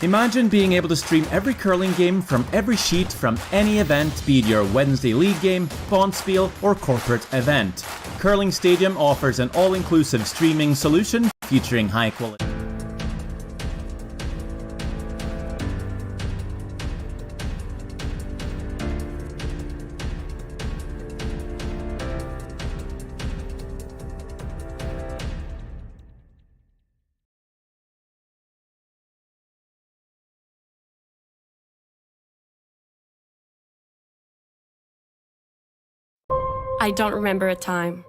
Imagine being able to stream every curling game from every sheet from any event, be it your Wednesday league game, bonspiel, or corporate event. Curling Stadium offers an all-inclusive streaming solution featuring high quality. I don't remember a time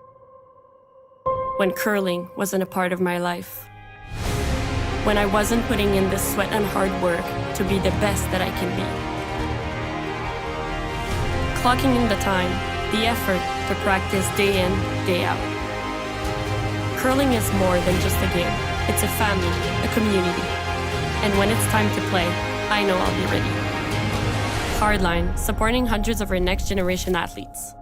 when curling wasn't a part of my life. When I wasn't putting in the sweat and hard work to be the best that I can be. Clocking in the time, the effort to practice day in, day out. Curling is more than just a game. It's a family, a community. And when it's time to play, I know I'll be ready. Hardline, supporting hundreds of our next generation athletes.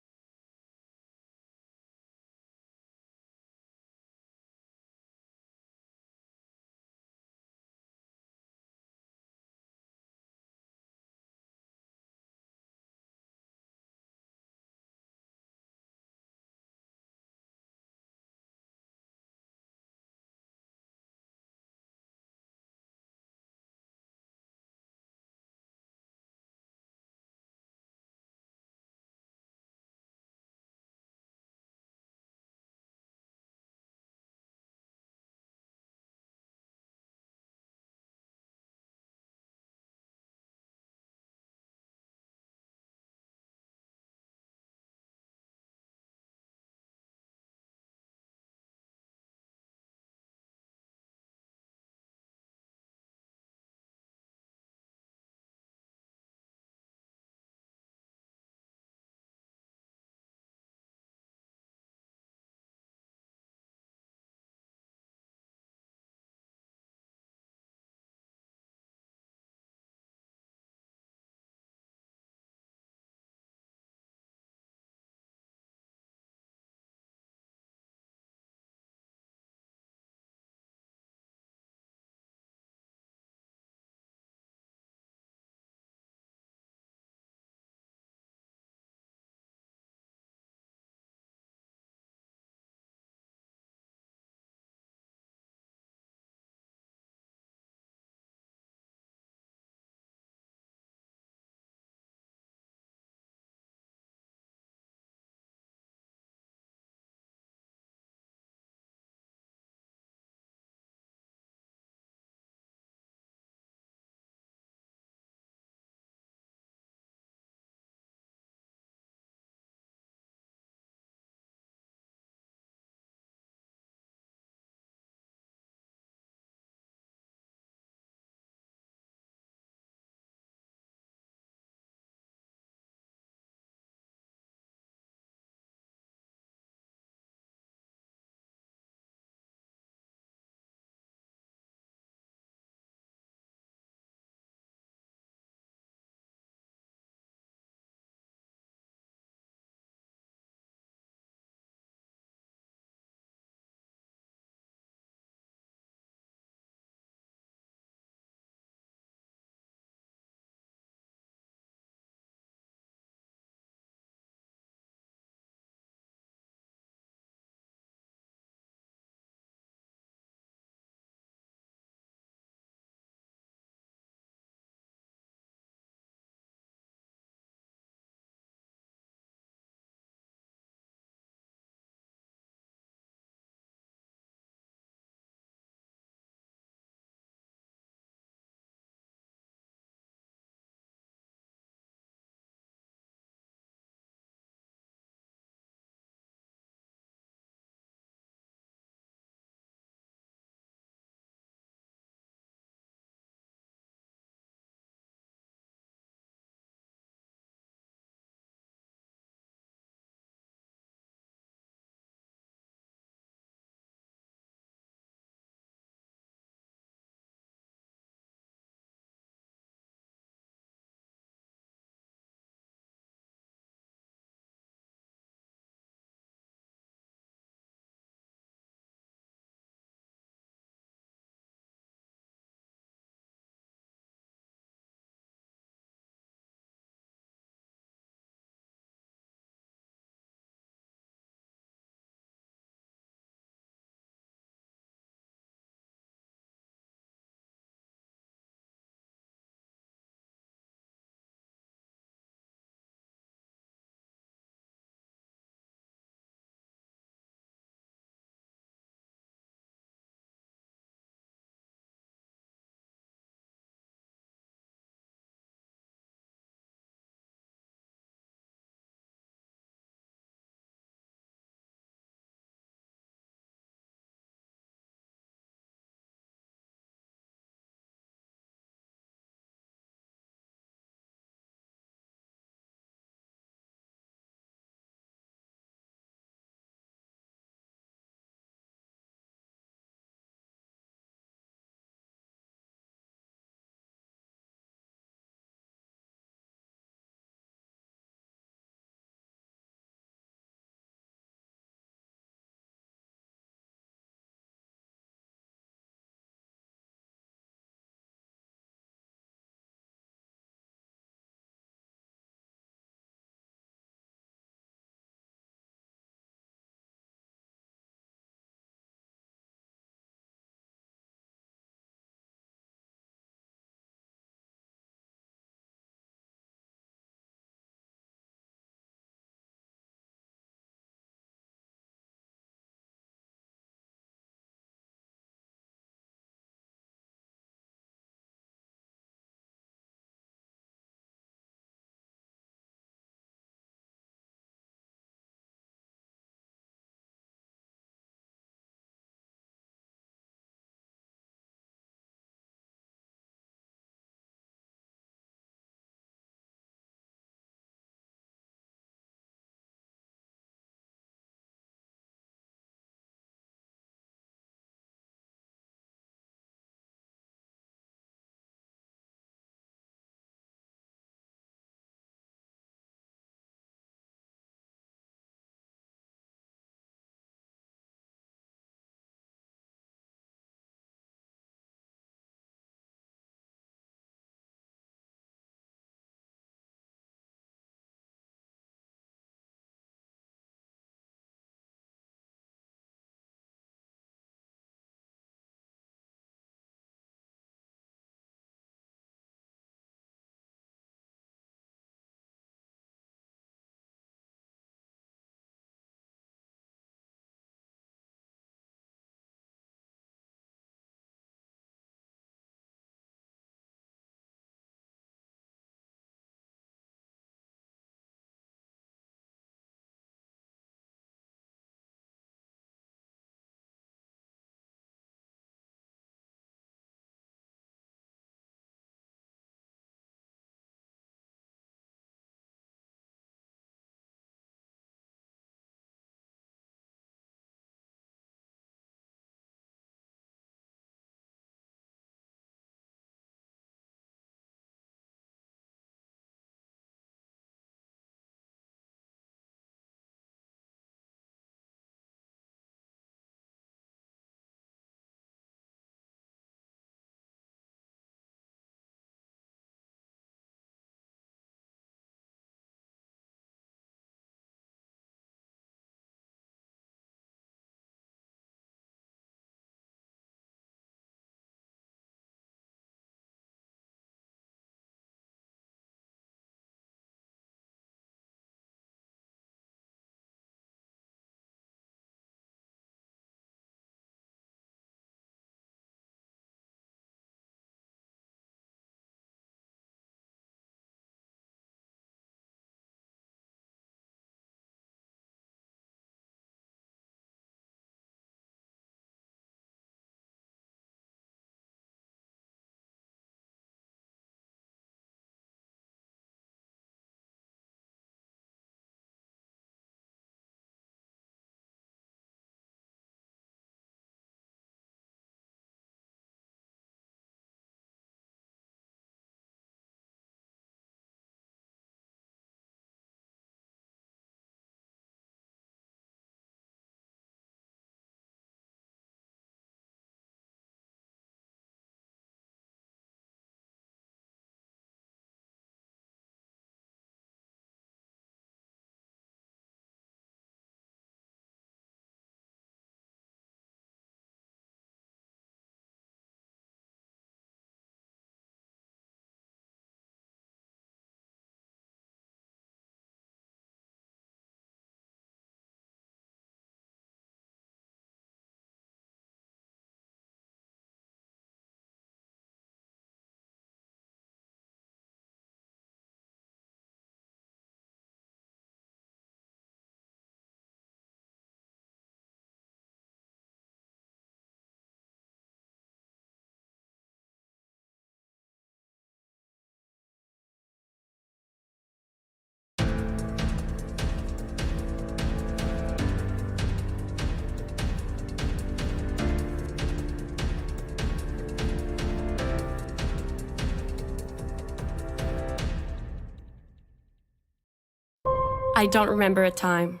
I don't remember a time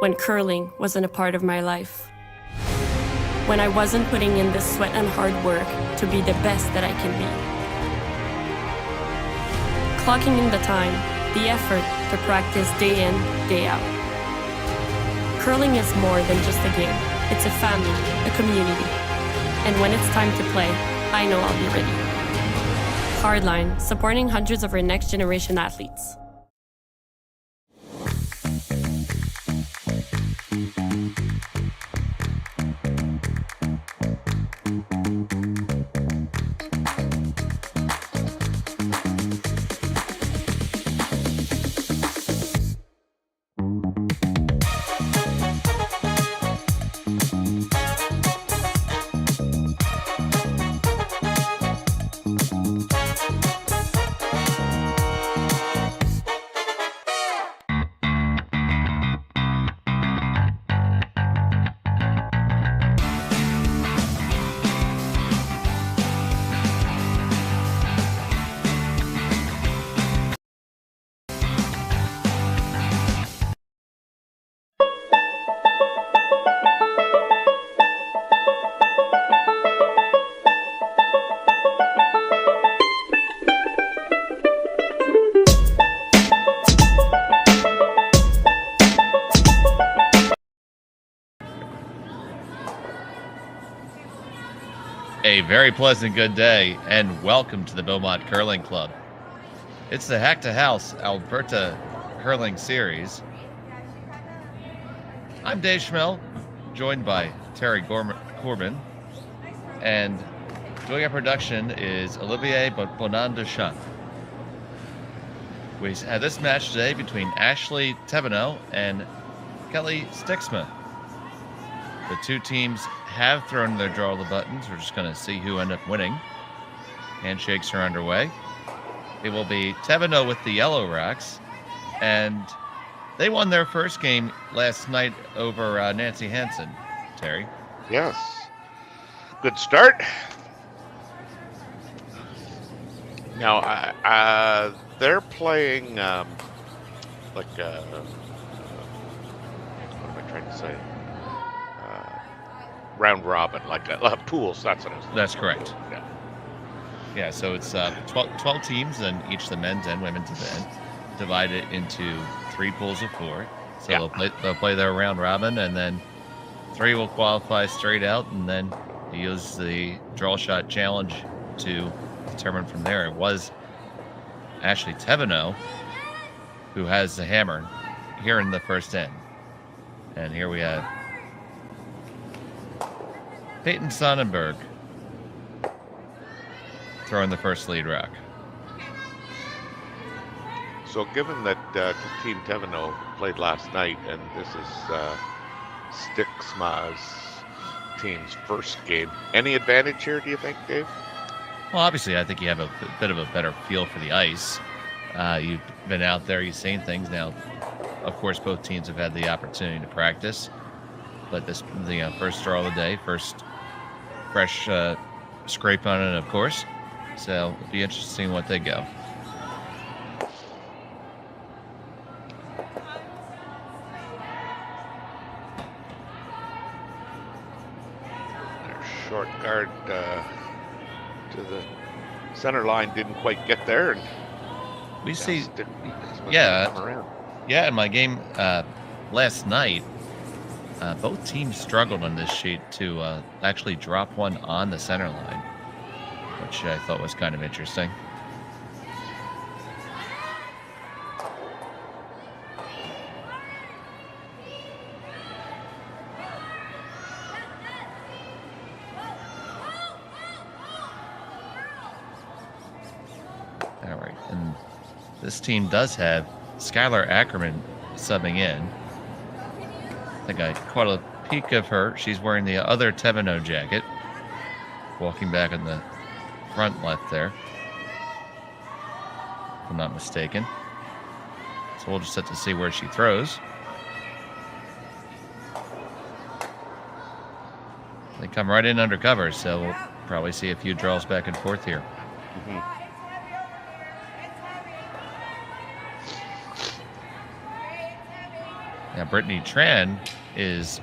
when curling wasn't a part of my life. When I wasn't putting in the sweat and hard work to be the best that I can be. Clocking in the time, the effort to practice day in, day out. Curling is more than just a game. It's a family, a community. And when it's time to play, I know I'll be ready. Hardline, supporting hundreds of our next generation athletes. A very pleasant good day, and welcome to the Beaumont Curling Club. It's the Hack2House Alberta Curling Series. I'm Dave Schmel, joined by Terry Corbin, and doing our production is Olivier Bonin-Ducharme. We had this match today between Thevenot and Kellie Stiksma. The two teams have thrown their draw of the buttons. We're just going to see who end up winning. Handshakes are underway. It will be Thevenot with the yellow rocks, and they won their first game last night over Nancy Hansen. Terry? Yes. Good start. Now, they're playing, what am I trying to say? Round robin, like pools. That's what it is. That's correct. Yeah. Yeah, so it's 12 teams, and each the men's and women's event, divided into 3 pools of 4. So Yeah. they'll play their round robin, and then 3 will qualify straight out, and then use the draw shot challenge to determine from there. It was actually Thevenot who has the hammer here in the first end. And here we have Peyton Sonnenberg throwing the first lead rock. So given that Team Thevenot played last night, and this is Stiksma's team's first game, any advantage here, do you think, Dave? Well, obviously, I think you have a bit of a better feel for the ice. You've been out there, you've seen things. Now, of course, both teams have had the opportunity to practice, but this the first draw of the day, first fresh scrape on it, of course. So it'll be interesting what they go. Their short guard to the center line didn't quite get there, and We see, Stiksma yeah. come around. yeah, in my game last night, both teams struggled on this sheet to actually drop one on the center line, which I thought was kind of interesting. All right, and this team does have Skylar Ackerman subbing in. I think I caught a peek of her. She's wearing the other Thevenot jacket, walking back in the front left there, if I'm not mistaken. So we'll just have to see where she throws. They come right in under cover, so we'll probably see a few draws back and forth here. Mm-hmm. Now, Brittany Tran is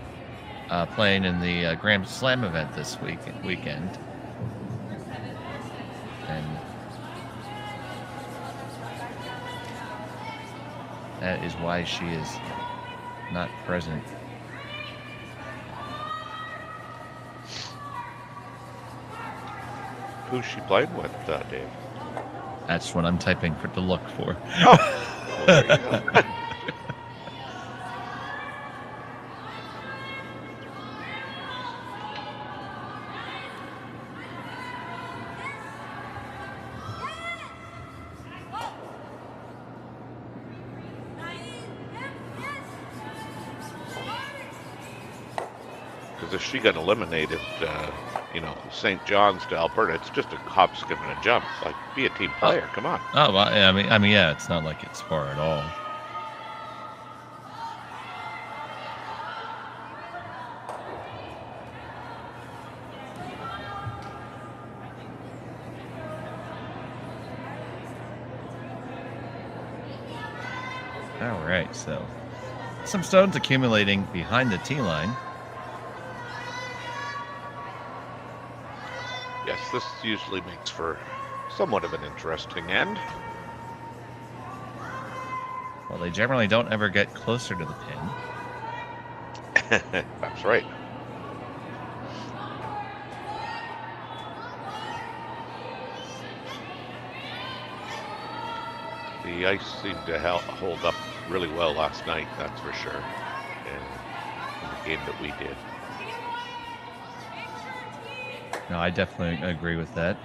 playing in the Grand Slam event this weekend. And that is why she is not present. Who's she playing with, Dave? That's what I'm typing to look for. Oh, well, there you go. Because if she got eliminated, St. John's to Alberta, it's just a hop, skip, and a jump. Like, be a team player. Come on. Oh, well, I mean, yeah, it's not like it's far at all. All right, so some stones accumulating behind the tee line. Yes, this usually makes for somewhat of an interesting end. Well, they generally don't ever get closer to the pin. That's right. The ice seemed to hold up really well last night, that's for sure, in the game that we did. No, I definitely agree with that.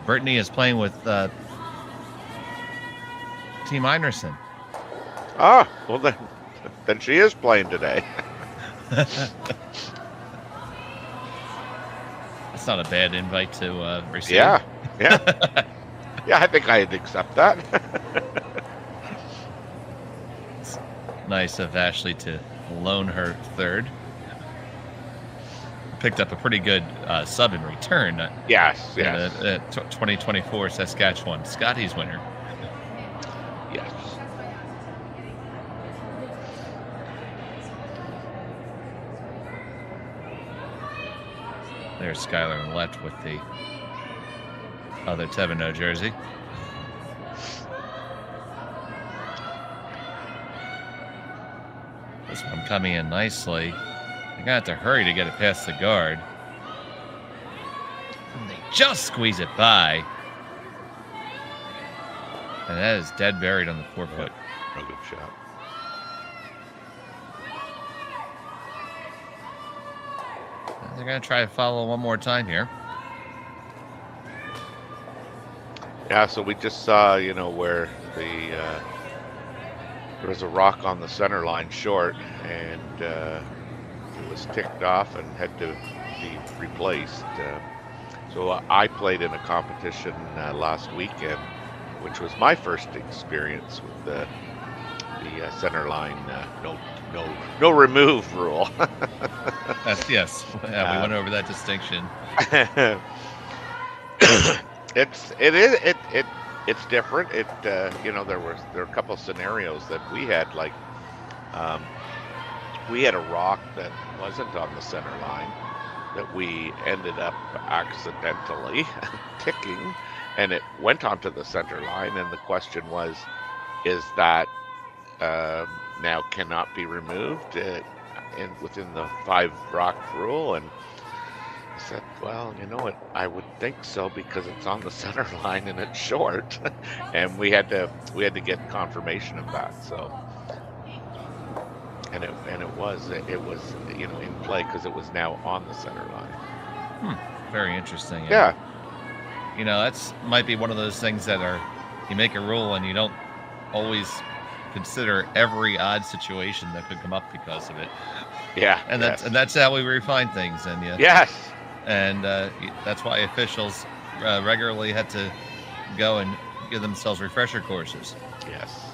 Brittany is playing with Team Einerson. Well then she is playing today. That's not a bad invite to receive. Yeah. Yeah, I think I'd accept that. It's nice of Ashley to loan her third. Picked up a pretty good sub in return. Yes. 2024 Saskatchewan Scotties winner. Yes. There's Skylar on the left with the other Thevenot jersey. This one coming in nicely. They're going to have to hurry to get it past the guard. And they just squeeze it by. And that is dead buried on the 4-foot. A good shot. They're going to try to follow one more time here. Yeah, so we just saw, where there was a rock on the center line short, and it was ticked off and had to be replaced. So I played in a competition last weekend, which was my first experience with the center line no remove rule. Yes, yeah, we went over that distinction. It's different. There were a couple of scenarios that we had, like we had a rock that wasn't on the center line that we ended up accidentally ticking, and it went onto the center line, and the question was, is that now cannot be removed within the 5 rock rule? And I said, well, I would think so, because it's on the center line and it's short. And we had to get confirmation of that. So, and it was in play because it was now on the center line. Very interesting. Yeah. That's might be one of those things that you make a rule and you don't always consider every odd situation that could come up because of it. Yeah. And that's how we refine things. And yes. And that's why officials regularly had to go and give themselves refresher courses. Yes.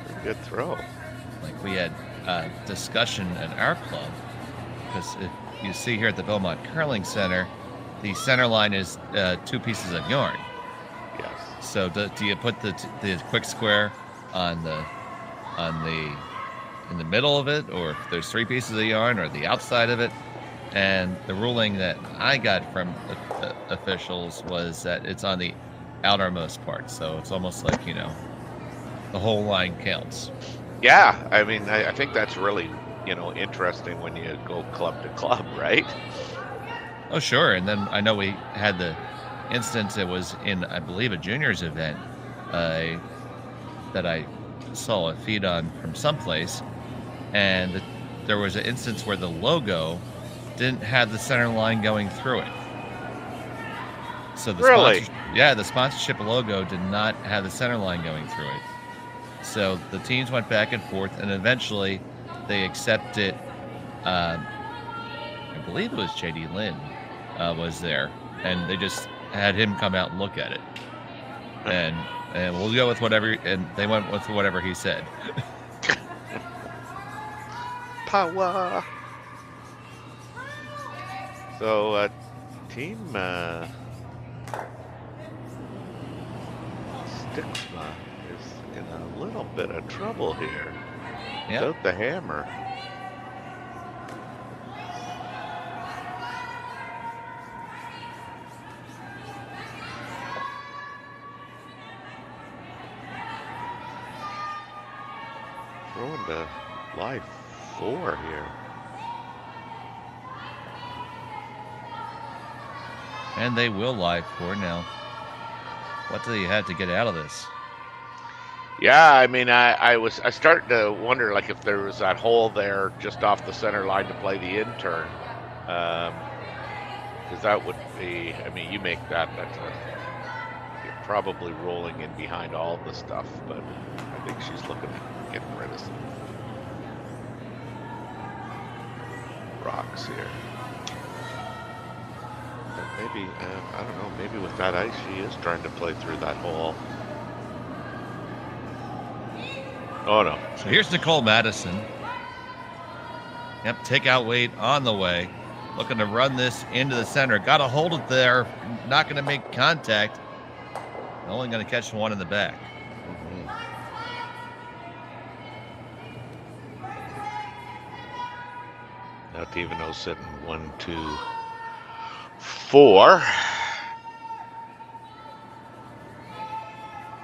Pretty good throw. Like we had discussion at our club, because you see here at the Beaumont Curling Center, the center line is 2 pieces of yarn. Yes. So do you put the quick square in the middle of it, or if there's 3 pieces of yarn, or the outside of it? And the ruling that I got from officials was that it's on the outermost part. So it's almost like, the whole line counts. Yeah, I mean, I think that's really, interesting when you go club to club, right? Oh, sure. And then I know we had the instance, it was in, I believe, a juniors event that I saw a feed on from someplace. And there was an instance where the logo didn't have the center line going through it. So the the sponsorship logo did not have the center line going through it. So the teams went back and forth, and eventually they accepted. I believe it was J.D. Lynn was there, and they just had him come out and look at it, and we'll go with whatever. And they went with whatever he said. Power. So, team Stiksma is in a little bit of trouble here. Yeah. Without the hammer. Throwing to live 4 here. And they will live 4 now. What do you have to get out of this? Yeah, I mean, I started to wonder, like, if there was that hole there just off the center line to play the in-turn. Because that would be, I mean, you make that, you're probably rolling in behind all the stuff, but I think she's looking at getting rid of some rocks here. But maybe, I don't know, maybe with that ice she is trying to play through that hole. Oh no. So here's Nicole Madison. Yep, takeout weight on the way. Looking to run this into the center. Got to hold it there. Not going to make contact. Only going to catch one in the back. Mm-hmm. Now Thevenot sitting 1, 2, 4.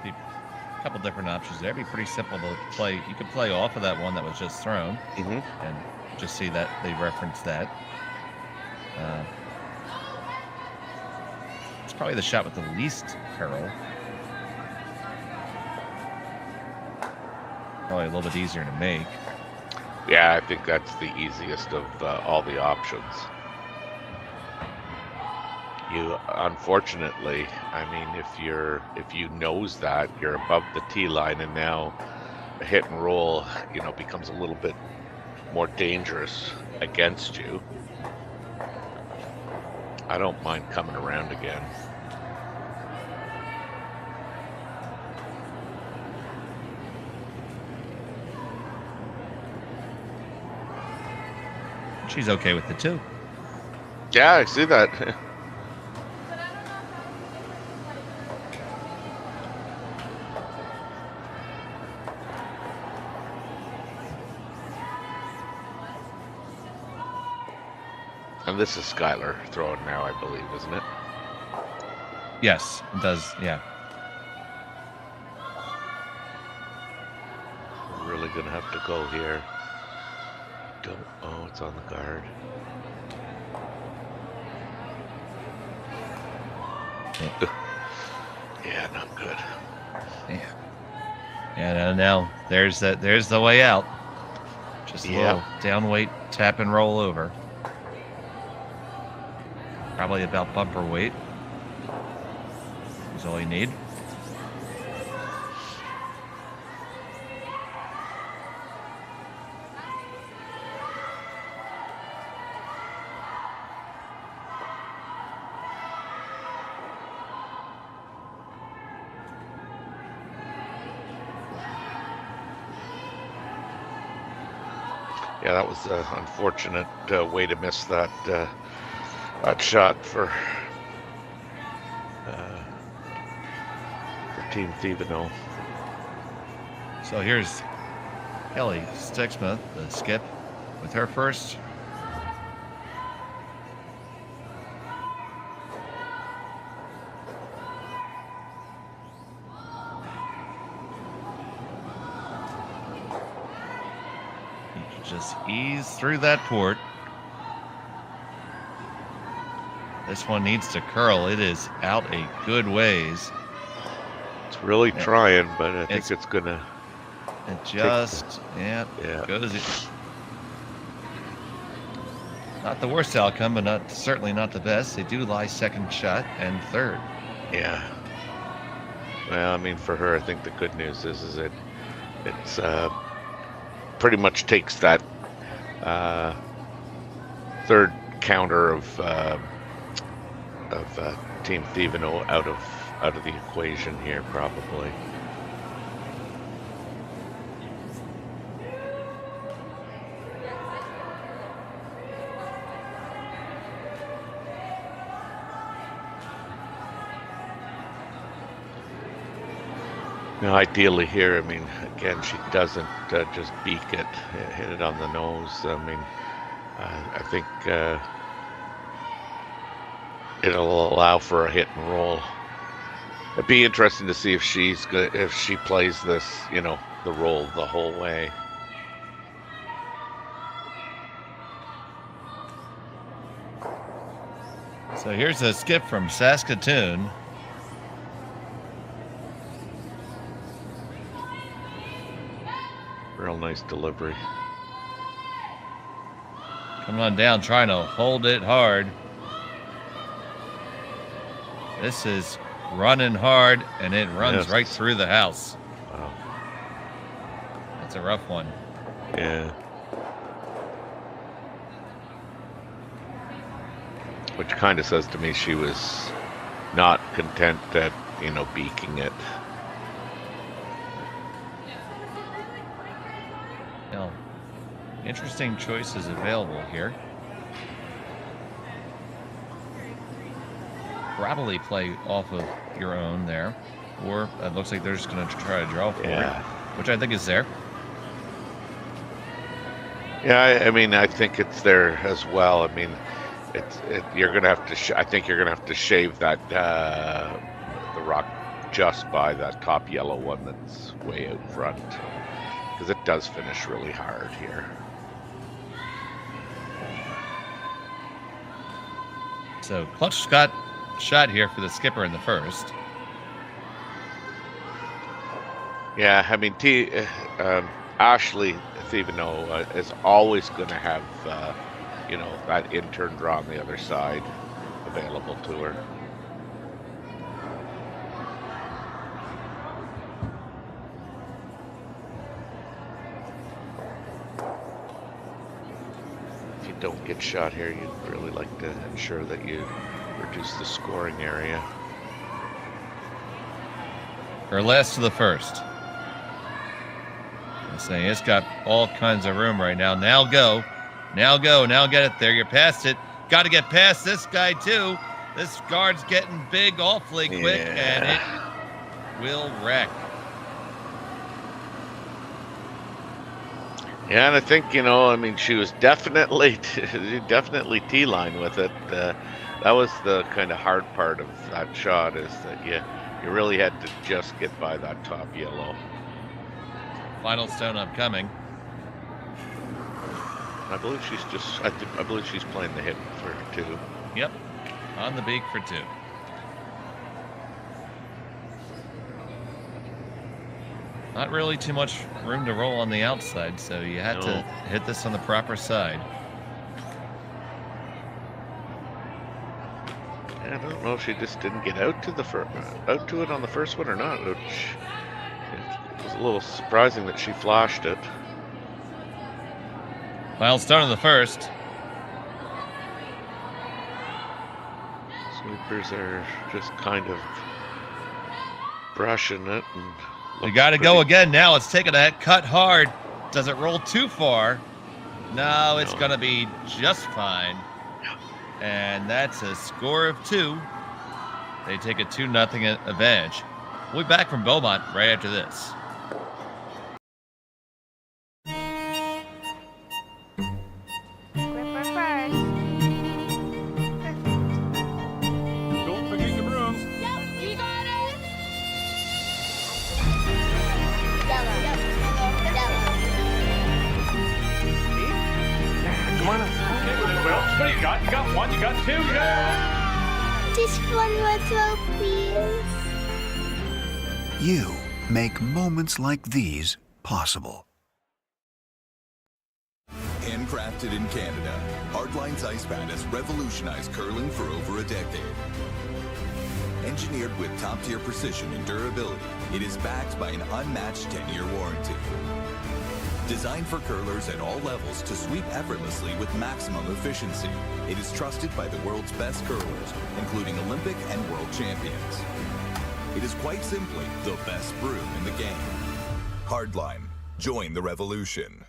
A couple different options there. It'd be pretty simple to play. You could play off of that one that was just thrown, and just see that they referenced that. It's probably the shot with the least peril. Probably a little bit easier to make. Yeah, I think that's the easiest of all the options. You, unfortunately, I mean, if you nose that, you're above the tee line, and now a hit and roll, becomes a little bit more dangerous against you. I don't mind coming around again. She's okay with the 2. Yeah, I see that. And this is Skylar throwing now, I believe, isn't it? Yes, it does. Yeah. We're really gonna have to go here. Oh, it's on the guard. Yeah, not good. Yeah. Yeah. Now there's the way out. Just a little down weight, tap and roll over. Probably about bumper weight is all you need. Yeah, that was an unfortunate way to miss that shot for Team Thevenot. So here's Kellie Stiksma, the skip, with her first. Just ease through that port. This one needs to curl. It is out a good ways. It's really trying, but I think it's gonna. It just, goes. Not the worst outcome, but certainly not the best. They do lie second shot and third. Yeah. Well, I mean, for her, I think the good news is it's pretty much takes that third counter of Team Thevenot out of the equation here, probably. Now, ideally here, I mean, again, she doesn't just beak it, hit it on the nose. I mean, I think it'll allow for a hit and roll. It'd be interesting to see if she plays this, the roll the whole way. So here's a skip from Saskatoon. Real nice delivery. Coming on down, trying to hold it hard. This is running hard, and it runs right through the house. Wow. That's a rough one. Yeah. Which kind of says to me she was not content at, beaking it. Now, interesting choices available here. Probably play off of your own there, or it looks like they're just going to try to draw forward, which I think is there. Yeah, I mean, I think it's there as well. I mean, you're gonna have to. I think you're gonna have to shave that the rock just by that top yellow one that's way out front, because it does finish really hard here. So clutch shot here for the skipper in the first. Yeah, I mean, Ashley Thevenot is always going to have, that in-turn draw on the other side available to her. If you don't get shot here, you'd really like to ensure that you reduce the scoring area. Her last to the first. I'm saying it's got all kinds of room right now. Now go. Now get it there. You're past it. Got to get past this guy too. This guard's getting big awfully quick, and it will wreck. Yeah, and I think, she was definitely T-line with it. That was the kind of hard part of that shot, is that you really had to just get by that top yellow. Final stone upcoming. I believe I believe she's playing the hit for 2. Yep, on the beak for 2. Not really too much room to roll on the outside, so you had to hit this on the proper side. I don't know if she just didn't get out to it on the first one or not. It was a little surprising that she flashed it. Final stone of the first. Sweepers are just kind of brushing it. We got to go again now. It's taking a cut hard. Doesn't roll too far. No, it's going to be just fine. And that's a score of 2. They take a 2-0 advantage. We'll be back from Beaumont right after this. Don't forget the brooms. Yep, you got it. Come on up. Well, what do you got? You got 1, you got 2, you got... Just one more throw, please. You make moments like these possible. Handcrafted in Canada, Hardline's Ice Pad has revolutionized curling for over a decade. Engineered with top-tier precision and durability, it is backed by an unmatched 10-year warranty. Designed for curlers at all levels to sweep effortlessly with maximum efficiency, it is trusted by the world's best curlers, including Olympic and world champions. It is quite simply the best brew in the game. Hardline. Join the revolution.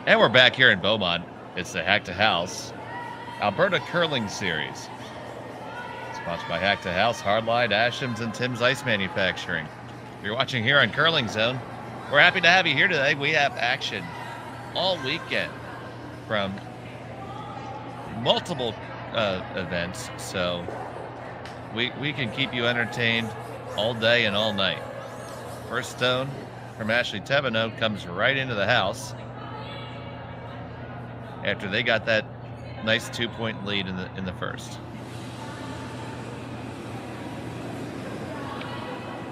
And we're back here in Beaumont. It's the Hack2House Alberta Curling Series. Sponsored by Hack2House, Hardline, Ashams, and Tim's Ice Manufacturing. If you're watching here on Curling Zone, we're happy to have you here today. We have action all weekend from multiple events, so we can keep you entertained all day and all night. First stone from Ashley Thevenot comes right into the house after they got that nice 2-point lead in the first.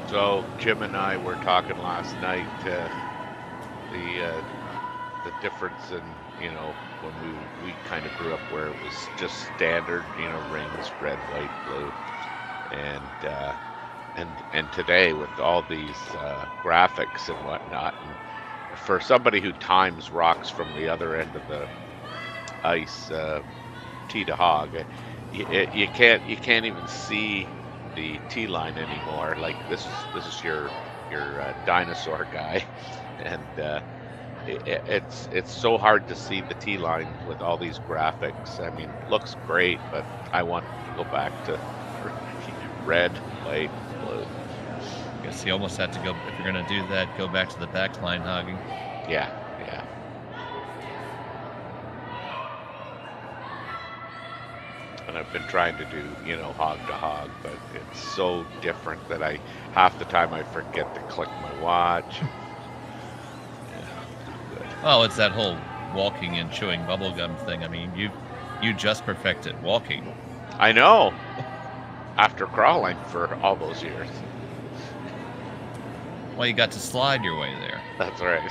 So Jim and I were talking last night, the difference in, when we kind of grew up where it was just standard, rings, red, white, blue, and today with all these graphics and whatnot, and for somebody who times rocks from the other end of the ice, tee to hog, you can't even see the tee line anymore. Like this is your dinosaur guy, and it's so hard to see the tee line with all these graphics. I mean, it looks great, but I want to go back to red, white, blue. I guess you almost have to go, if you're going to do that, go back to the back line hogging. Yeah. And I've been trying to do, hog to hog, but it's so different that half the time I forget to click my watch. Oh, it's that whole walking and chewing bubblegum thing. I mean, you just perfected walking. I know. After crawling for all those years. Well, you got to slide your way there. That's right.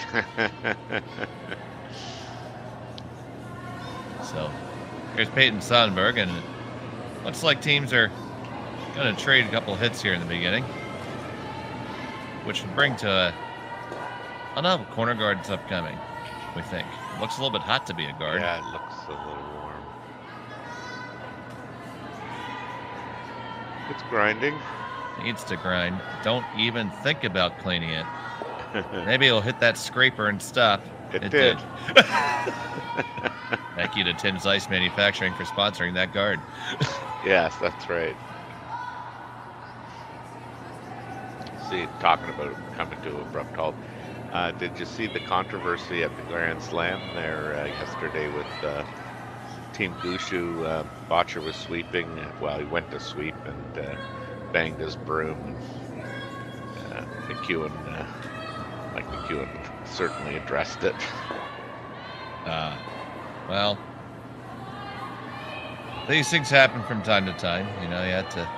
So, here's Peyton Sonnenberg, and it looks like teams are going to trade a couple hits here in the beginning, which would bring to no, corner guard's upcoming, we think. Looks a little bit hot to be a guard. Yeah, it looks a little warm. It's grinding. Needs to grind. Don't even think about cleaning it. Maybe it'll hit that scraper and stop. It did. Thank you to Tim's Ice Manufacturing for sponsoring that guard. Yes, that's right. See, talking about coming to abrupt halt. Did you see the controversy at the Grand Slam there yesterday with Team Gushu? Botcher was sweeping. Well, he went to sweep and banged his broom. Mike McEwen certainly addressed it. Well, these things happen from time to time. You have to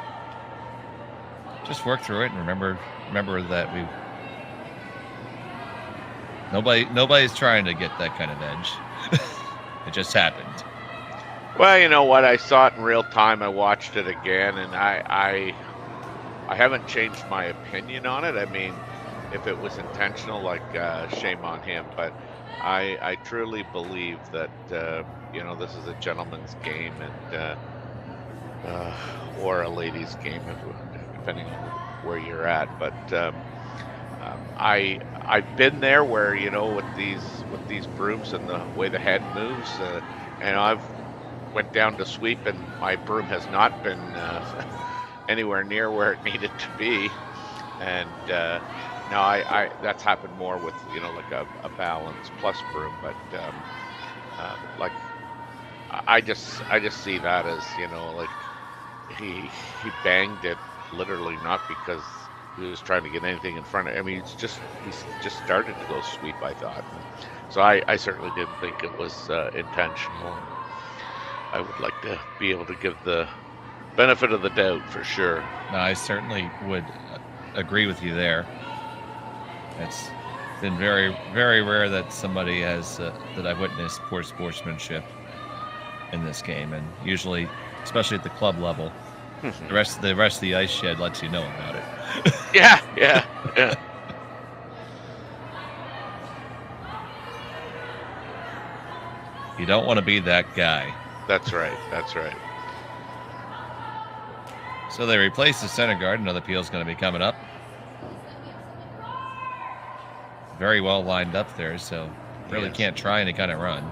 just work through it and remember that Nobody's trying to get that kind of edge. It just happened. Well, you know what? I saw it in real time. I watched it again, and I haven't changed my opinion on it. I mean, if it was intentional, like shame on him. But I truly believe that this is a gentleman's game, and or a ladies' game, depending on where you're at. But I've been there where with these brooms and the way the head moves, and I've went down to sweep, and my broom has not been anywhere near where it needed to be. And no, I that's happened more with like a balance plus broom, but like I just see that as like he banged it literally, not because he was trying to get anything in front of. I mean, he's just started to go sweep, I thought. So I certainly didn't think it was intentional. I would like to be able to give the benefit of the doubt for sure. No, I certainly would agree with you there. It's been very, very rare that somebody has that I've witnessed poor sportsmanship in this game, and usually, especially at the club level, the rest of the ice shed lets you know about it. Yeah. You don't want to be that guy. That's right. So they replace the center guard. Another peel's going to be coming up. Very well lined up there, so really can't try any kind of run.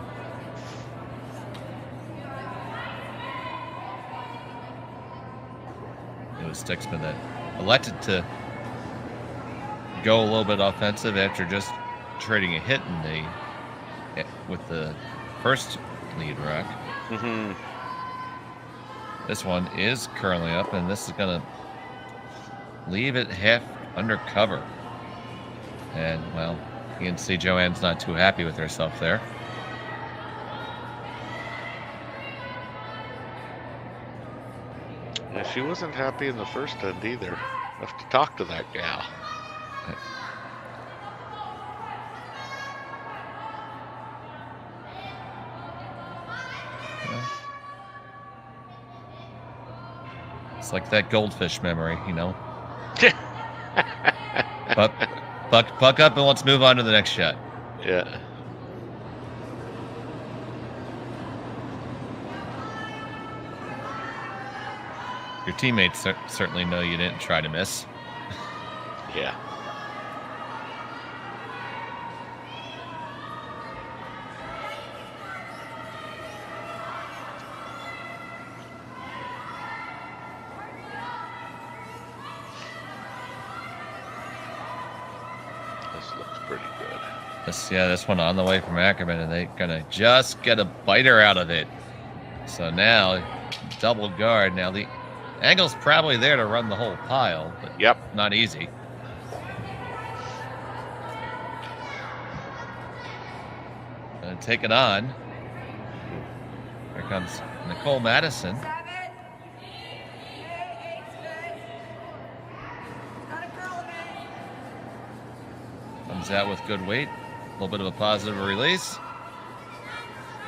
It was Stiksma that elected to go a little bit offensive after just trading a hit with the first lead rack. Mm-hmm. This one is curling up, and this is going to leave it half under cover. And, well, you can see Joanne's not too happy with herself there. Yeah, she wasn't happy in the first end either. I have to talk to that gal. It's like that goldfish memory, But buck up and let's move on to the next shot. Yeah. Your teammates certainly know you didn't try to miss. Yeah. This looks pretty good. This one on the way from Ackerman, and they're gonna just get a biter out of it. So now, double guard. Now the angle's probably there to run the whole pile, but not easy. Gonna take it on. Here comes Nicole Madison. Comes out with good weight. A little bit of a positive release.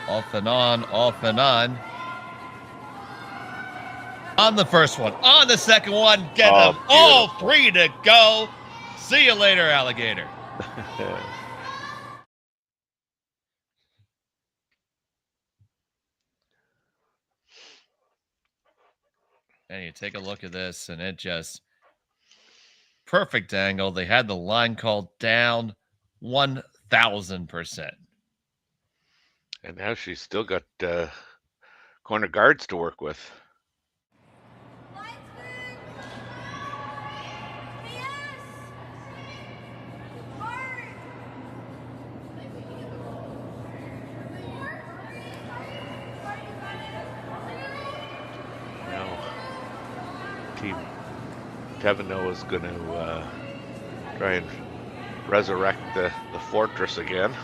Off and on, off and on. On the first one. On the second one. Get them all three to go. See you later, alligator. And you take a look at this, and it just perfect angle. They had the line called down 1,000%. And now she's still got corner guards to work with. Now, Team Thevenot is going to try and resurrect the fortress again.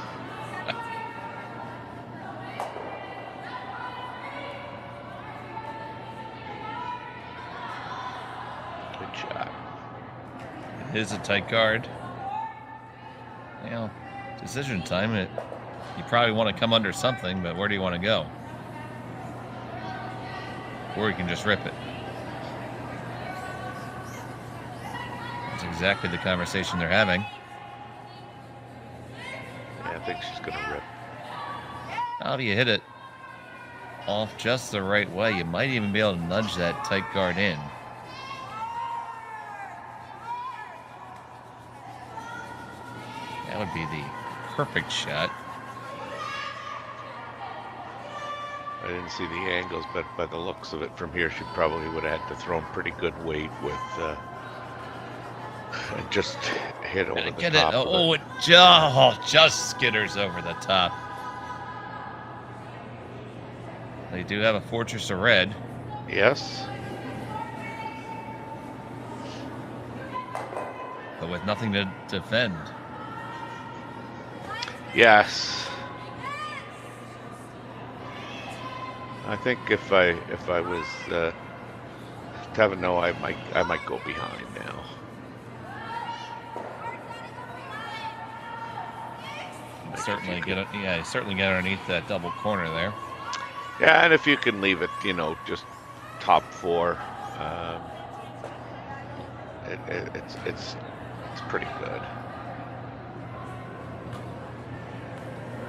Good shot. It is a tight guard. Well, decision time. You probably want to come under something, but where do you want to go? Or you can just rip it. That's exactly the conversation they're having. Yeah, I think she's going to rip. Now, if you hit it off just the right way, you might even be able to nudge that tight guard in. That would be the perfect shot. I didn't see the angles, but by the looks of it from here, she probably would have had to throw pretty good weight with and just hit over the top. It just skitters over the top. They do have a Fortress of Red. Yes. But with nothing to defend. Yes. I think if I was Thevenot, I might go behind now. Certainly get underneath that double corner there. Yeah, and if you can leave it, just top four, it's pretty good.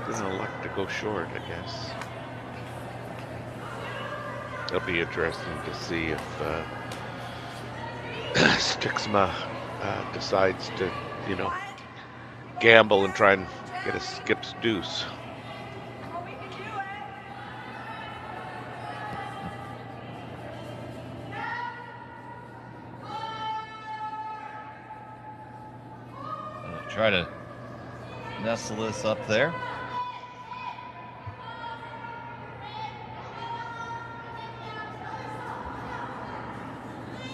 Doesn't elect to go short, I guess. It'll be interesting to see if Stiksma decides to, gamble and try and get a skip's deuce. Try to nestle this up there.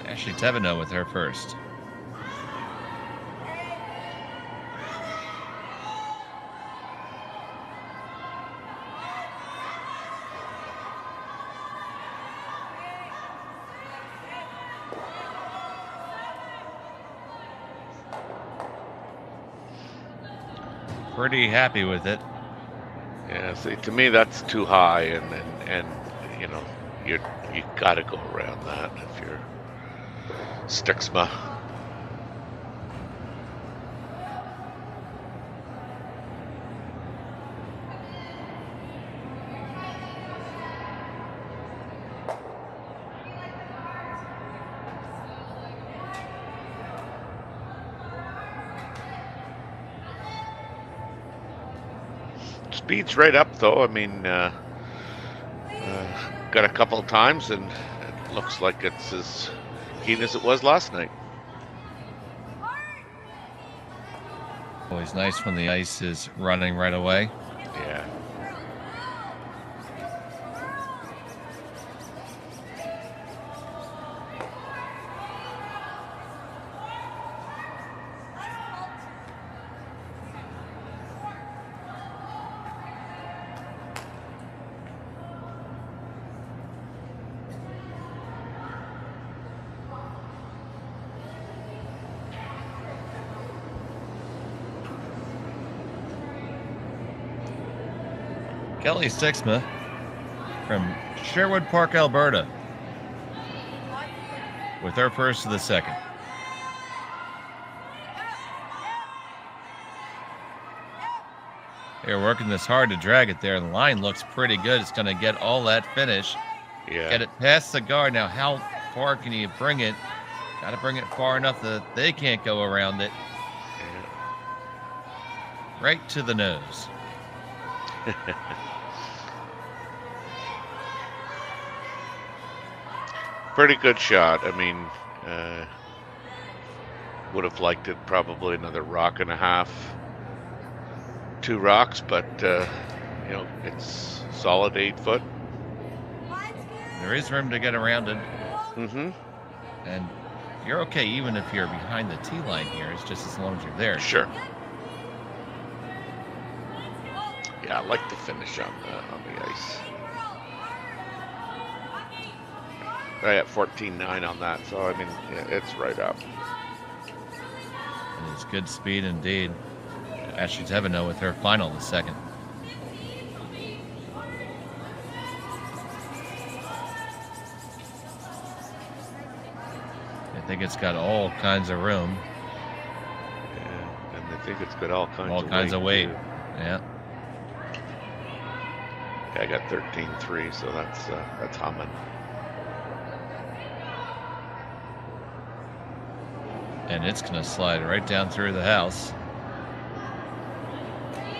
Actually, Thevenot with her first. Pretty happy with it. Yeah, see, to me that's too high, and you got to go around that if you're Stiksma. Speed's right up, though. I mean, got a couple of times, and it looks like it's as keen as it was last night. Always nice when the ice is running right away. Yeah. Kellie Stiksma from Sherwood Park, Alberta, with her first to the second. They're working this hard to drag it there. The line looks pretty good. It's going to get all that finish. Yeah. Get it past the guard. Now, how far can you bring it? Got to bring it far enough that they can't go around it. Yeah. Right to the nose. Pretty good shot. I mean, would have liked it probably another rock and a half, 2 rocks, but it's solid 8 foot. There is room to get around it. Mm-hmm. And you're okay even if you're behind the tee line here. It's just as long as you're there. Sure. Yeah, I like the finish on the ice. Right at 14.9 on that, so I mean, yeah, it's right up. And it's good speed indeed. Yeah. Ashley Thevenot with her final the second. I think it's got all kinds of room. Yeah, and I think it's got all kinds of weight. Too. Yeah. Yeah, I got 13.3, so that's humming. And it's going to slide right down through the house.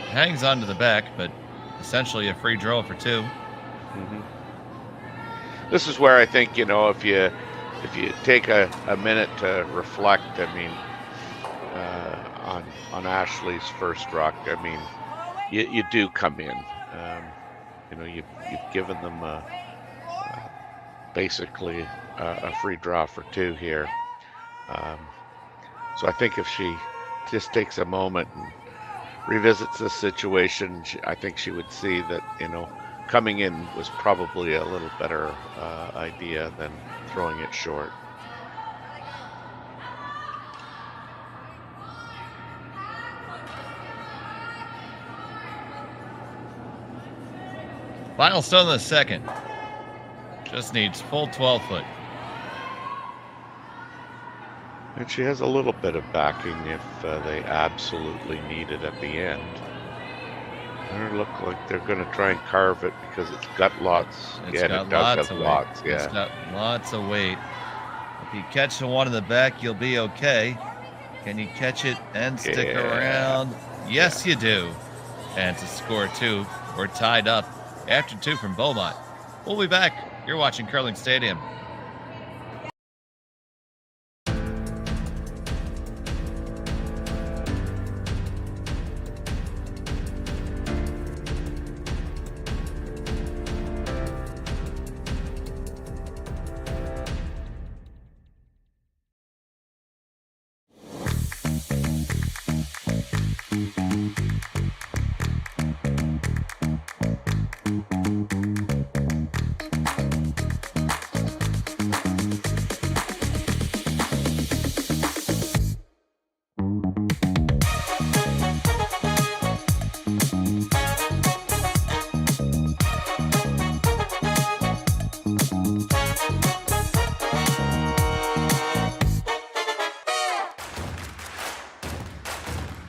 Hangs onto the back, but essentially a free draw for 2. Mm-hmm. This is where I think, if you take a minute to reflect, I mean, on Ashley's first rock, I mean, you do come in. You've given them basically a free draw for 2 here. So I think if she just takes a moment and revisits this situation, I think she would see that, coming in was probably a little better idea than throwing it short. Final stone in the second. Just needs full 12 foot. And she has a little bit of backing if they absolutely need it at the end. They look like they're going to try and carve it because it's got lots. It's got lots of weight. Yeah. It's got lots of weight. If you catch the one in the back, you'll be okay. Can you catch it and stick around? Yes, you do. And to score 2, we're tied up after 2 from Beaumont. We'll be back. You're watching Curling Stadium.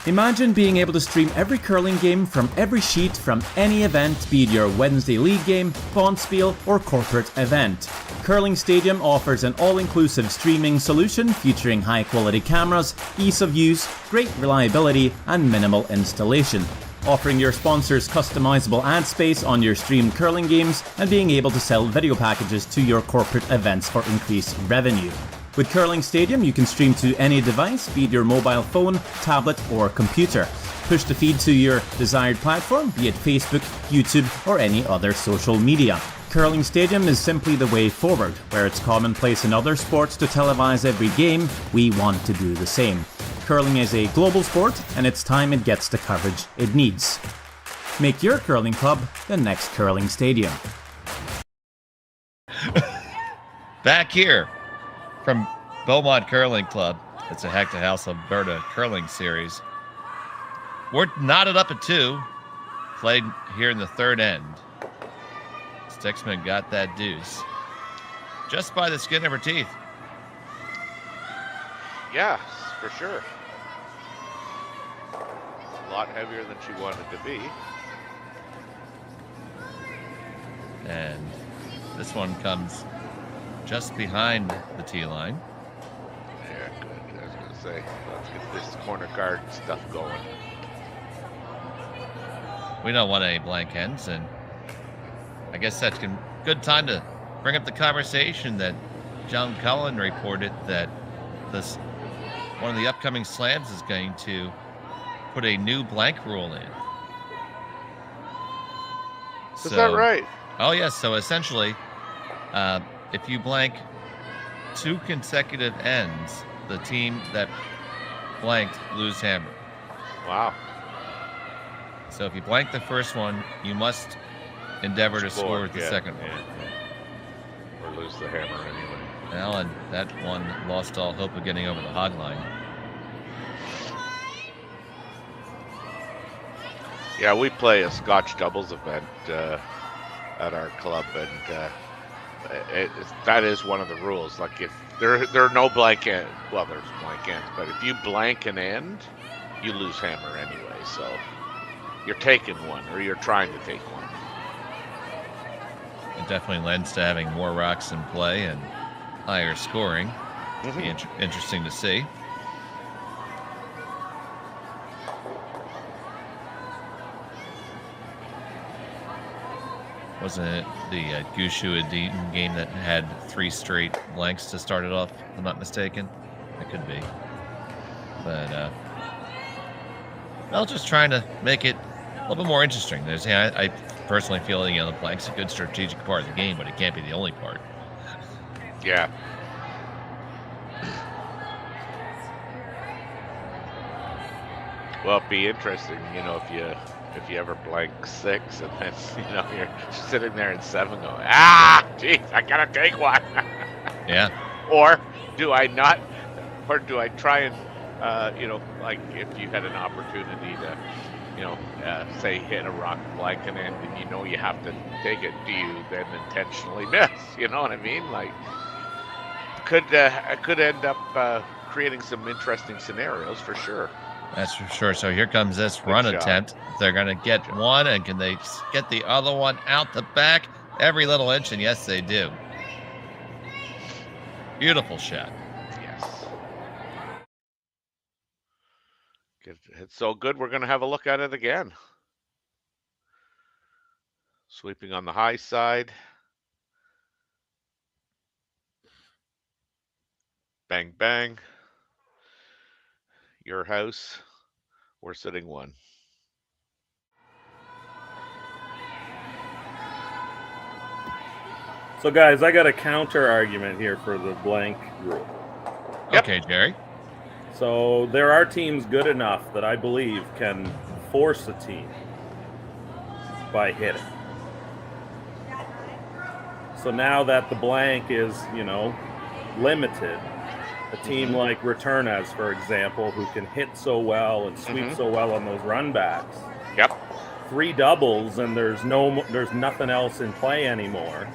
Imagine being able to stream every curling game from every sheet from any event, be it your Wednesday league game, bonspiel, or corporate event. Curling Stadium offers an all-inclusive streaming solution featuring high-quality cameras, ease of use, great reliability, and minimal installation. Offering your sponsors customizable ad space on your streamed curling games and being able to sell video packages to your corporate events for increased revenue. With Curling Stadium, you can stream to any device, be it your mobile phone, tablet, or computer. Push the feed to your desired platform, be it Facebook, YouTube, or any other social media. Curling Stadium is simply the way forward. Where it's commonplace in other sports to televise every game, we want to do the same. Curling is a global sport, and it's time it gets the coverage it needs. Make your curling club the next Curling Stadium. Back here from Beaumont Curling Club. It's a Hack2House Alberta curling series. We're knotted up at 2. Played here in the third end. Stiksma got that deuce just by the skin of her teeth. Yeah, for sure. A lot heavier than she wanted to be. And this one comes just behind the tee line. Yeah, good. I was going to say, let's get this corner guard stuff going. We don't want any blank ends, and I guess that's a good time to bring up the conversation that John Cullen reported that this one of the upcoming slams is going to put a new blank rule in. Is that right? Oh, yes. So essentially, if you blank 2 consecutive ends, the team that blanked lose hammer. Wow. So if you blank the first one, you must endeavor to score with the second one. Yeah. Or lose the hammer anyway. Well, and that one lost all hope of getting over the hog line. Yeah, we play a Scotch doubles event at our club, and that is one of the rules. Like, if there are no blank end, well, there's blank ends, but if you blank an end, you lose hammer anyway. So you're taking one, or you're trying to take one. It definitely lends to having more rocks in play and higher scoring. Mm-hmm. Be interesting to see. Wasn't it the Gushu Adeton game that had 3 straight blanks to start it off, if I'm not mistaken? It could be. But, well, just trying to make it a little bit more interesting. I personally feel, the blank's a good strategic part of the game, but it can't be the only part. Yeah. Well, it'd be interesting, if you ever blank 6 and then, you're sitting there in 7 going, geez, I gotta take one. Yeah. Or do I not, or do I try and, like if you had an opportunity to, say hit a rock blank and end and you have to take it, do you then intentionally miss? You know what I mean? Like, could end up creating some interesting scenarios for sure. That's for sure. So here comes this run attempt. They're going to get one, and can they get the other one out the back? Every little inch, and yes, they do. Beautiful shot. Yes. It's so good, we're going to have a look at it again. Sweeping on the high side. Bang, bang. Your house. We're sitting 1. So, guys, I got a counter argument here for the blank rule. Yep. Okay, Jerry. So there are teams good enough that I believe can force a team by hitting. So now that the blank is, limited, a team like Returnaz, for example, who can hit so well and sweep so well on those run backs. Yep. 3 doubles and there's nothing else in play anymore.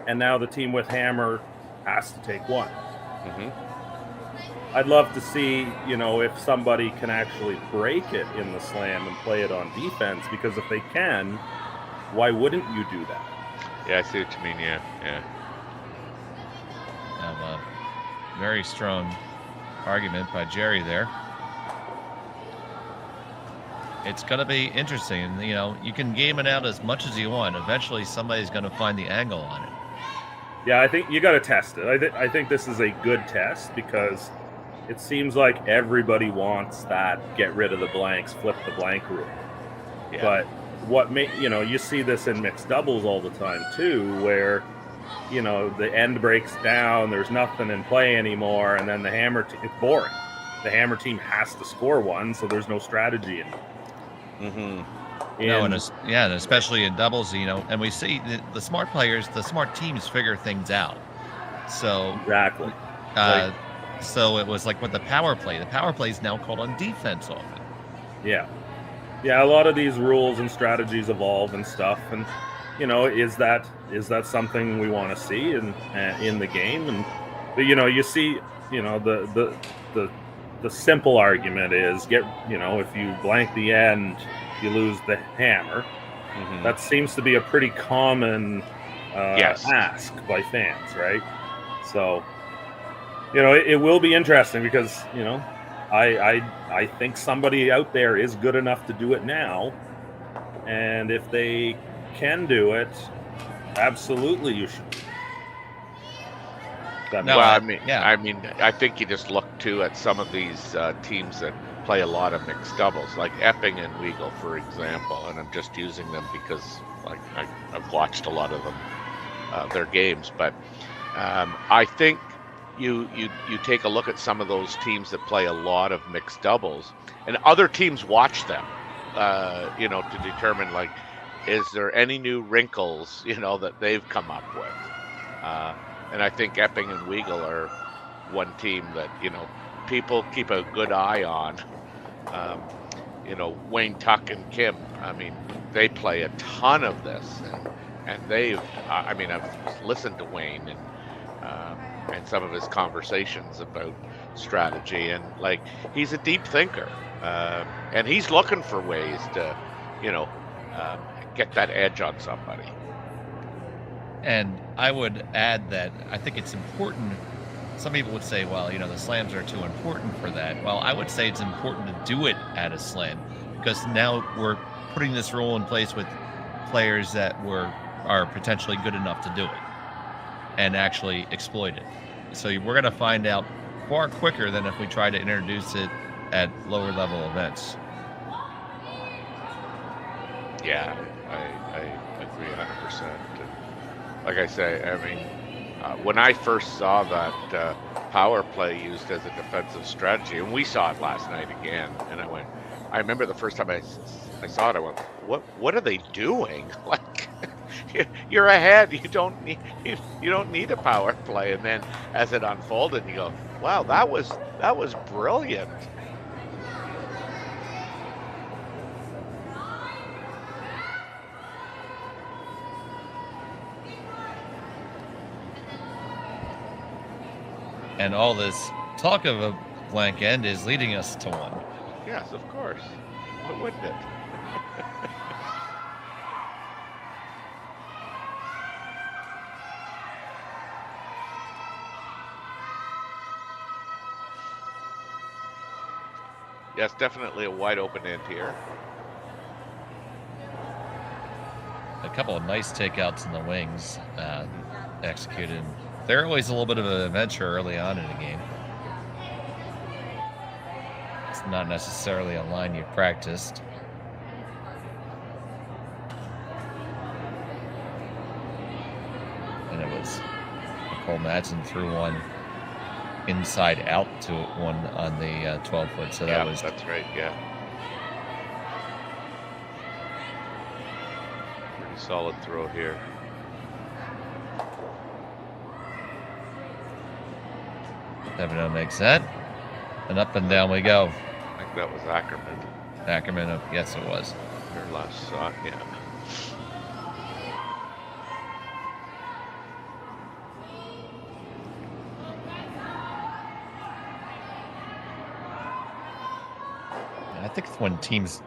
And now the team with hammer has to take 1. I'd love to see, if somebody can actually break it in the slam and play it on defense, because if they can, why wouldn't you do that? Yeah, I see what you mean. Yeah. Very strong argument by Jerry there. It's going to be interesting. You can game it out as much as you want. Eventually, somebody's going to find the angle on it. Yeah, I think you got to test it. I think this is a good test, because it seems like everybody wants that get rid of the blanks, flip the blank rule. Yeah. But you see this in mixed doubles all the time too, where the end breaks down, there's nothing in play anymore, and then the hammer it's boring. The hammer team has to score 1, so there's no strategy in it. And especially in doubles, and we see the smart players, the smart teams figure things out. So exactly. So it was like with the power play. The power play is now called on defense often. Yeah. A lot of these rules and strategies evolve and stuff, and is that something we want to see in the game? But you see, the simple argument is if you blank the end, you lose the hammer. That seems to be a pretty common ask by fans, right? So it will be interesting, because I think somebody out there is good enough to do it now, and if they can do it, absolutely you should. I think you just look too at some of these teams that play a lot of mixed doubles, like Epping and Weagle, for example, and I'm just using them because I've watched a lot of them, their games. But I think you take a look at some of those teams that play a lot of mixed doubles, and other teams watch them, to determine, is there any new wrinkles, that they've come up with. And I think Epping and Weagle are one team that, people keep a good eye on. Wayne Tuck and Kim. I mean, they play a ton of this, and they've. I mean, I've listened to Wayne and some of his conversations about strategy, and like he's a deep thinker, and he's looking for ways to, get that edge on somebody. And I would add that I think it's important. Some people would say, well, the slams are too important for that. Well, I would say it's important to do it at a slam, because now we're putting this rule in place with players that are potentially good enough to do it and actually exploit it. So we're going to find out far quicker than if we try to introduce it at lower level events. Yeah, I agree 100%. Like I say, I mean, when I first saw that power play used as a defensive strategy, and we saw it last night again, and I remember the first time I saw it, I went, what are they doing? Like, you're ahead. You don't need a power play. And then as it unfolded, you go, wow, that was brilliant. And all this talk of a blank end is leading us to one. Yes, of course. Why wouldn't it? Yes, definitely a wide open end here. A couple of nice takeouts in the wings executed. They're always a little bit of an adventure early on in a game. It's not necessarily a line you've practiced. And it was Nicole Madsen threw one inside out to one on the 12-foot. So that was... That's right, yeah. Pretty solid throw here. Thevenot makes that. And up and down we go. I think that was Ackerman. Ackerman, yes it was. Her last shot, yeah. I think when teams,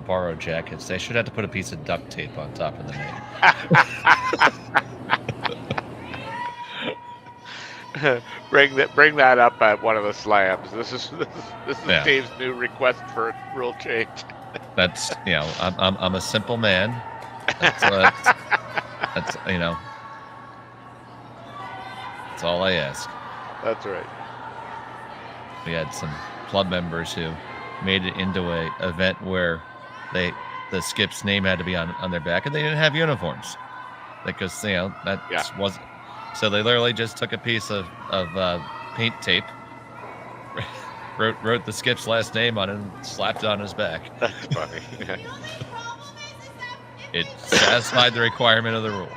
borrow jackets, they should have to put a piece of duct tape on top of the name. Bring that up at one of the slams. This is Yeah. Dave's new request for a rule change. That's I'm a simple man. That's that's all I ask. That's right. We had some club members who made it into a event where the skip's name had to be on their back, and they didn't have uniforms because wasn't. So they literally just took a piece of paint tape, wrote the skip's last name on it, and slapped it on his back. That's funny. It satisfied the requirement of the rule.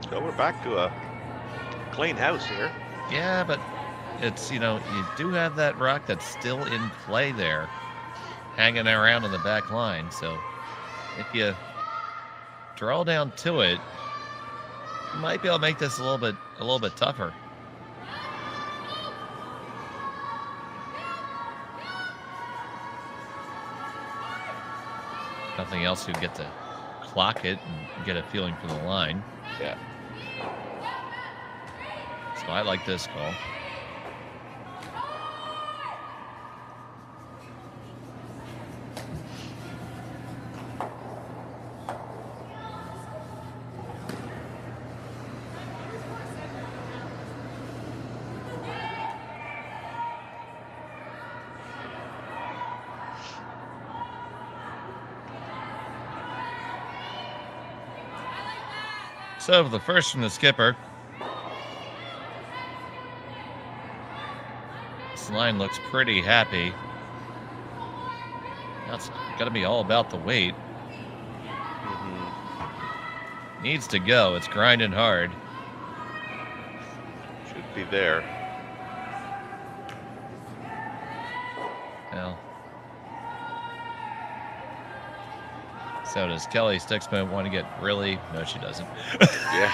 So we're back to a clean house here. Yeah, but it's, you do have that rock that's still in play there, hanging around on the back line. So if you draw down to it, you might be able to make this a little bit tougher. Nothing else, you get to clock it and get a feeling for the line. Yeah. So I like this call. So the first from the skipper. This line looks pretty happy. That's got to be all about the weight. Mm-hmm. Needs to go. It's grinding hard. 50-50 there. Well, so does Kellie Stiksma want to get really? No, she doesn't. Yeah.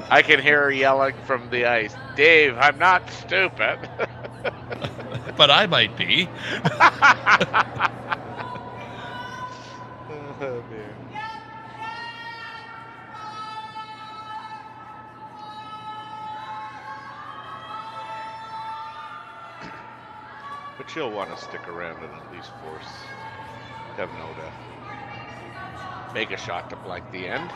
I can hear her yelling from the ice, Dave, I'm not stupid. But I might be. Oh, dear. But she'll want to stick around and at least force Thevenot to make a shot to blank the end.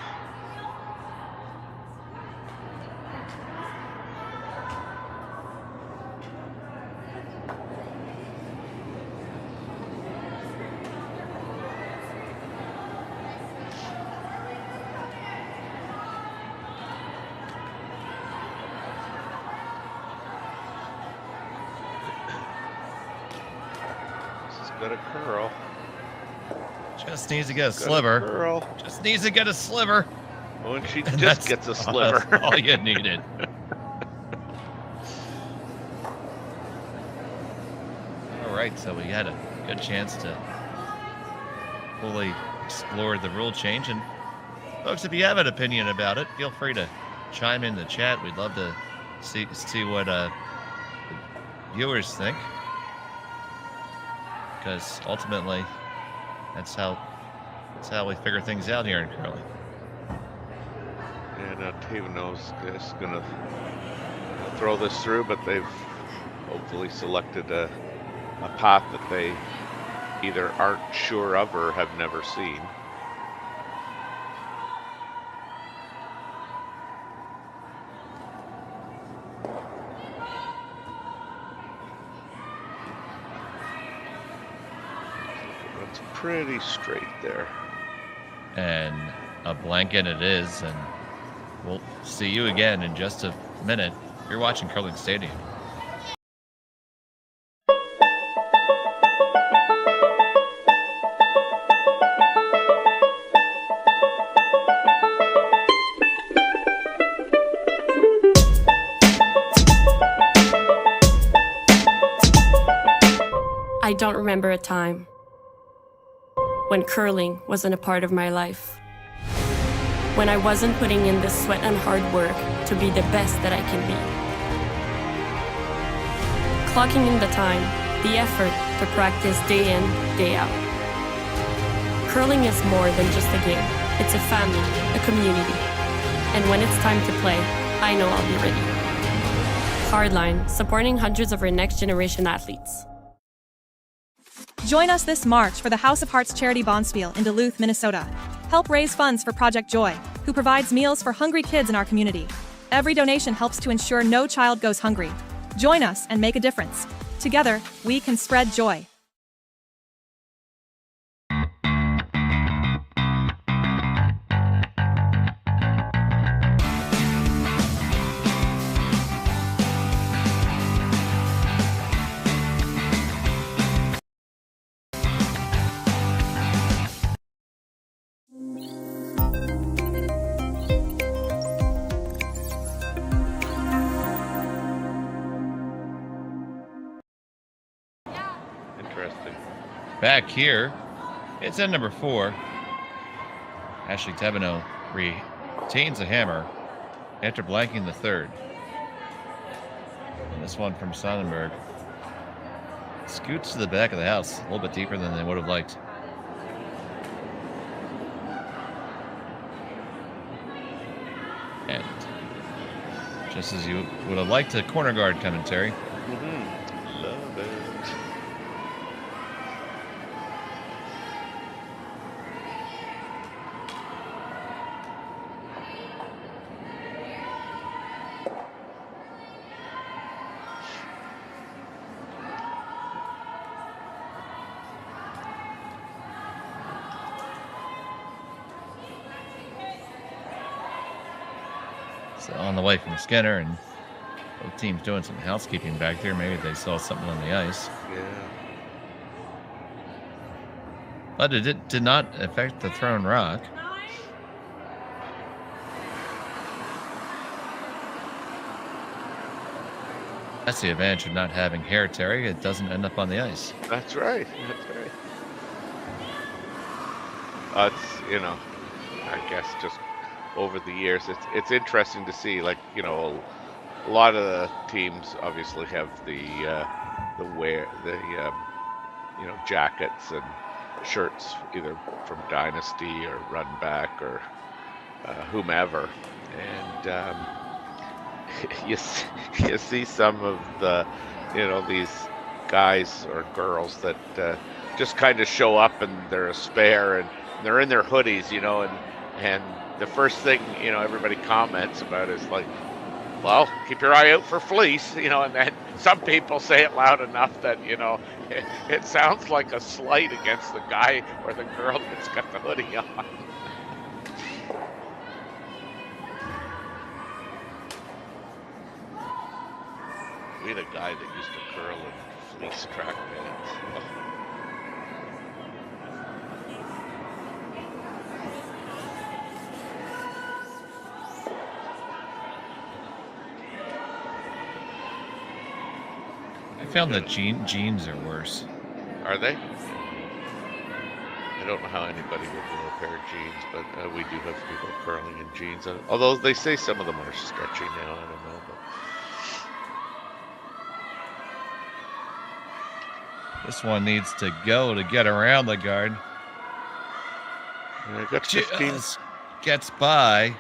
Got a curl. Just needs to get a sliver. Curl. Just needs to get a sliver. Oh, and she just gets a sliver. That's all you needed. All right, so we had a good chance to fully explore the rule change. And folks, if you have an opinion about it, feel free to chime in the chat. We'd love to see what the viewers think. Because ultimately, that's how we figure things out here in curling. Yeah, now Thevenot's just gonna throw this through, but they've hopefully selected a path that they either aren't sure of or have never seen. Pretty straight there. And a blanket it is, and we'll see you again in just a minute. You're watching Curling Stadium. I don't remember a time when curling wasn't a part of my life. When I wasn't putting in the sweat and hard work to be the best that I can be. Clocking in the time, the effort to practice day in, day out. Curling is more than just a game. It's a family, a community. And when it's time to play, I know I'll be ready. Hardline, supporting hundreds of our next generation athletes. Join us this March for the House of Hearts Charity Bonspiel in Duluth, Minnesota. Help raise funds for Project Joy, who provides meals for hungry kids in our community. Every donation helps to ensure no child goes hungry. Join us and make a difference. Together, we can spread joy. Back here, it's end number 4. Ashley Thevenot retains a hammer after blanking the third. And this one from Sonnenberg scoots to the back of the house a little bit deeper than they would have liked. And just as you would have liked a corner guard commentary. Love it. So on the way from Skinner, and both teams doing some housekeeping back there. Maybe they saw something on the ice. Yeah. But it did not affect the thrown rock. That's the advantage of not having hair, Terry. It doesn't end up on the ice. That's right. That's right. It's, you know, I guess just over the years, it's interesting to see, like, you know, a lot of the teams obviously have the you know, jackets and shirts either from Dynasty or Run Back or whomever, and you see some of the, you know, these guys or girls that just kind of show up and they're a spare and they're in their hoodies, you know, and the first thing, you know, everybody comments about is like, well, keep your eye out for fleece, you know, and then some people say it loud enough that, you know, it sounds like a slight against the guy or the girl that's got the hoodie on. We had a guy that used to curl in fleece track pants. I found that jeans are worse. Are they? I don't know how anybody would wear a pair of jeans, but we do have people curling in jeans. Although they say some of them are stretchy now, I don't know. But This one needs to go to get around the guard. I got 15. Gets by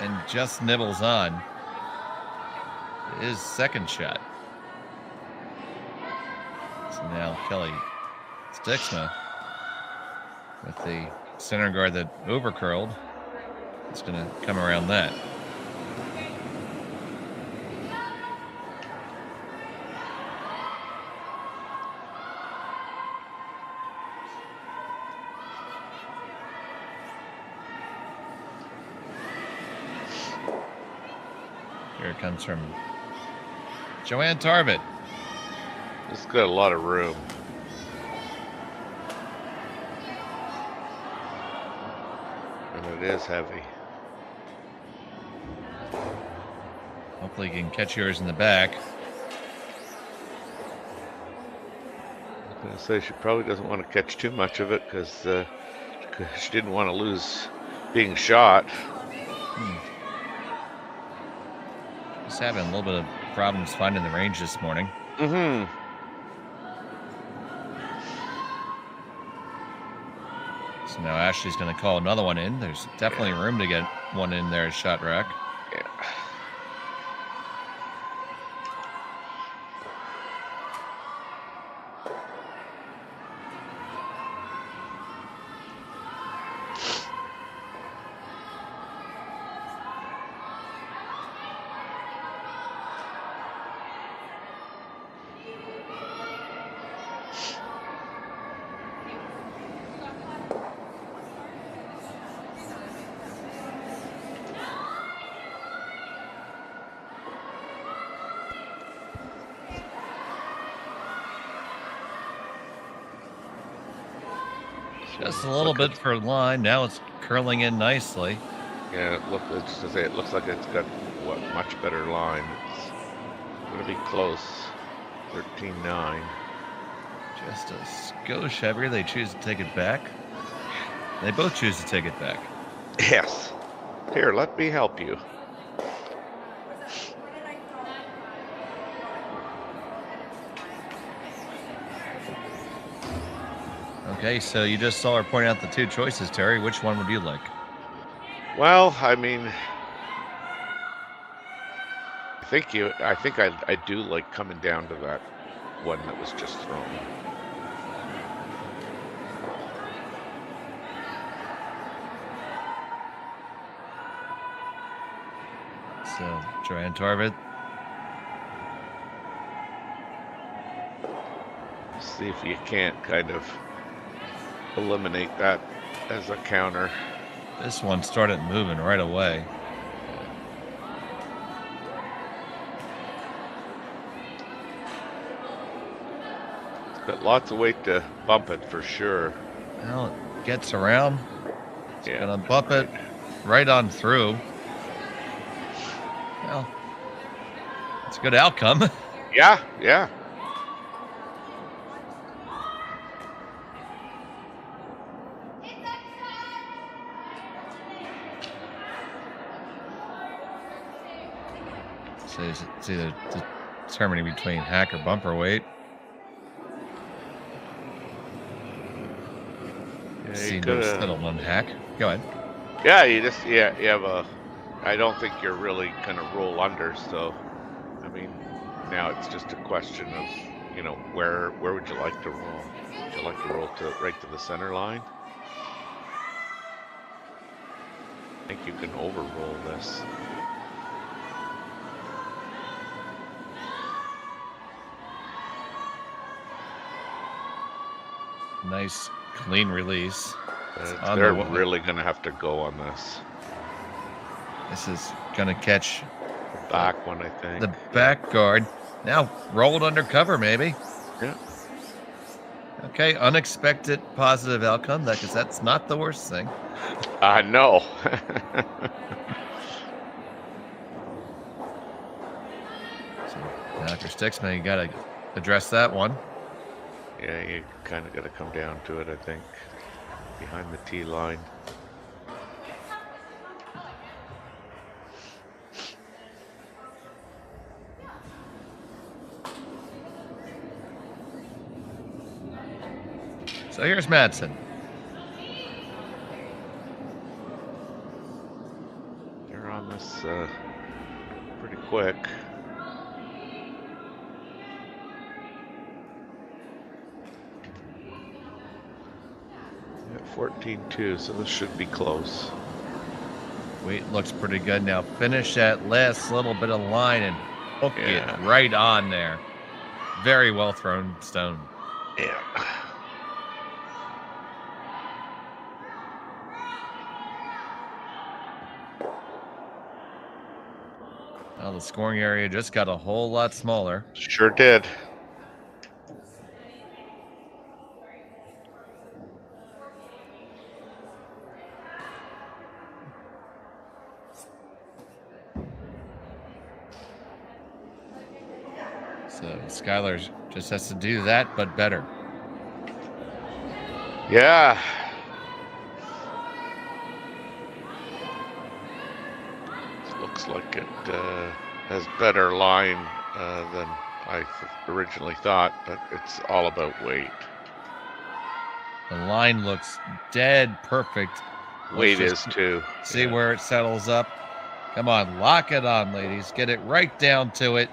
and just nibbles on his second shot. So now Kellie Stiksma with the center guard that overcurled. It's going to come around that. Here it comes from Joanne Tarbett. It's got a lot of room. And it is heavy. Hopefully you can catch yours in the back. I was going to say she probably doesn't want to catch too much of it because she didn't want to lose being shot. Just having a little bit of problems finding the range this morning. Mm-hmm. So now Ashley's going to call another one in. There's definitely room to get one in there at shot rack. Yeah. Just a little bit for line. Now it's curling in nicely. Yeah, it looks like it's got much better line. It's going to be close. 13-9. Just a skosh heavier. They choose to take it back. They both choose to take it back. Yes. Here, let me help you. Okay, so you just saw her point out the two choices, Terry. Which one would you like? Well, I mean, I think I do like coming down to that one that was just thrown. So, Joanne Tarbett. See if you can't kind of eliminate that as a counter. This one started moving right away. It's got lots of weight to bump it for sure. Well, it gets around. It's Yeah. gonna bump it right on through. Well, It's a good outcome. Yeah, yeah. So it's either determining between hack or bumper weight. Yeah, See no settled on hack. Go ahead. Yeah, you have a. I don't think you're really gonna roll under. So, I mean, now it's just a question of, you know, where would you like to roll? Would you like to roll right to the center line? I think you can overroll this. Nice clean release. They're really going to have to go on this. This is going to catch the back one, I think. The back guard. Now roll it under cover, maybe. Yeah. Okay, unexpected positive outcome. Because that's not the worst thing. No. So now if you're Stiksma, you got to address that one. Yeah, you kind of got to come down to it, I think. Behind the tee line. So here's Madsen. They're on this pretty quick. At 14-2, so this should be close. Weight looks pretty good now. Finish that last little bit of line and hook it right on there. Very well thrown stone. Yeah. Well, the scoring area just got a whole lot smaller. Sure did. So Skylar just has to do that, but better. Yeah. Looks like it has better line than I originally thought, but it's all about weight. The line looks dead perfect. Weight is too. See where it settles up. Come on, lock it on, ladies. Get it right down to it.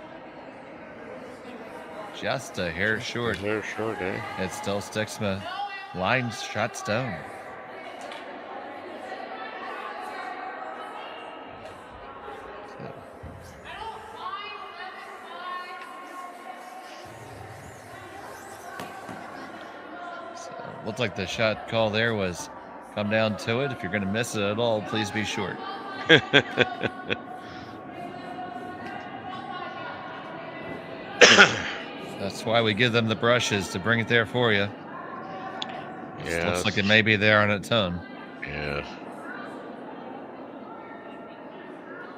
Just a hair short. Hair short, eh? It's still Stiksma. Line shot stone. Looked like the shot call there was come down to it. If you're going to miss it at all, please be short. That's why we give them the brushes to bring it there for you. Yeah, looks like it may be there on its own. Yeah.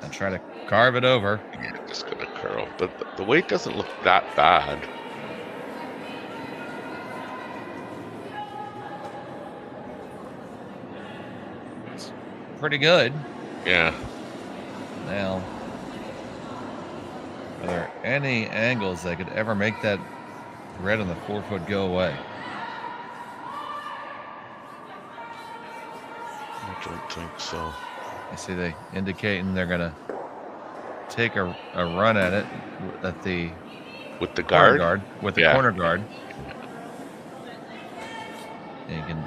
And try to carve it over. Yeah, just going to curl. But the weight doesn't look that bad. Pretty good. Yeah. Now, are there any angles that could ever make that red on the 4-foot go away? I don't think so. I see they indicating they're gonna take a run at it at the with the guard with the corner guard. And you can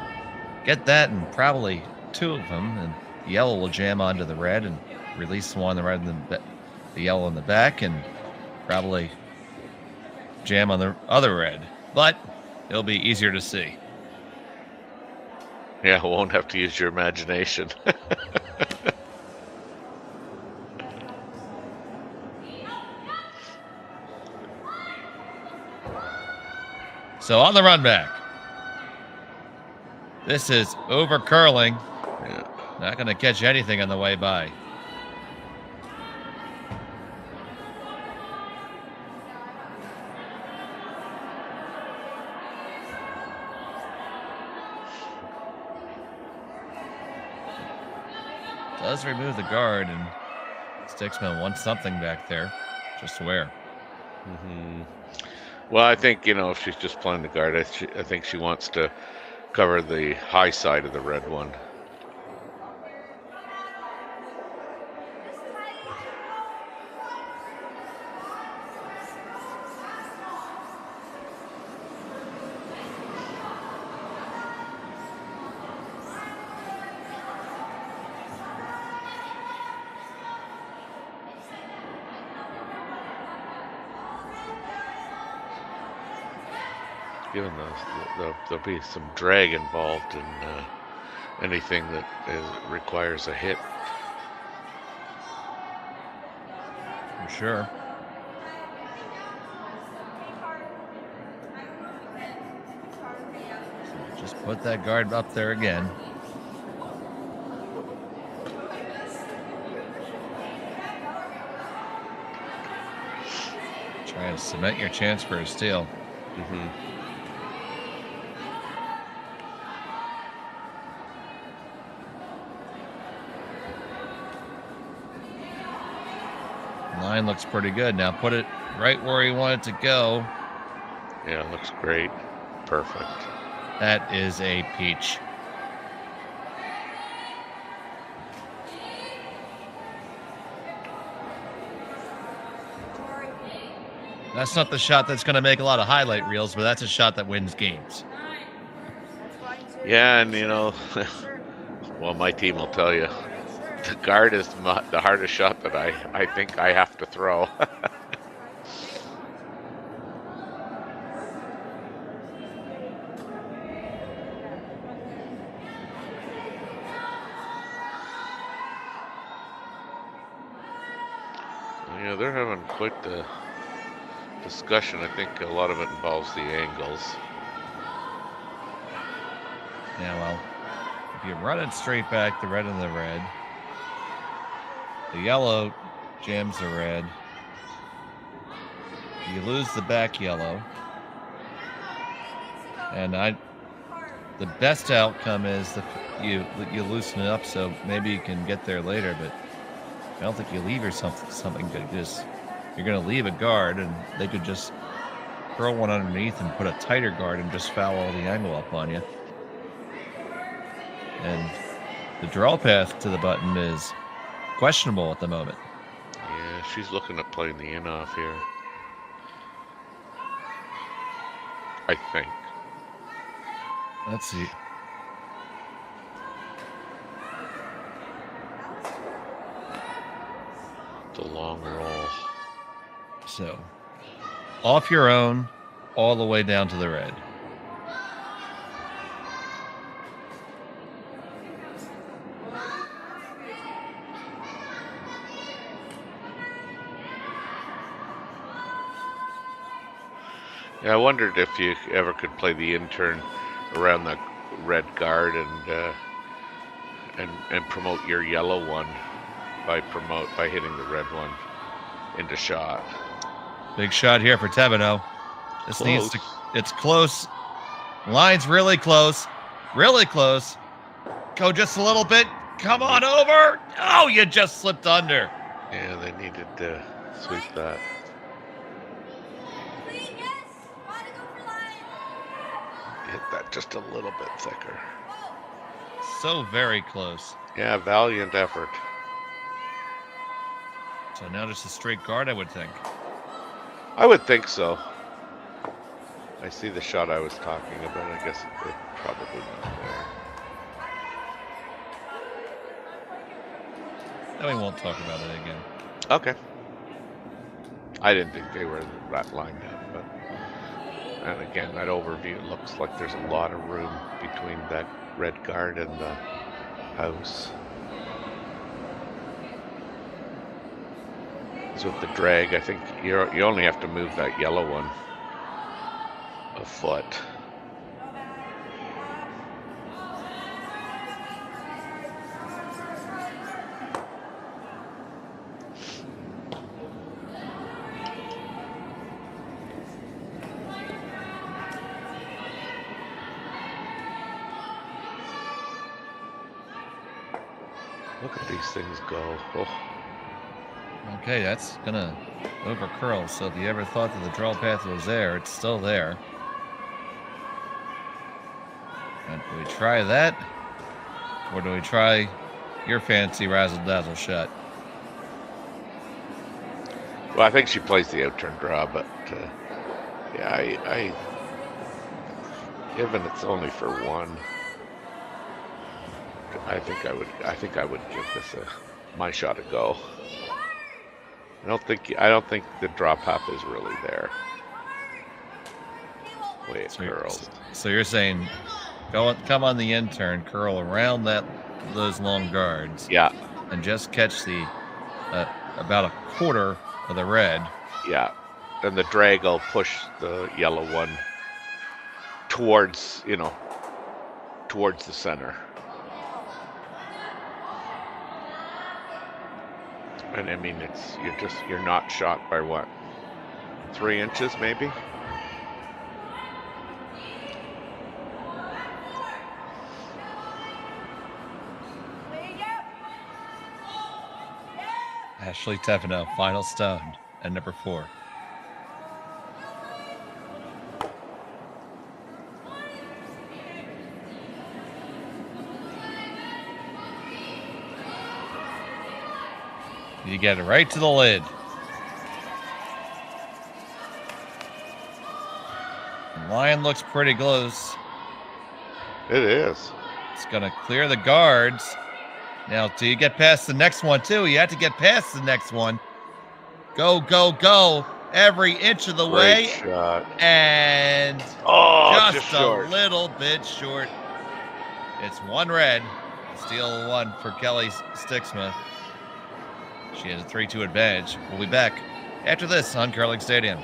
get that and probably two of them, and yellow will jam onto the red and release the one on the red and the yellow in the back, and probably jam on the other red. But it'll be easier to see. Yeah, won't have to use your imagination. So on the run back, this is over curling. Yeah. Not going to catch anything on the way by. does remove the guard, and Stiksma wants something back there. Just where? Well, I think, if she's just playing the guard, I think she wants to cover the high side of the red one. Given there'll be some drag involved in anything that requires a hit. For sure. So just put that guard up there again. Try to cement your chance for a steal. Line looks pretty good. Now put it right where you want it to go. Yeah, it looks great. Perfect. That is a peach. That's not the shot that's going to make a lot of highlight reels, but that's a shot that wins games. Yeah, and well, my team will tell you, the guard is the hardest shot that I think I have to throw. Yeah, they're having quite the discussion. I think a lot of it involves the angles. Yeah, well, if you run it straight back, the red and the red. The yellow jams the red. You lose the back yellow. And the best outcome is you loosen it up so maybe you can get there later, but I don't think you leave or something good. You're going to leave a guard, and they could just throw one underneath and put a tighter guard and just foul all the angle up on you. And the draw path to the button is questionable at the moment. Yeah, she's looking at playing the in off here, I think. Let's see. It's a long roll. So, off your own, all the way down to the red. Yeah, I wondered if you ever could play the in-turn around the red guard and promote your yellow one by hitting the red one into shot. Big shot here for Thevenot. This Close. needs to. It's close. Line's really close. Really close. Go just a little bit. Come on over. Oh, you just slipped under. Yeah, they needed to sweep that. Hit that just a little bit thicker. So very close. Yeah, valiant effort. So now just a straight guard, I would think. I would think so. I see the shot I was talking about. I guess it's probably not there. And we won't talk about it again. Okay. I didn't think they were that lined up, but and again, that overview looks like there's a lot of room between that red guard and the house. So with the drag, I think you only have to move that yellow one a foot. Look at these things go. Oh. Okay, that's gonna over curl. So if you ever thought that the draw path was there, it's still there. And do we try that? Or do we try your fancy razzle dazzle shot? Well, I think she plays the outturn draw, but yeah, I given it's only for one, I think I would give this my shot a go. I don't think the draw path is really there. The way it curls. So you're saying come on the in turn, curl around those long guards. Yeah. And just catch the about a quarter of the red. Yeah. And the drag will push the yellow one towards the center. And I mean, you're not shot by what? 3 inches maybe? Ashley Thevenot, final stone, and number 4. You get it right to the lid. The line looks pretty close. It is. It's going to clear the guards. Now, do you get past the next one, too? You have to get past the next one. Go, go, go. Every inch of the way. Shot. And just a little bit short. It's one red. Steal one for Kellie Stiksma. She has a 3-2 advantage. We'll be back after this on Curling Stadium.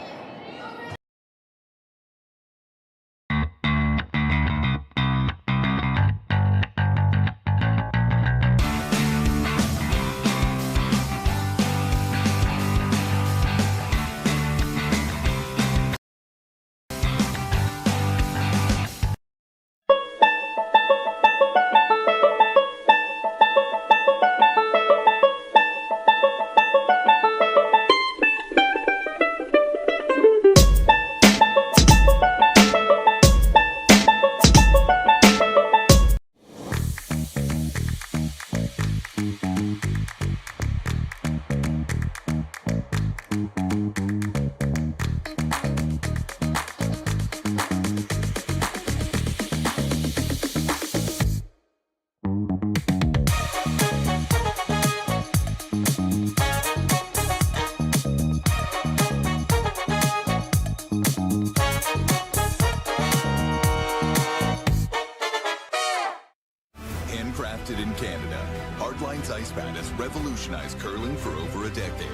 In Canada, Hardline's ice pad has revolutionized curling for over a decade.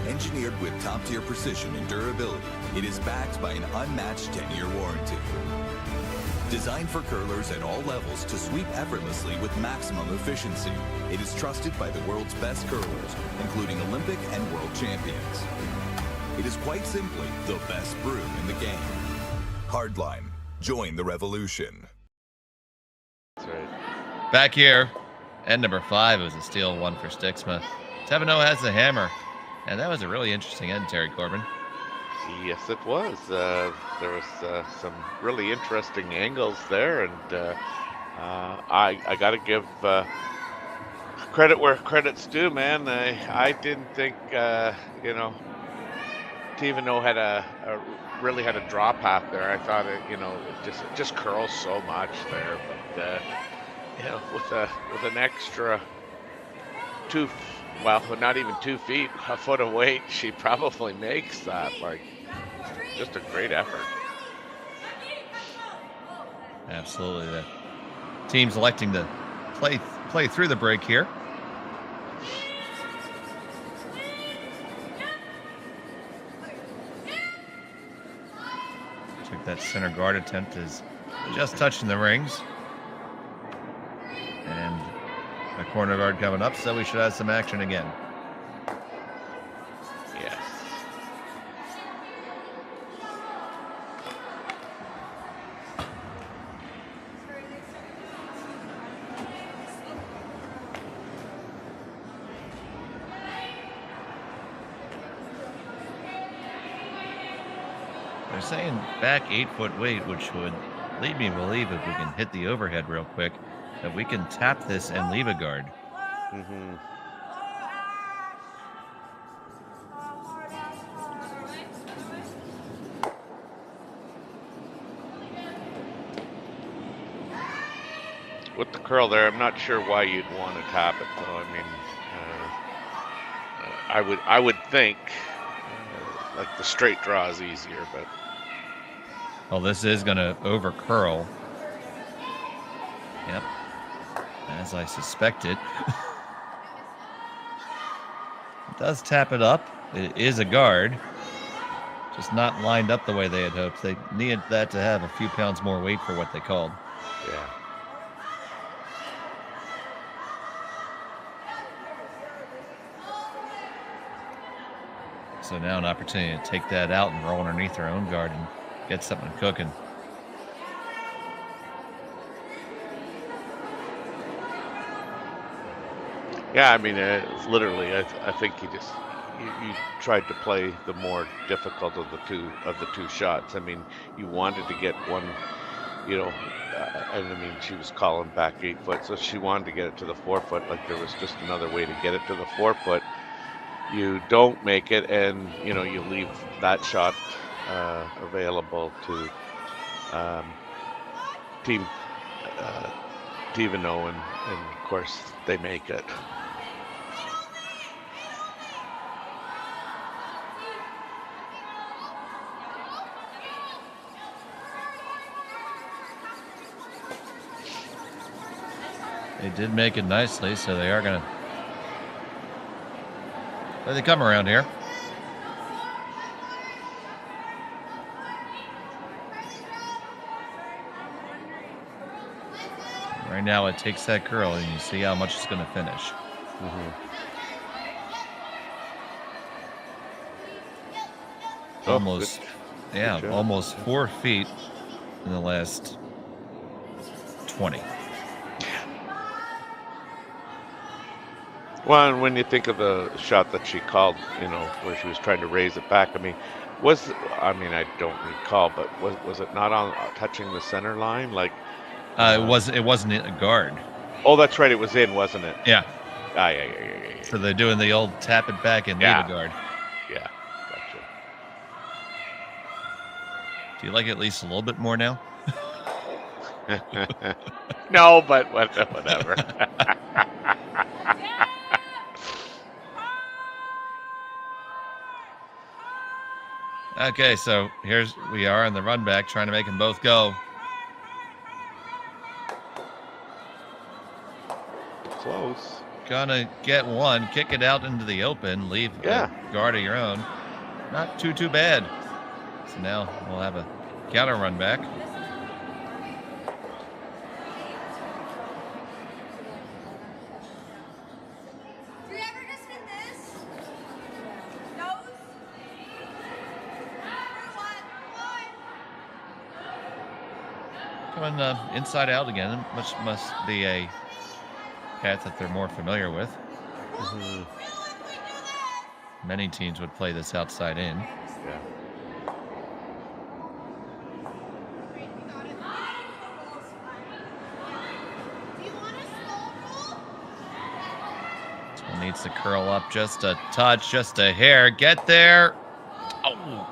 Engineered with top-tier precision and durability, it is backed by an unmatched 10-year warranty. Designed for curlers at all levels to sweep effortlessly with maximum efficiency, it is trusted by the world's best curlers, including Olympic and world champions. It is quite simply the best broom in the game. Hardline, join the revolution. That's right. Back here, and number 5 is a steal one for Stiksma. Thevenot has the hammer, and that was a really interesting end, Terry Corbin. Yes, it was. There was some really interesting angles there, and I got to give credit where credit's due, man. I didn't think Thevenot had really had a draw path there. I thought it just curls so much there, but with an extra not even 2 feet, a foot of weight, she probably makes that. Like, just a great effort. Absolutely. The team's electing to play through the break here. Took that center guard attempt is just touching the rings. And a corner guard coming up, so we should have some action again. Yes. They're saying back 8-foot weight, which would lead me to believe if we can hit the overhead real quick, that we can tap this and leave a guard. Mm-hmm. With the curl there, I'm not sure why you'd want to tap it, though. I mean, I would think like the straight draw is easier, but Well, this is going to over curl. Yep, as I suspected. It does tap it up. It is a guard, just not lined up the way they had hoped. They needed that to have a few pounds more weight for what they called. yeah. So now an opportunity to take that out and roll underneath their own guard and get something cooking. Yeah, I mean, it's literally, I think you tried to play the more difficult of the two shots. I mean, you wanted to get one, and I mean, she was calling back 8 foot, so she wanted to get it to the 4 foot. Like there was just another way to get it to the 4 foot. You don't make it, and you leave that shot available to Team Thevenot, and of course they make it. They did make it nicely, so they are going to... They come around here. Right now it takes that curl, and you see how much it's going to finish. Mm-hmm. Almost, good job. almost 4 feet in the last 20. Well, and when you think of the shot that she called, where she was trying to raise it back, I mean, I don't recall, but was it not on touching the center line? Like, It wasn't a guard. Oh, that's right, it was in, wasn't it? Yeah. Yeah. So they're doing the old tap it back and leave a guard. Yeah, gotcha. Do you like it at least a little bit more now? No, but whatever. Okay, so we are in the run back, trying to make them both go. Close. Gonna get one, kick it out into the open, leave a guard of your own. Not too bad. So now we'll have a counter run back. Coming inside out again, which must be a path that they're more familiar with. Mm-hmm. Many teams would play this outside in. Yeah. This one needs to curl up just a touch, just a hair. Get there. Oh.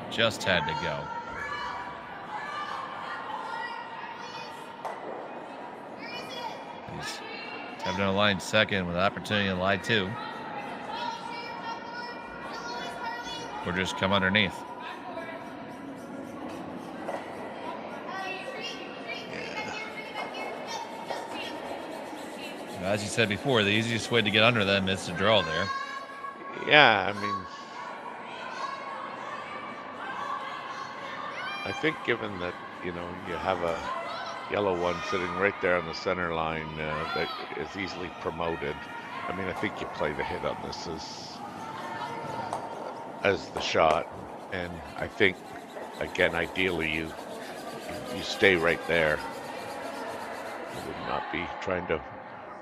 Just had to go. Thevenot line second with opportunity to lie two. Or just come underneath. As you said before, the easiest way to get under them is to draw there. Yeah, I mean, I think given that, you have a yellow one sitting right there on the center line that is easily promoted. I mean, I think you play the hit on this as the shot, and I think again, ideally you stay right there. You would not be trying to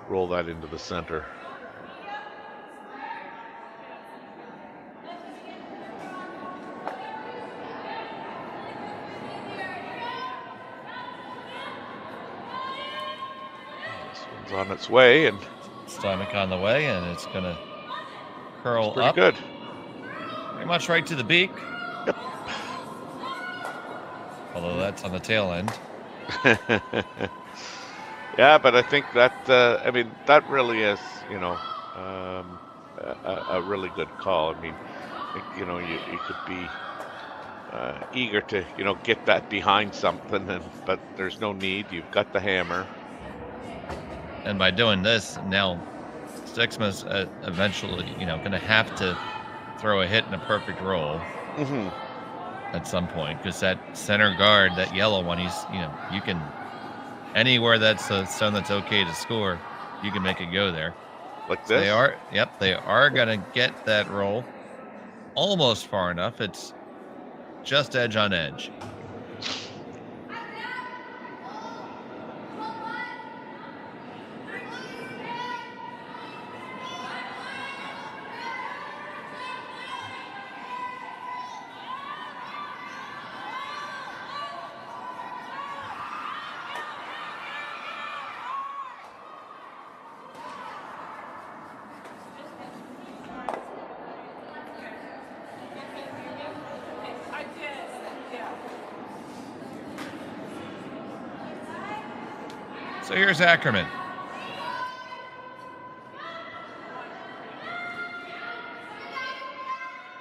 roll that into the center. It's on its way, and stomach on the way, and it's going to curl pretty up. good. Pretty much right to the beak. Yep. Although that's on the tail end. Yeah, but I think that that really is, a really good call. I mean, you could be eager to, get that behind something, but there's no need. You've got the hammer. And by doing this, now Stiksma's eventually, going to have to throw a hit in a perfect roll at some point, because that center guard, that yellow one, you can, anywhere that's a stone that's okay to score, you can make it go there. Like this? They are going to get that roll almost far enough. It's just edge on edge. So here's Ackerman.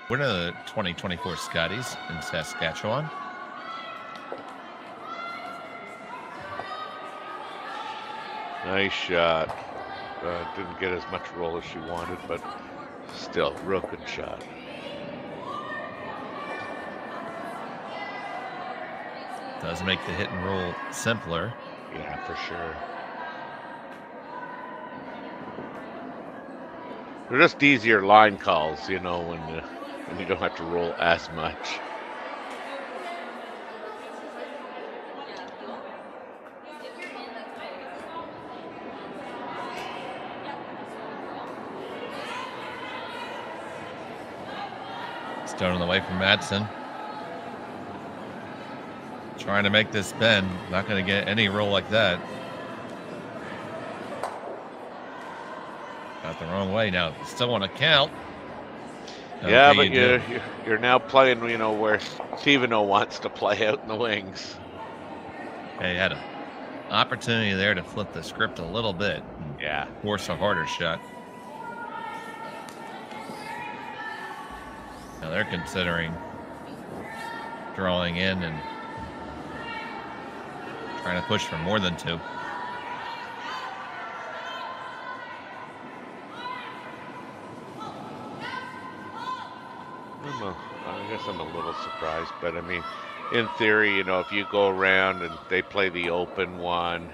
Winner of the 2024 Scotties in Saskatchewan. Nice shot. Didn't get as much roll as she wanted, but still, real good shot. Does make the hit and roll simpler. Yeah, for sure. They're just easier line calls, when you don't have to roll as much. Stone on the way from Madsen. Trying to make this bend. Not going to get any roll like that. Got the wrong way now. Still want to count. Yeah, but you're now playing, where Thevenot wants to play out in the wings. Hey, had an opportunity there to flip the script a little bit. Yeah. Force a harder shot. Now they're considering drawing in and trying to push for more than two. I guess I'm a little surprised, but I mean, in theory, if you go around and they play the open one,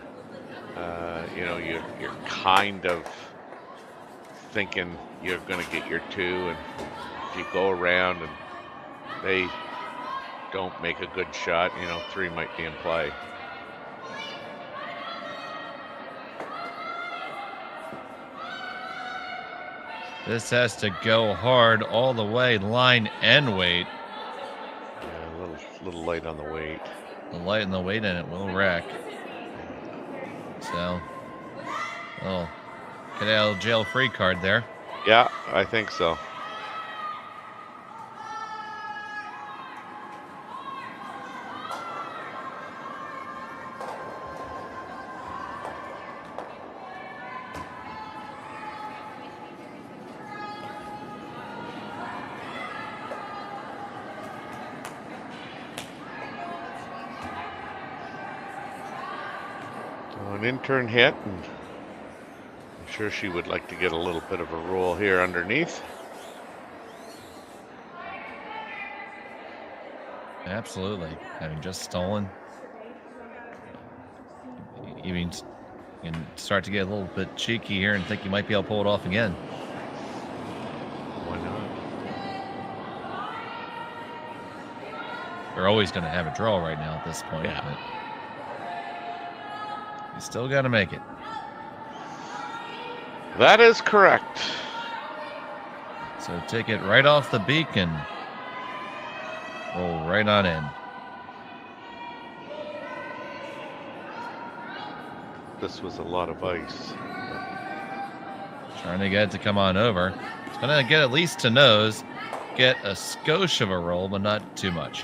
you're kind of thinking you're going to get your two, and if you go around and they don't make a good shot, three might be in play. This has to go hard all the way, line and weight. Yeah, a little light on the weight. The light and the weight, and it will rack. So, get out of jail free card there. Yeah, I think so. An intern hit, and I'm sure she would like to get a little bit of a roll here underneath. Absolutely. Having just stolen, you can start to get a little bit cheeky here and think you might be able to pull it off again. Why not? They're always going to have a draw right now at this point. Yeah. But you still got to make it. That is correct. So take it right off the beak and roll right on in. This was a lot of ice. Trying to get it to come on over. It's going to get at least to nose. Get a skosh of a roll, but not too much.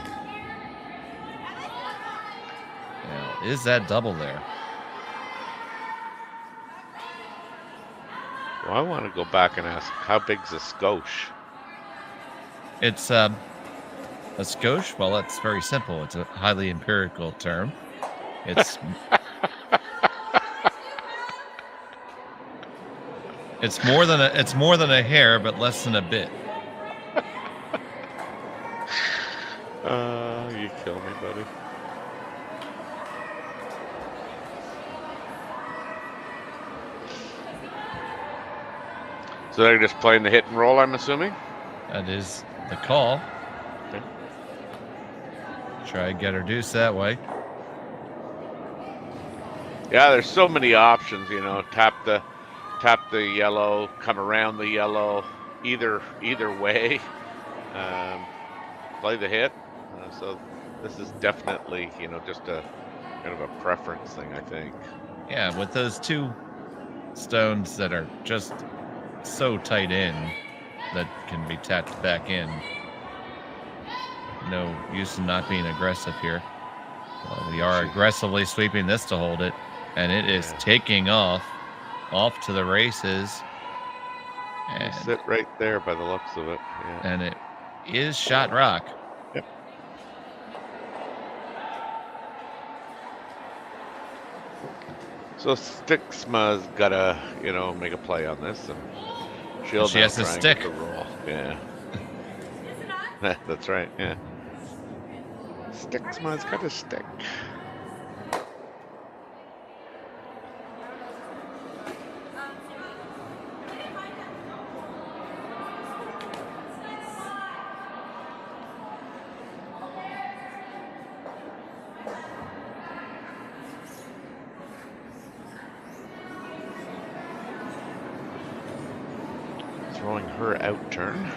Now, is that double there? Well, I want to go back and ask, how big's a skosh? It's a skosh. Well, that's very simple. It's a highly empirical term. It's it's more than a hair, but less than a bit. You kill me, buddy. So they're just playing the hit and roll, I'm assuming? That is the call. Okay. Try and get her deuce that way. Yeah, there's so many options, you know. Tap the yellow, come around the yellow, either way. Play the hit. So this is definitely, you know, just a kind of a preference thing, I think. Yeah, with those two stones that are just so tight in that can be tapped back in. No use in not being aggressive here. Well, we are aggressively sweeping this to hold it, and it is taking off to the races. And sit right there by the looks of it. Yeah. And it is shot rock. Yep. So Stiksma's gotta, you know, make a play on this, and she has to stick. The roll. Yeah. That's right. Yeah. Stiksma's got to stick. Throwing her out turn.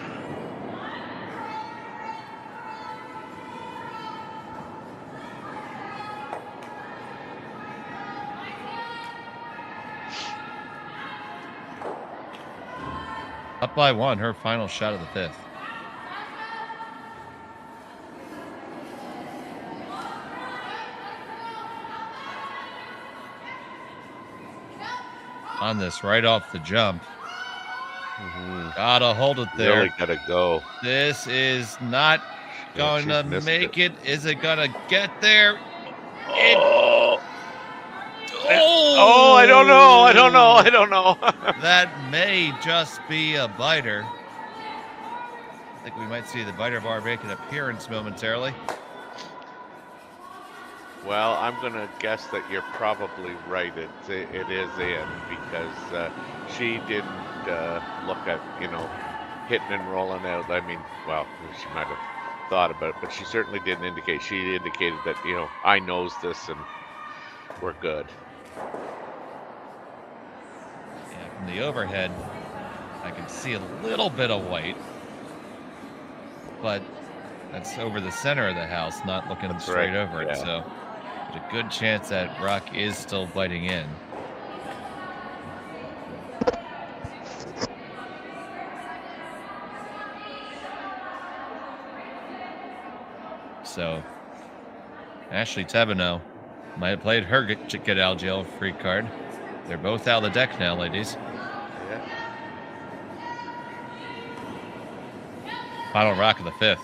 Up by one, her final shot of the fifth. On this right off the jump. Gotta hold it there. Really gotta go. This is not going to make it. Is it gonna get there? Oh, I don't know. That may just be a biter. I think we might see the biter bar make an appearance momentarily. Well, I'm going to guess that you're probably right. It is in, because she didn't look at, you know, hitting and rolling out. I mean, well, she might have thought about it, but she certainly didn't indicate. She indicated that, you know, I knows this and we're good. Yeah, from the overhead, I can see a little bit of white, but that's over the center of the house, not looking straight over it. So there's a good chance that rock is still biting in. So Ashley Thevenot might have played her get out of jail free card. They're both out of the deck now, ladies. Yeah. Final rock of the fifth.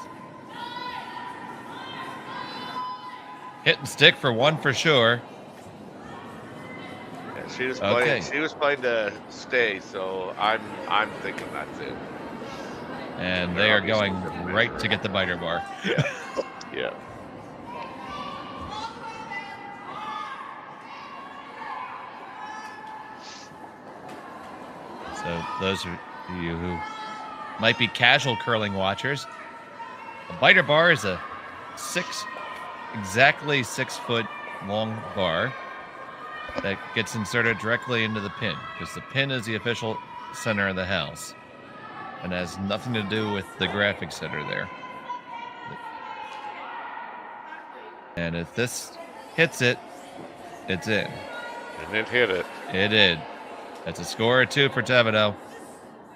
Hit and stick for one for sure. Yeah, she was playing. She was playing to stay, so I'm thinking that's it. And they are going right to get the biter bar. Yeah. Yeah. So those of you who might be casual curling watchers, a biter bar is a exactly 6 foot long bar that gets inserted directly into the pin, because the pin is the official center of the house and has nothing to do with the graphic center there. And if this hits it, it's in. And it hit it. It did. That's a score of 2 for Thevenot.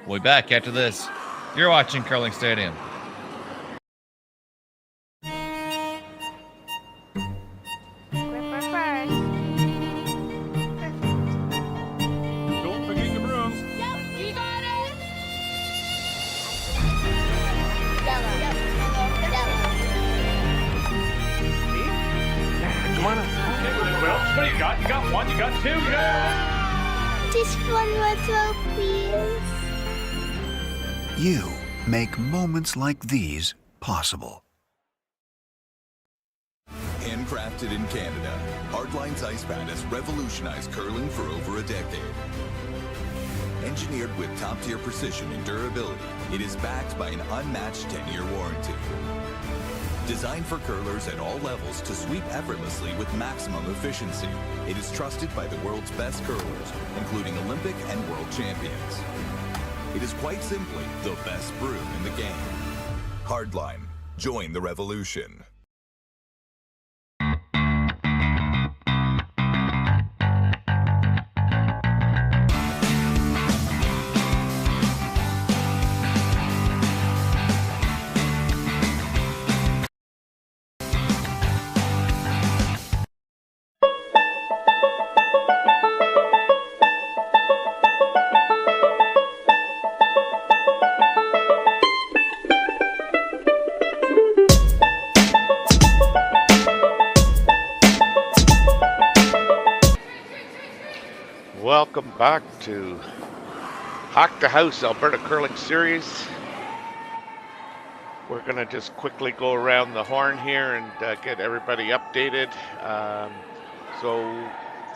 We'll be back after this. You're watching Curling Stadium. Gripper first. Don't forget your brooms. Yep, you got it. Yellow. Come on up. Okay, well, what do you got? You got one, you got two, yeah! Just one more throw, please. You make moments like these possible. Handcrafted in Canada, Hardline's ice pad has revolutionized curling for over a decade. Engineered with top-tier precision and durability, it is backed by an unmatched 10-year warranty. Designed for curlers at all levels to sweep effortlessly with maximum efficiency, it is trusted by the world's best curlers, including Olympic and world champions. It is quite simply the best broom in the game. Hardline. Join the revolution. Welcome back to Hack2House Alberta Curling Series. We're going to just quickly go around the horn here and get everybody updated. So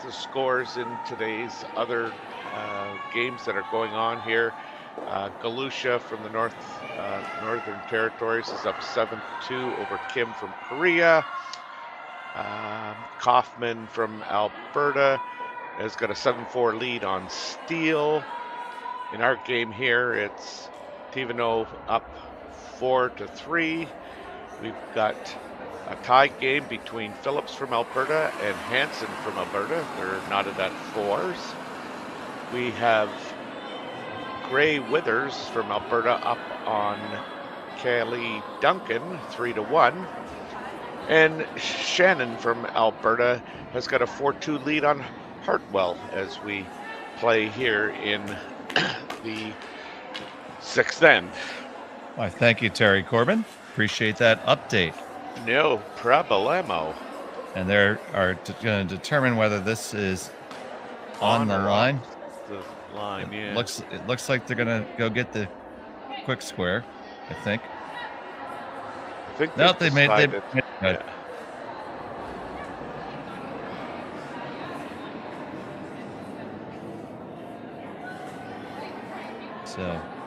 the scores in today's other games that are going on here. Galusha from the Northern Territories is up 7-2 over Kim from Korea. Kaufman from Alberta has got a 7-4 lead on Steele. In our game here, it's Thevenot up 4-3. We've got a tie game between Phillips from Alberta and Hansen from Alberta. They're knotted at 4s. We have Gray Withers from Alberta up on Kellie Duncan 3-1. And Shannon from Alberta has got a 4-2 lead on Hartwell as we play here in the 6th end. Why, thank you, Terry Corbin. Appreciate that update. No problemo. And they are going to determine whether this is on the line. The line, yeah. It looks like they're going to go get the quick square, I think. I think No, they made it. Yeah. So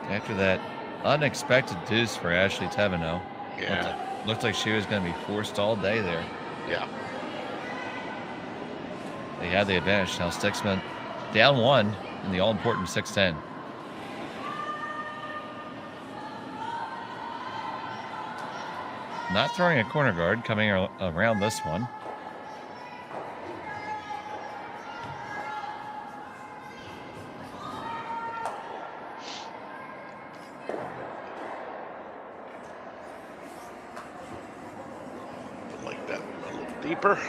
after that unexpected deuce for Ashley Thevenot. Yeah. Looked like she was going to be forced all day there. Yeah. They had the advantage. Now Stiksma down 1 in the all-important 6-10. Not throwing a corner guard, coming around this one. Like that a little deeper.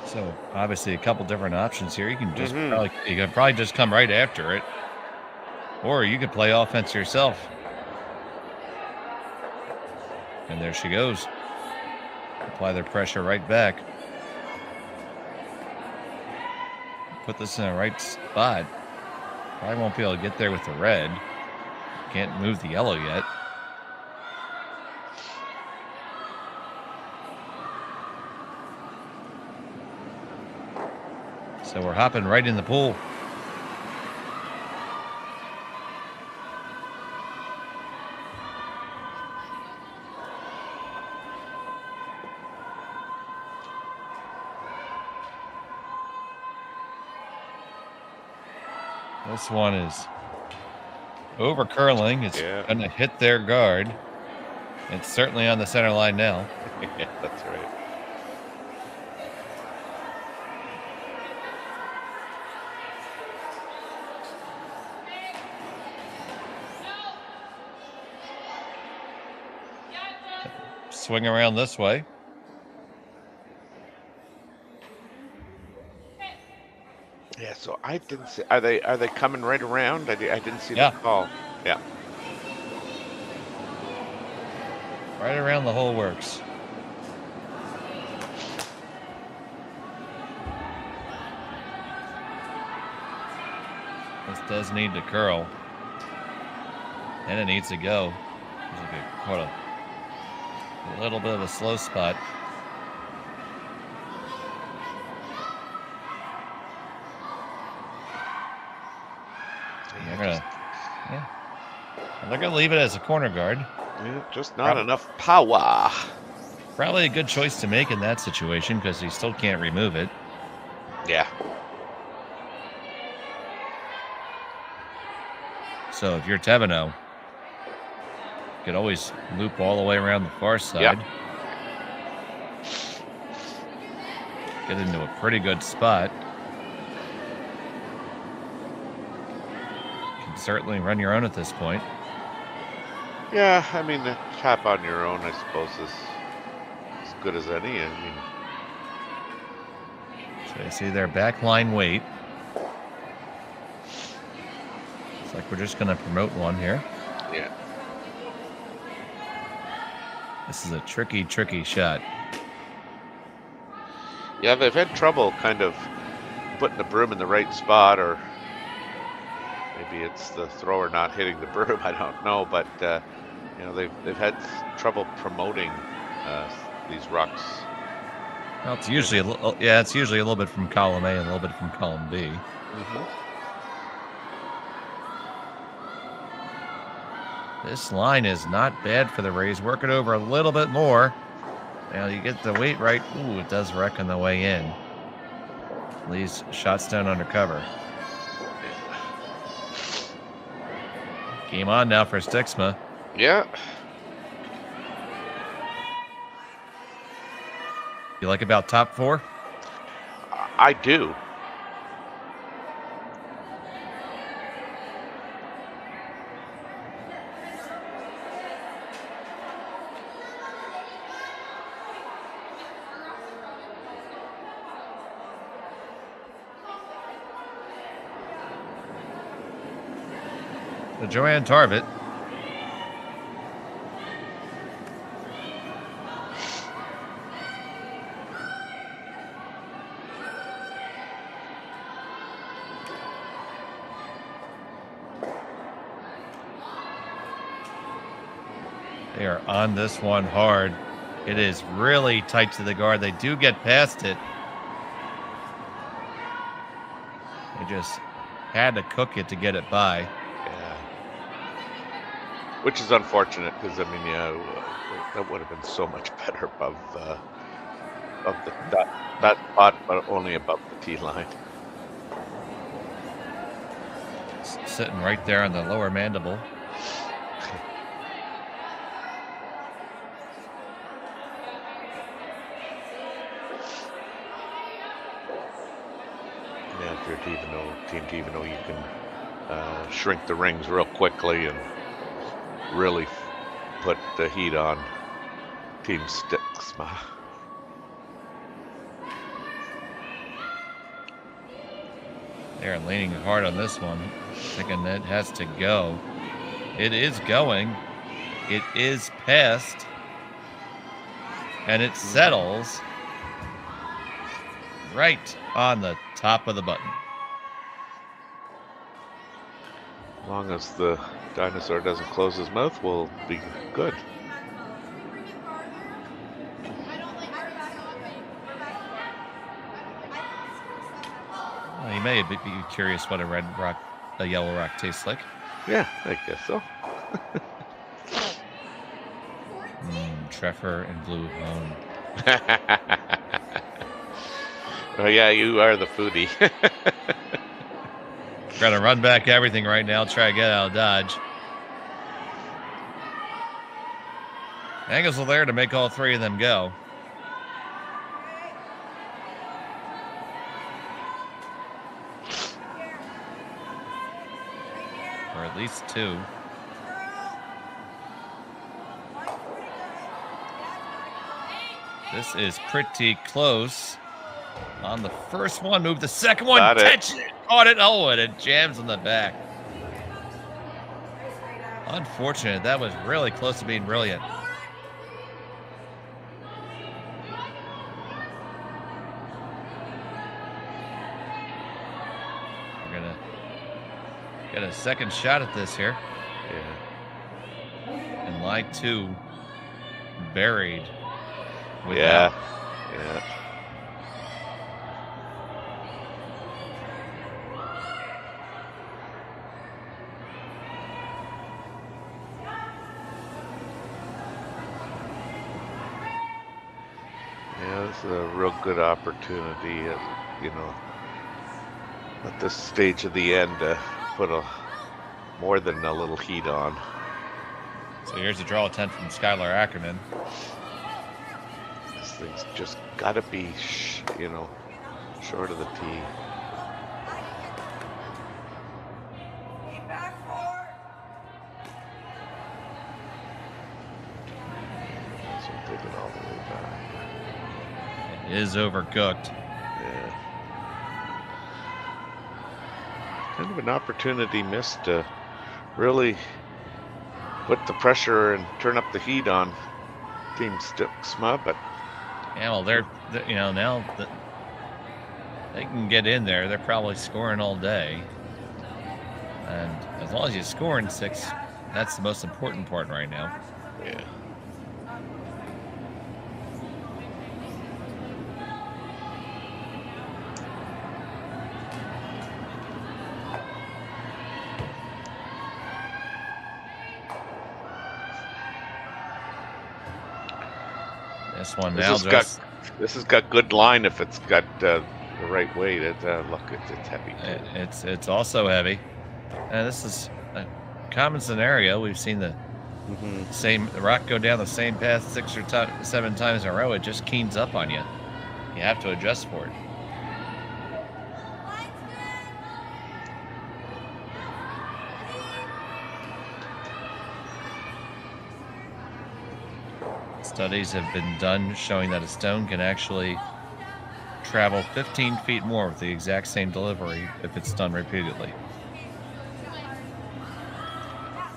So obviously a couple different options here. You can just probably just come right after it, or you could play offense yourself. And there she goes. Apply their pressure right back. Put this in the right spot. Probably won't be able to get there with the red. Can't move the yellow yet. So we're hopping right in the pool. This one is over curling. It's going to hit their guard. It's certainly on the center line now. Yeah, that's right. Swing around this way. Yeah, so I didn't see. Are they coming right around? I didn't see the call. Yeah. Right around the whole works. This does need to curl. And it needs to go. There's like a little bit of a slow spot. They're gonna leave it as a corner guard. Yeah, just not enough power. Probably a good choice to make in that situation because he still can't remove it. Yeah. So if you're Thevenot, you could always loop all the way around the far side. Yep. Get into a pretty good spot. Can certainly run your own at this point. Yeah, I mean, the tap on your own, I suppose, is as good as any. I mean, so you see their back line weight. It's like we're just going to promote one here. Yeah. This is a tricky, tricky shot. Yeah, they've had trouble kind of putting the broom in the right spot, or maybe it's the thrower not hitting the broom. I don't know, but you know, they've had trouble promoting these rucks. Well, it's usually it's usually a little bit from column A and a little bit from column B. Mm-hmm. This line is not bad for the Rays. Work it over a little bit more. Now you get the weight right. Ooh, it does wreck on the way in. Leaves Shotstone under cover. Game on now for Stiksma. Yeah. You like about top four? I do. The Joanne Tarvett. They are on this one hard. It is really tight to the guard. They do get past it. They just had to cook it to get it by. Yeah. Which is unfortunate because, I mean, yeah, that would have been so much better above that spot, but only above the tee line. Sitting right there on the lower mandible. Yeah, if you're Team Thevenot, you can shrink the rings real quickly and really put the heat on Team Stiksma. They're leaning hard on this one, thinking that has to go. It is going. It is past. And it settles right on the top of the button. As long as the dinosaur doesn't close his mouth, we'll be good. Well, you may be curious what a yellow rock tastes like. Yeah, I guess so. Treffer and blue home. Oh yeah, you are the foodie. Got to run back everything right now. Try to get out of Dodge. Angles are there to make all three of them go. Or at least two. This is pretty close. On the first one, move the second one, catch it, caught it. Oh, and it jams on the back. Unfortunate. That was really close to being brilliant. We're gonna get a second shot at this here. Yeah. And line 2 buried. Yeah. This is a real good opportunity, you know, at this stage of the end to put more than a little heat on. So here's a draw attempt from Skylar Ackerman. This thing's just got to be, you know, short of the tee. So take it all the way back. Is overcooked. Yeah. Kind of an opportunity missed to really put the pressure and turn up the heat on Team Stiksma, but yeah, well, they're you know, now that they can get in there, they're probably scoring all day, and as long as you score in 6, that's the most important part right now. Yeah. This one now this has got good line if it's got the right weight. Look, it's heavy. It's also heavy, and this is a common scenario. We've seen the same rock go down the same path 6 or 7 times in a row. It just keens up on you. You have to adjust for it. Studies have been done showing that a stone can actually travel 15 feet more with the exact same delivery if it's done repeatedly.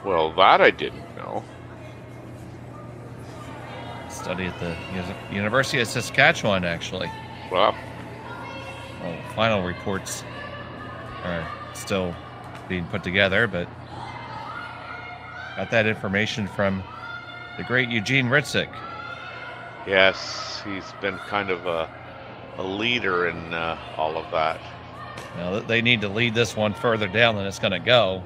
Well, that I didn't know. Study at the University of Saskatchewan, actually. Wow. Well, final reports are still being put together, but got that information from the great Eugene Ritzik. Yes, he's been kind of a leader in all of that. Now, they need to lead this one further down than it's going to go.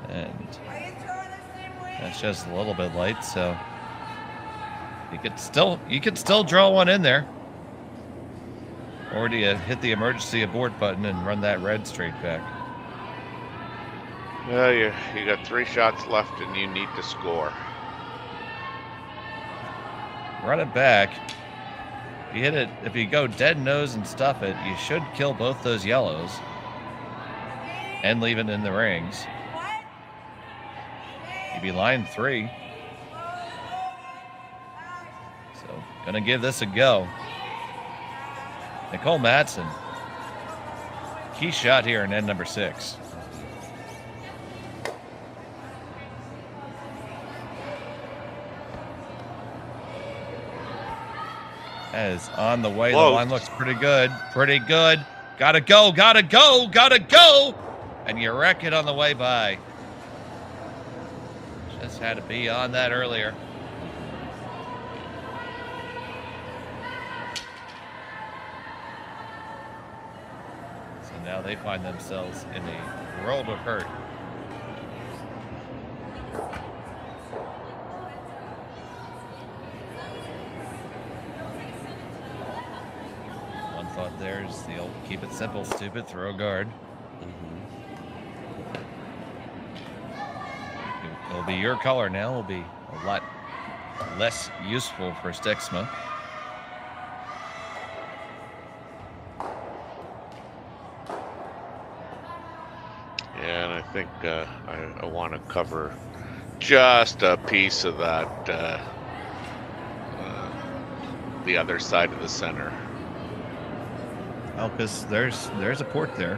And that's just a little bit light, so you could still draw one in there. Or do you hit the emergency abort button and run that red straight back? Well, you got 3 shots left and you need to score. Run it back. You hit it, if you go dead nose and stuff it, you should kill both those yellows and leave it in the rings. You'd be line 3. So, gonna give this a go. Nicole Madsen. Key shot here in end number 6. That is on the way. Whoa. The line looks pretty good. Pretty good. Gotta go, gotta go, gotta go! And you wreck it on the way by. Just had to be on that earlier. So now they find themselves in a world of hurt. There's the old keep it simple, stupid, throw a guard. It'll be your color now. It'll be a lot less useful for Stiksma. Yeah, and I think I want to cover just a piece of that, the other side of the center. Oh, because there's a port there.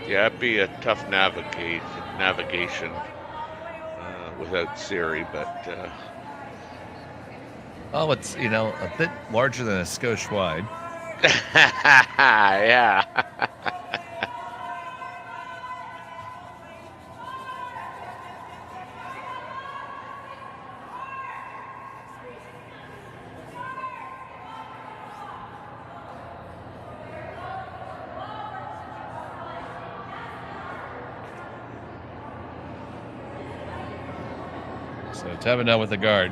Yeah, it'd be a tough navigation without Siri, but Oh, it's, you know, a bit larger than a skosh wide. yeah. So Thevenot with the guard.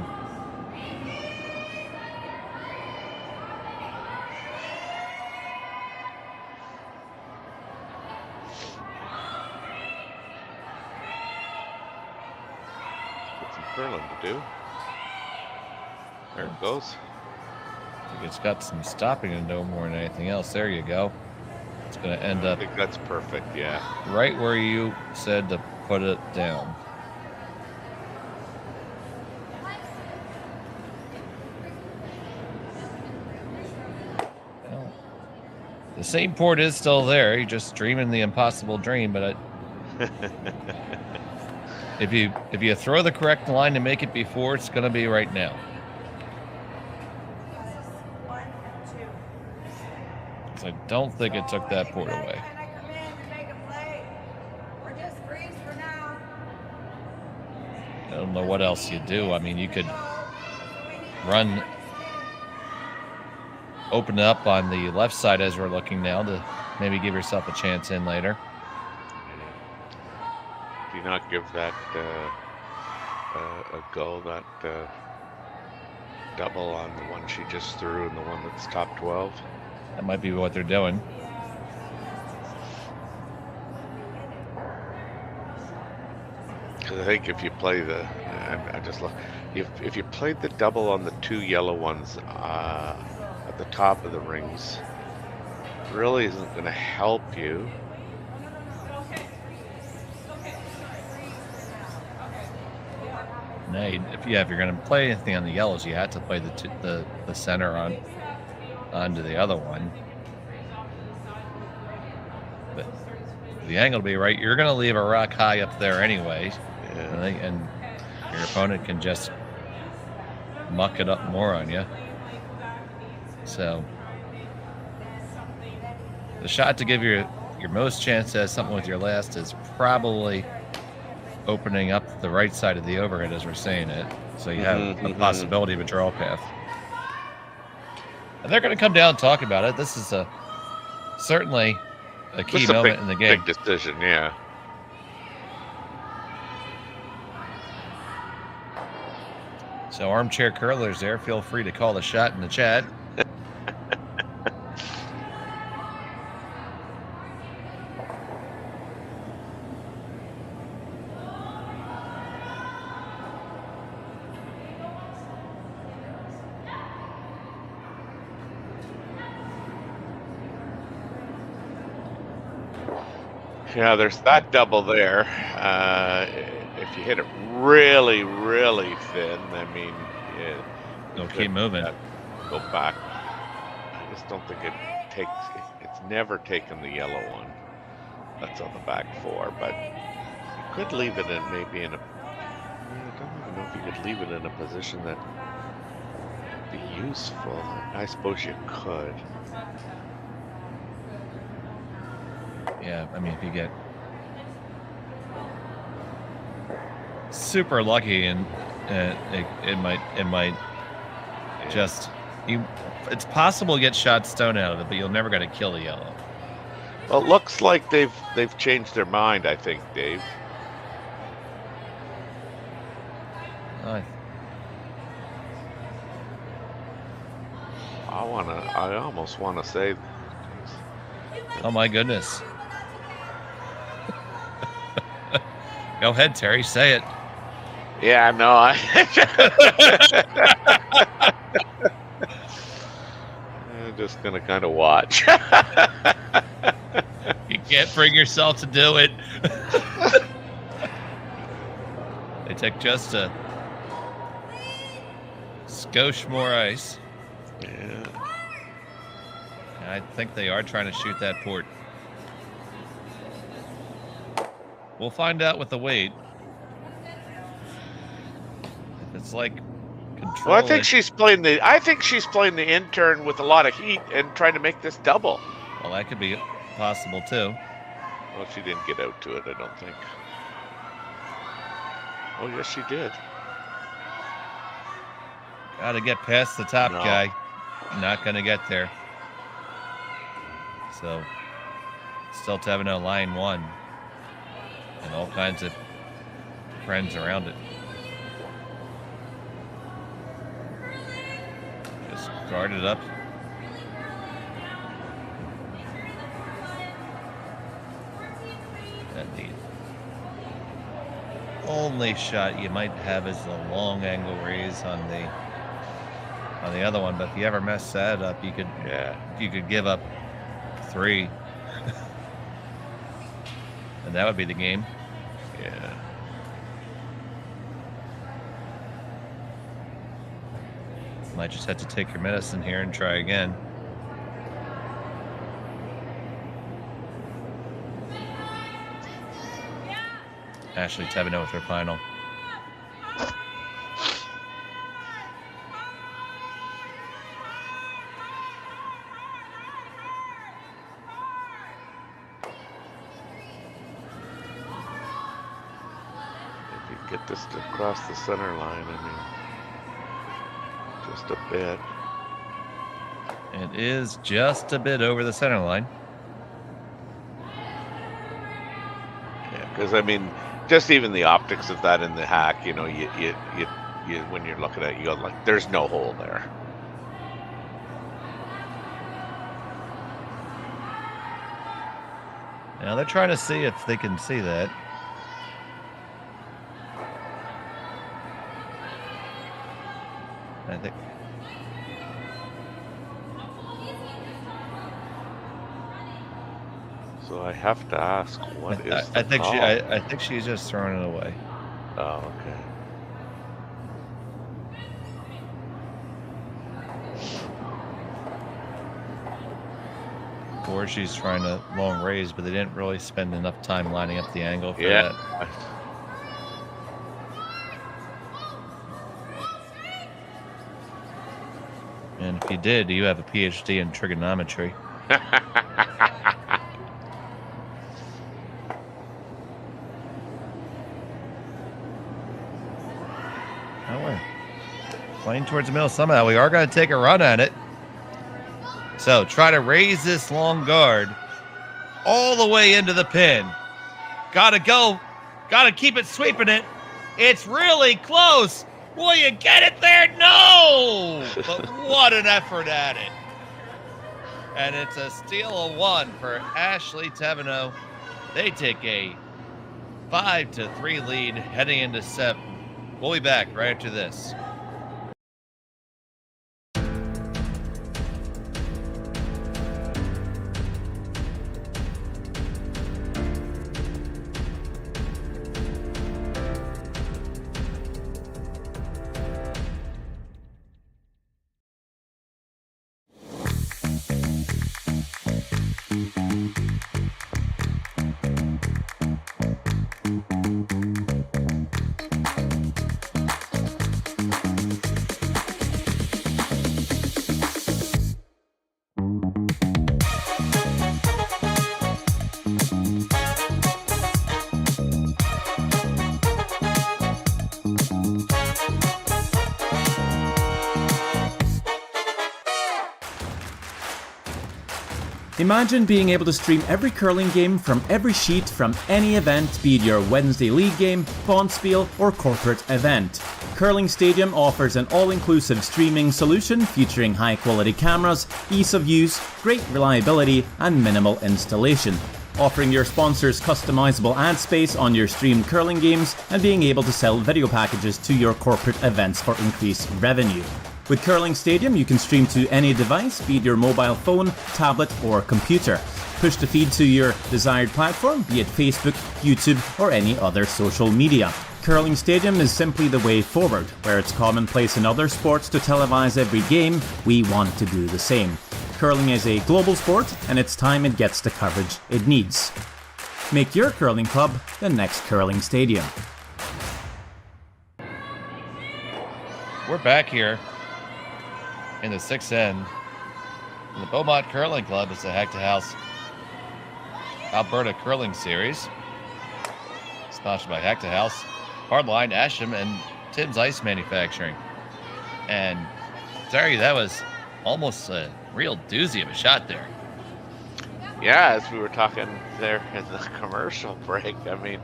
Got some curling to do. There it goes. I think it's got some stopping to do more than anything else. There you go. It's going to end I up think that's perfect, yeah. right where you said to put it down. Well, the same port is still there. You're just dreaming the impossible dream, but if you throw the correct line to make it before, it's going to be right now. I don't think it took that port away. I don't know what else you do. I mean, you could open it up on the left side as we're looking now to maybe give yourself a chance in later. Do you not give that a go, that double on the one she just threw and the one that's top 12? That might be what they're doing. Because I think if you play the, I just look, if you played the double on the two yellow ones at the top of the rings, really isn't going to help you. No, if you're going to play anything on the yellows, you have to play the center onto the other one. But the angle will be right. You're going to leave a rock high up there anyway, and your opponent can just muck it up more on you. So the shot to give your most chance to have something with your last is probably opening up the right side of the overhead as we're saying it, so you have a possibility of a draw path. And they're going to come down and talk about it. This is certainly a key moment in the game. Big decision, yeah. So armchair curlers there, feel free to call the shot in the chat. Yeah, there's that double there. If you hit it really, really thin, I mean, They'll keep moving. Go back. I just don't think it takes. It's never taken the yellow one. That's on the back four, but you could leave it in maybe in a. I don't even know if you could leave it in a position that would be useful. I suppose you could. Yeah, I mean, if you get super lucky, and it might just it's possible to get shot stone out of it, but you'll never get to kill the yellow. Well, it looks like they've changed their mind. I think, Dave. I almost wanna say. Oh my goodness. Go ahead, Terry. Say it. Yeah, no, I'm just gonna kind of watch. You can't bring yourself to do it. They take just a skosh more ice. Yeah. I think they are trying to shoot that port. We'll find out with the weight. If it's like control. Well, I think she's playing the intern with a lot of heat and trying to make this double. Well, that could be possible too. Well, she didn't get out to it, I don't think. Oh, yes, she did. Got to get past the top guy. Not going to get there. So, still Thevenot line 1. And all kinds of friends around it. Just guard it up. And the only shot you might have is the long angle raise on the other one, but if you ever mess that up, you could give up 3. And that would be the game. Yeah. Might just have to take your medicine here and try again. Ashley Thevenot with her final. Get this to cross the center line, I mean, just a bit. It is just a bit over the center line. Yeah, because I mean, just even the optics of that in the hack, you know, you when you're looking at it, you go like, there's no hole there. Now they're trying to see if they can see that. I think. So I have to ask, what is I the think call? I think she's just throwing it away. Oh, okay. Or she's trying to long raise, but they didn't really spend enough time lining up the angle for Yeah. that. And if you did, you have a PhD in trigonometry. Oh, we're playing towards the middle somehow. We are going to take a run at it. So try to raise this long guard all the way into the pin. Gotta go. Gotta keep it sweeping it. It's really close. Will you get it there? No! But what an effort at it. And it's a steal of 1 for Ashley Thevenot. They take a 5-3 lead heading into 7. We'll be back right after this. Imagine being able to stream every curling game from every sheet from any event, be it your Wednesday league game, bonspiel, or corporate event. Curling Stadium offers an all-inclusive streaming solution featuring high-quality cameras, ease of use, great reliability, and minimal installation. offering your sponsors customizable ad space on your streamed curling games and being able to sell video packages to your corporate events for increased revenue. With Curling Stadium, you can stream to any device, be it your mobile phone, tablet, or computer. Push the feed to your desired platform, be it Facebook, YouTube, or any other social media. Curling Stadium is simply the way forward. Where it's commonplace in other sports to televise every game, we want to do the same. Curling is a global sport, and it's time it gets the coverage it needs. Make your curling club the next Curling Stadium. We're back here in the 6th end. The Beaumont Curling Club is the Hack2House Alberta Curling Series, sponsored by Hack2House, Hardline, Asham, and Tim's Ice Manufacturing. And sorry, that was almost a real doozy of a shot there. Yeah, as we were talking there in the commercial break, I mean,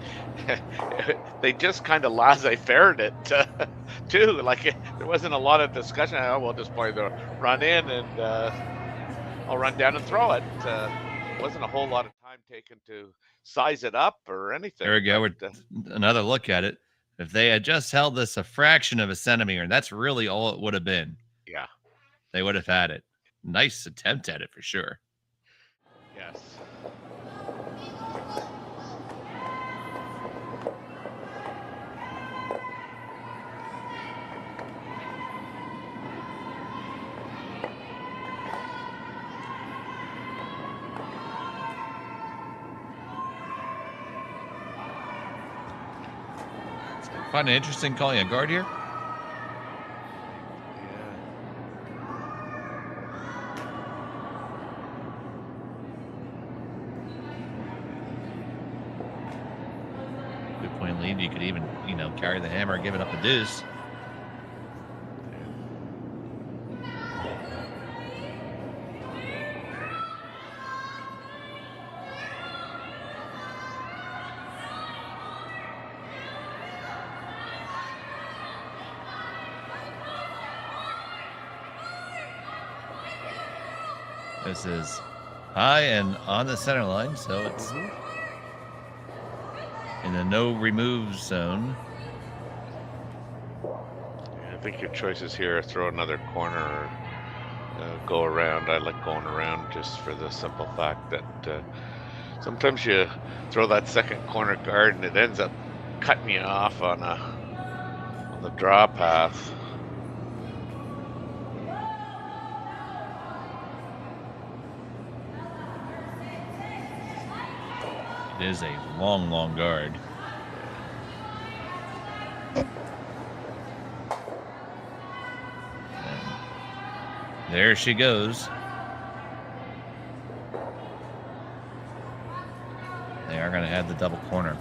they just kind of laissez-faire it too. Like there wasn't a lot of discussion. Oh, we'll just play the run in and I'll run down and throw it. Wasn't a whole lot of time taken to size it up or anything. There we go. Another look at it. If they had just held this a fraction of a centimeter, and that's really all it would have been. Yeah. They would have had it. Nice attempt at it for sure. Yes. Find it interesting calling a guard here. Good point lead. You could even, carry the hammer and give it up a deuce. This is high and on the center line, so it's in the no remove zone. I think your choices here are throw another corner or go around. I like going around just for the simple fact that sometimes you throw that second corner guard and it ends up cutting you off on the draw path. It is a long, long guard. And there she goes. They are going to have the double corner.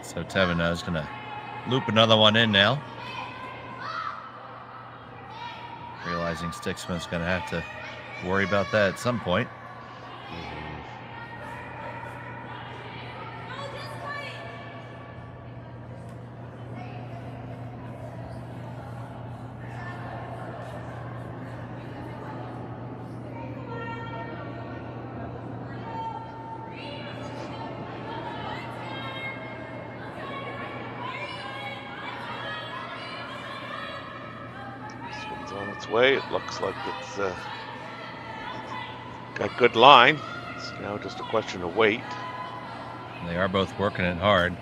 So Thevenot is going to loop another one in now. Realizing Stiksma's going to have to worry about that at some point. On its way. It looks like it's got good line. It's now just a question of weight. They are both working it hard.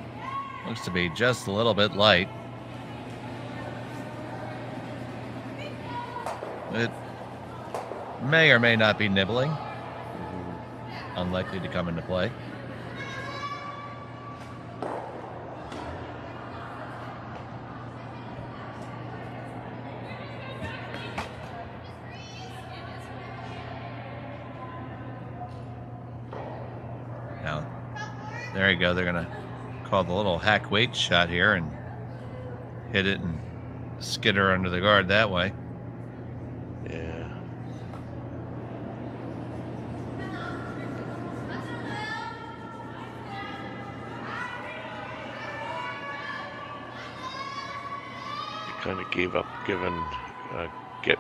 Looks to be just a little bit light. It may or may not be nibbling. Unlikely to come into play. Now, there you go. They're going to call the little hack weight shot here and hit it and skid her under the guard that way. Yeah. kind of gave up getting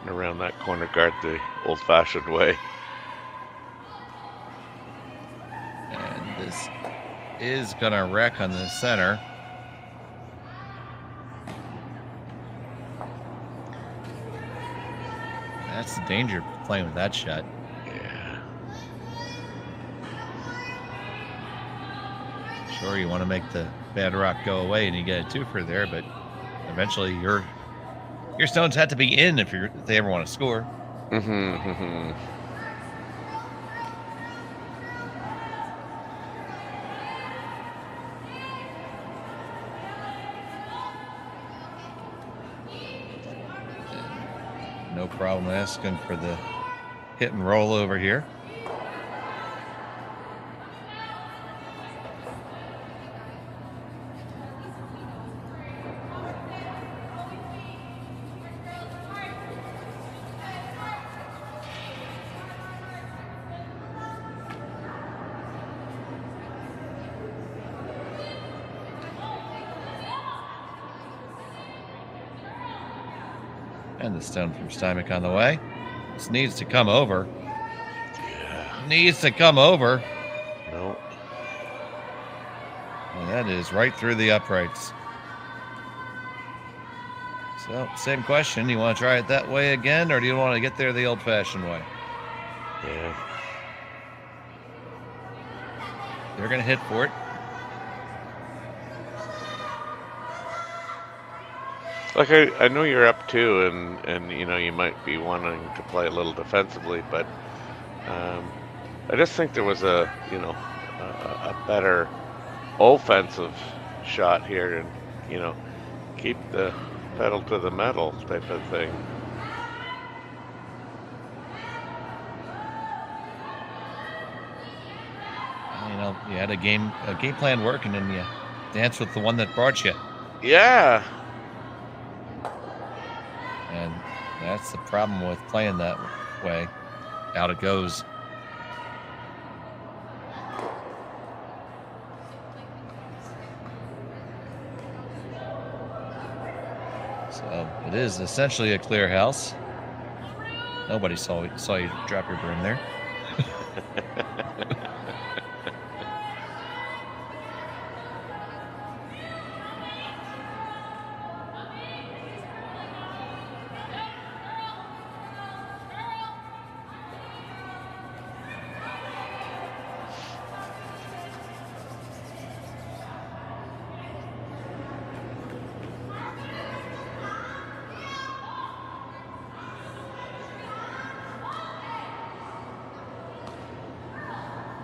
around that corner guard the old-fashioned way. And this is going to wreck on the center. That's the danger of playing with that shot. Yeah. Sure, you want to make the bad rock go away and you get a twofer there, but eventually your stones have to be in if they ever want to score. No problem asking for the hit and roll over here. And the stone from Stymick on the way. This needs to come over. Yeah. Needs to come over. No. And that is right through the uprights. So, same question. You want to try it that way again, or do you want to get there the old-fashioned way? Yeah. They're going to hit for it. Like, I know you're up 2, and you know, you might be wanting to play a little defensively, but I just think there was a better offensive shot here, and, you know, keep the pedal to the metal type of thing. You know, you had a game plan working, and you dance with the one that brought you. Yeah. And that's the problem with playing that way. Out it goes. So it is essentially a clear house. Nobody saw you drop your broom there.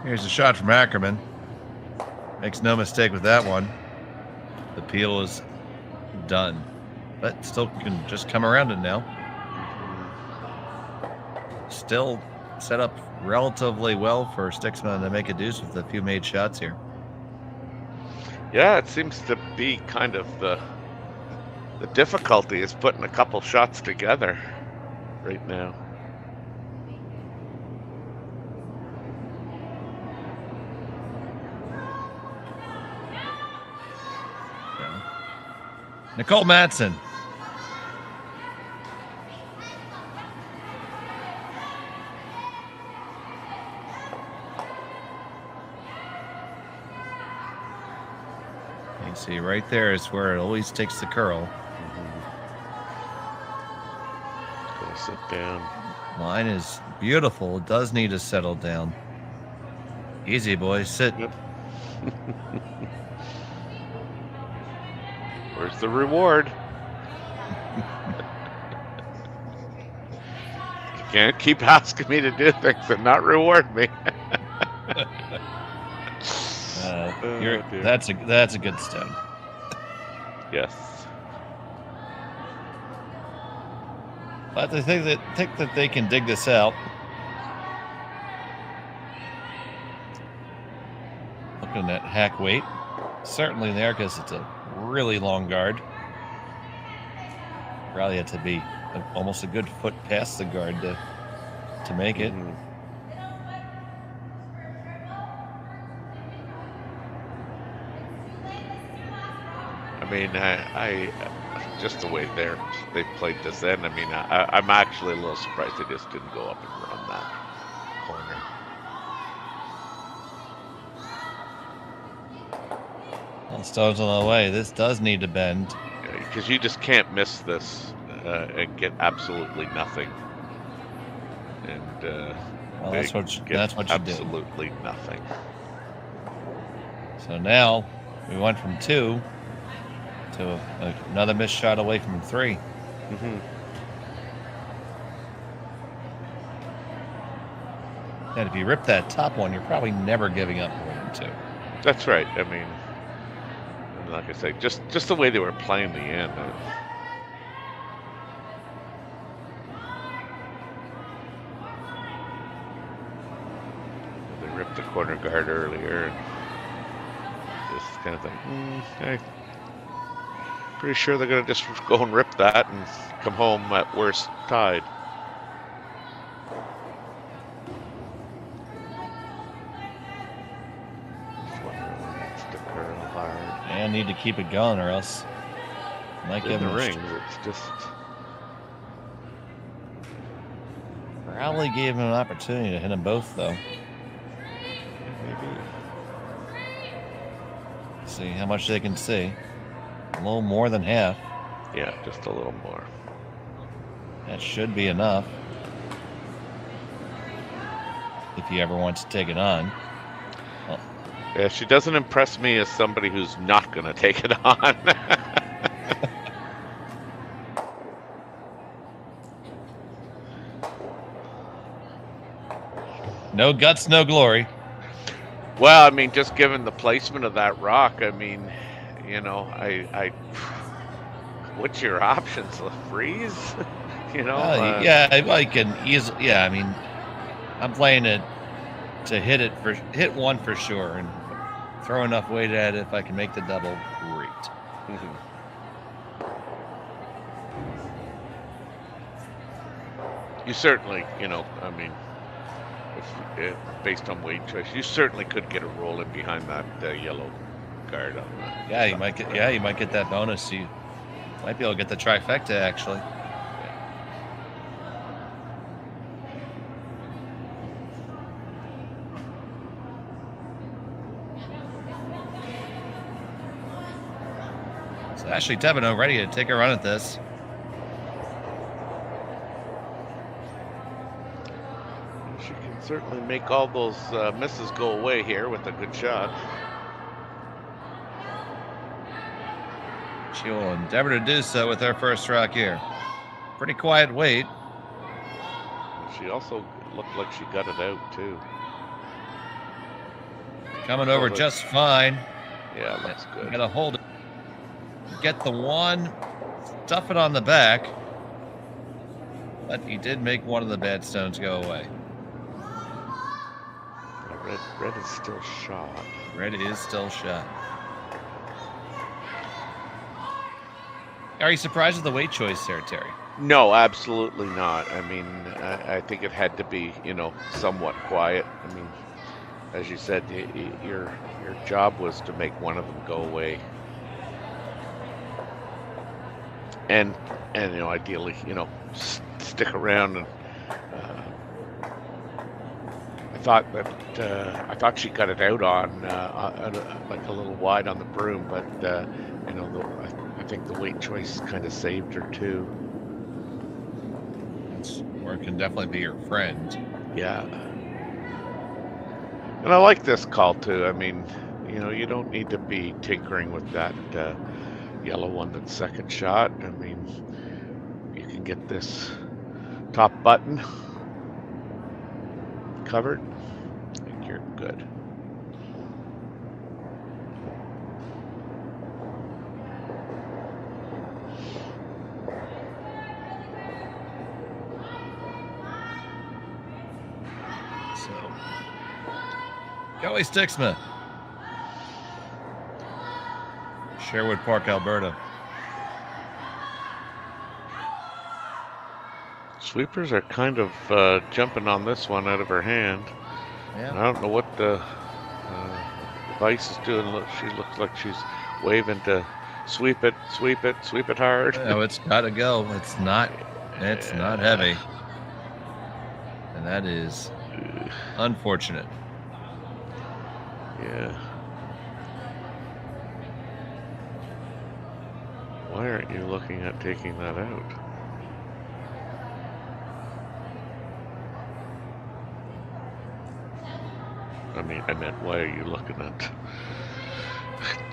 Here's a shot from Ackerman. Makes no mistake with that one. The peel is done, but still can just come around it now. Still set up relatively well for Stiksma to make a deuce with a few made shots here. Yeah, it seems to be kind of the difficulty is putting a couple shots together right now. Nicole Matson. You see right there is where it always takes the curl. Gotta sit down. Line is beautiful. It does need to settle down. Easy, boys. Sit. Yep. Where's the reward? You can't keep asking me to do things and not reward me. That's a good stone. Yes. But I think that they can dig this out. Looking at hack weight, certainly there because it's a really long guard. Probably had to be almost a good foot past the guard to make it. I mean, just the way they played this in. I mean, I'm actually a little surprised they just didn't go up and run that corner. Well, Stone's on the way. This does need to bend. Because you just can't miss this and get absolutely nothing. And well, that's what you did. Absolutely nothing. So now we went from 2 to another missed shot away from 3. Mm-hmm. And if you rip that top one, you're probably never giving up more than 2. That's right. I mean, like I say, just the way they were playing the end. They ripped the corner guard earlier, and just kind of think, pretty sure they're going to just go and rip that and come home at worst tied. And need to keep it going, or else might give the him rings. It's just probably gave him an opportunity to hit them both, though. Maybe. See how much they can see. A little more than half. Yeah, just a little more. That should be enough. If he ever wants to take it on. Yeah, she doesn't impress me as somebody who's not going to take it on. No guts, no glory. Well, I mean, just given the placement of that rock, I mean, you know, what's your options? Freeze? You know? Yeah, I can easily. Yeah, I mean, I'm playing it to hit one for sure, and throw enough weight at it. If I can make the double, great. Mm-hmm. You certainly, you know, I mean, if based on weight choice, you certainly could get a roll in behind that yellow guard on that. Yeah, you might get. Yeah, you might get that bonus. You might be able to get the trifecta actually. Ashley Thevenot ready to take a run at this. She can certainly make all those misses go away here with a good shot. She will endeavor to do so with her first rock here. Pretty quiet wait. She also looked like she got it out too. Coming over just fine. Yeah, looks good. Gotta hold it. Get the one, stuff it on the back, but he did make one of the bad stones go away. Red is still shot. Red is still shot. Are you surprised with the weight choice there, Terry? No, absolutely not. I mean, I think it had to be, you know, somewhat quiet. I mean, as you said, your job was to make one of them go away. And you know, ideally, you know, stick around. And I thought she got it out on like a little wide on the broom, but you know, I think the weight choice kind of saved her too. Or it can definitely be your friend. Yeah. And I like this call too. I mean, you know, you don't need to be tinkering with that yellow one that's second shot. I mean, you can get this top button covered. I think you're good. So, Kellie Stiksma, Sherwood Park, Alberta. Sweepers are kind of jumping on this one out of her hand. Yeah. I don't know what the Vice is doing. Look, she looks like she's waving to Sweep it hard. Oh, it's got to go. It's not heavy. And that is unfortunate. Yeah. Why aren't you looking at taking that out? I meant, why are you looking at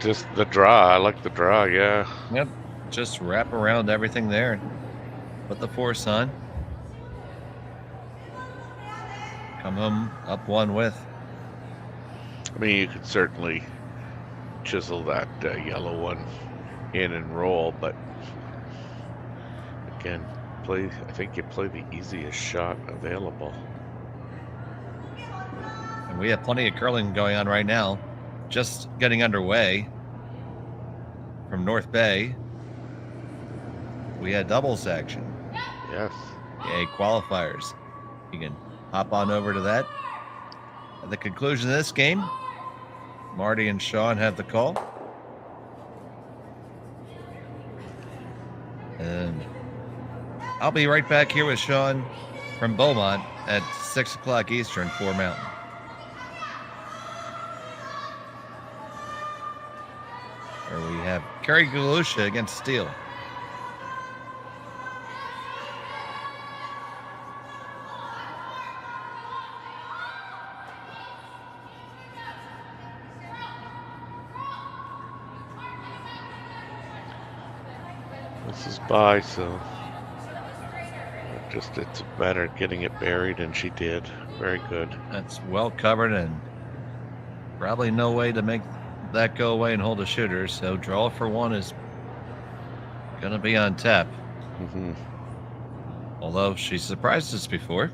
just the draw? I like the draw, yeah. Yep. Just wrap around everything there and put the force on. Come home up one with. I mean, you could certainly chisel that yellow one in and roll, but again, I think you play the easiest shot available. And we have plenty of curling going on right now. Just getting underway from North Bay. We had doubles action. Yes. Yay, qualifiers. You can hop on over to that. At the conclusion of this game, Marty and Sean have the call. And I'll be right back here with Sean from Beaumont at 6 o'clock Eastern, 4 Mountain. Where we have Kerry Galusha against Steele. This is by, so it's better getting it buried, and she did. Very good. That's well covered, and probably no way to make that go away and hold a shooter. So draw for one is going to be on tap. Mm-hmm. Although she surprised us before.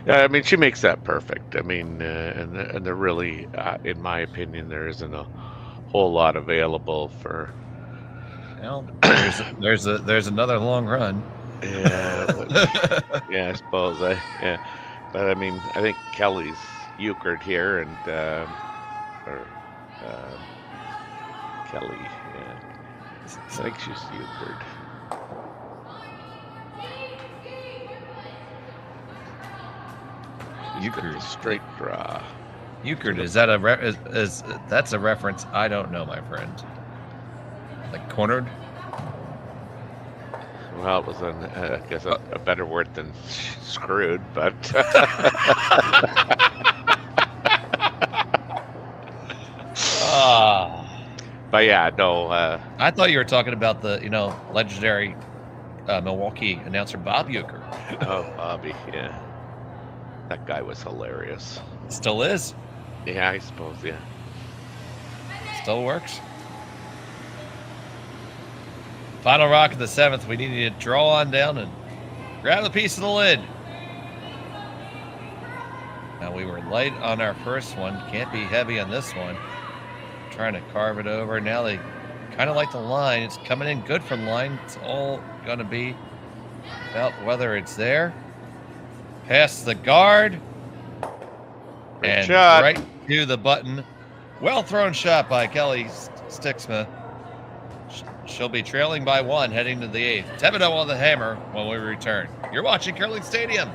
Yeah, I mean, she makes that perfect. I mean, and there really, in my opinion, there isn't a whole lot available for. Well, there's another long run. Yeah, yeah, I suppose. Yeah, but I mean, I think Kellie's euchred here, and Kellie. Yeah, I think she's euchred. Euchred. Straight draw. Euchred, is that that's a reference I don't know, my friend. Like cornered? Well, it was I guess a better word than screwed, but but yeah, no. I thought you were talking about the legendary Milwaukee announcer Bob Euchre. Oh, Bobby, yeah. That guy was hilarious. Still is. Yeah, I suppose, yeah. Still works. Final rock of the 7th. We need to draw on down and grab a piece of the lid. Now, we were light on our first one. Can't be heavy on this one. Trying to carve it over. Now they kind of like the line. It's coming in good from line. It's all going to be about whether it's there. Past the guard. Great and shot. Right to the button. Well thrown shot by Kellie Stiksma. She'll be trailing by 1 heading to the 8th. Thevenot on the hammer when we return. You're watching Curling Stadium.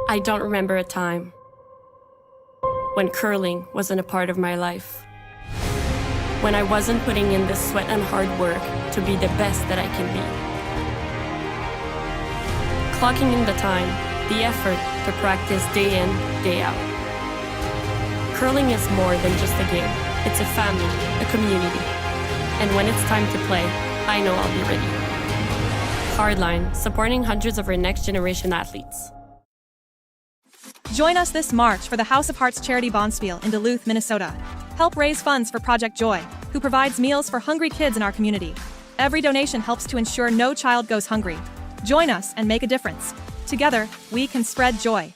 I don't remember a time when curling wasn't a part of my life. When I wasn't putting in the sweat and hard work to be the best that I can be. Clocking in the time, the effort to practice day in, day out. Curling is more than just a game. It's a family, a community. And when it's time to play, I know I'll be ready. Hardline, supporting hundreds of our next generation athletes. Join us this March for the House of Hearts Charity Bonspiel in Duluth, Minnesota. Help raise funds for Project Joy, who provides meals for hungry kids in our community. Every donation helps to ensure no child goes hungry. Join us and make a difference. Together, we can spread joy.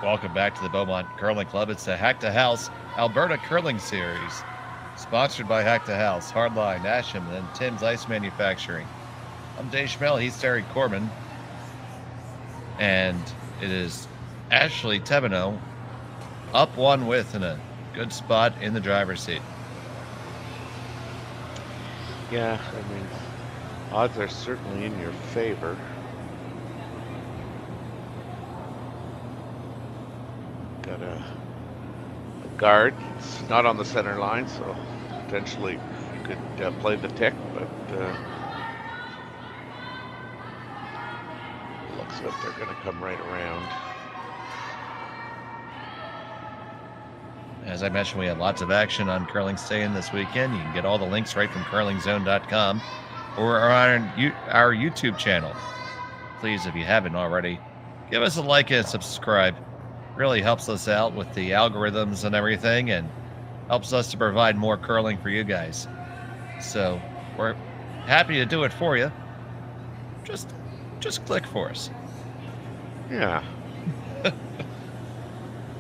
Welcome back to the Beaumont Curling Club. It's the Hack2House Alberta Curling Series, sponsored by Hack2House, Hardline, Asham, and Tim's Ice Manufacturing. I'm Dave Schmel. He's Terry Corbin. And it is Ashley Thevenot up 1 with in a good spot in the driver's seat. Yeah, I mean, odds are certainly in your favor. Got a guard. It's not on the center line, so potentially could play the tick, but looks like they're going to come right around. As I mentioned, we have lots of action on Curling Stay-In this weekend. You can get all the links right from curlingzone.com or on our YouTube channel. Please, if you haven't already, give us a like and subscribe. Really helps us out with the algorithms and everything, and helps us to provide more curling for you guys. So we're happy to do it for you. Just click for us. Yeah. A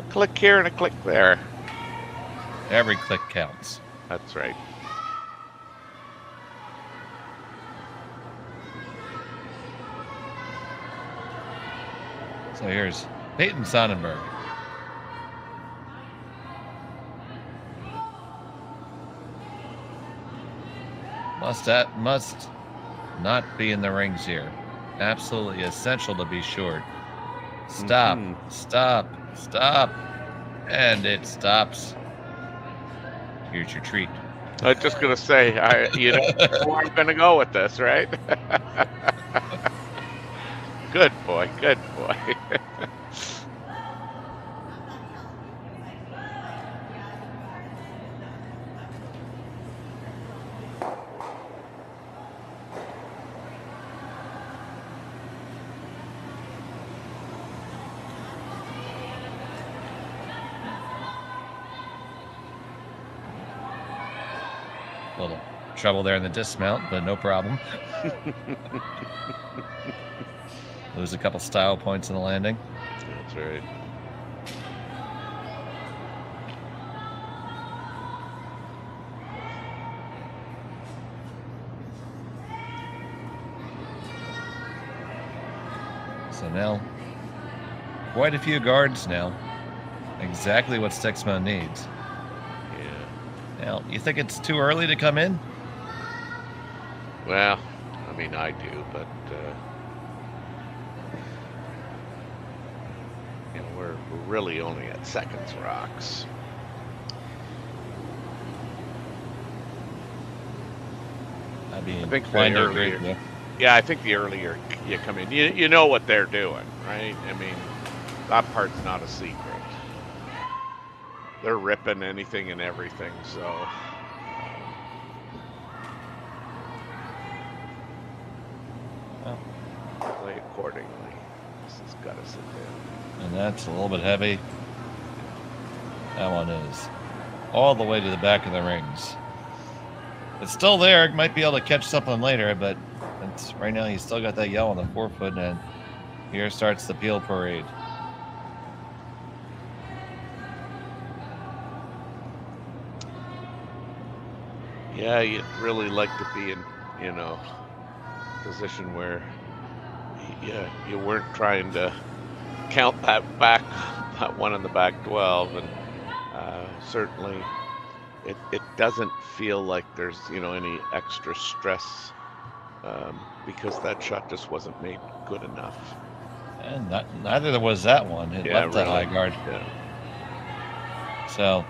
click here and a click there. Every click counts. That's right. So here's Peyton Sonnenberg. Must not be in the rings here. Absolutely essential to be short. Stop, stop, stop. And it stops. Here's your treat. I was just going to say, you know where I'm going to go with this, right? Good boy, good boy. A little trouble there in the dismount, but no problem. Lose a couple style points in the landing. That's right. So now, quite a few guards now. Exactly what Stiksma needs. Now, you think it's too early to come in? Well, I mean, I do, but you know, we're really only at seconds rocks. I'd be I think inclined the to agree earlier, with you. yeah, I think the earlier you come in, you know what they're doing, right? I mean, that part's not a secret. They're ripping anything and everything, so play accordingly. This has got to sit down. And that's a little bit heavy. That one is all the way to the back of the rings. It's still there. Might be able to catch something later, but it's, right now he's still got that yell on the forefoot, and here starts the peel parade. Yeah, you'd really like to be in, you know, position where, yeah, you weren't trying to count that one in the back 12, and certainly it doesn't feel like there's, you know, any extra stress because that shot just wasn't made good enough. And neither was that one. It left the high guard. Yeah. So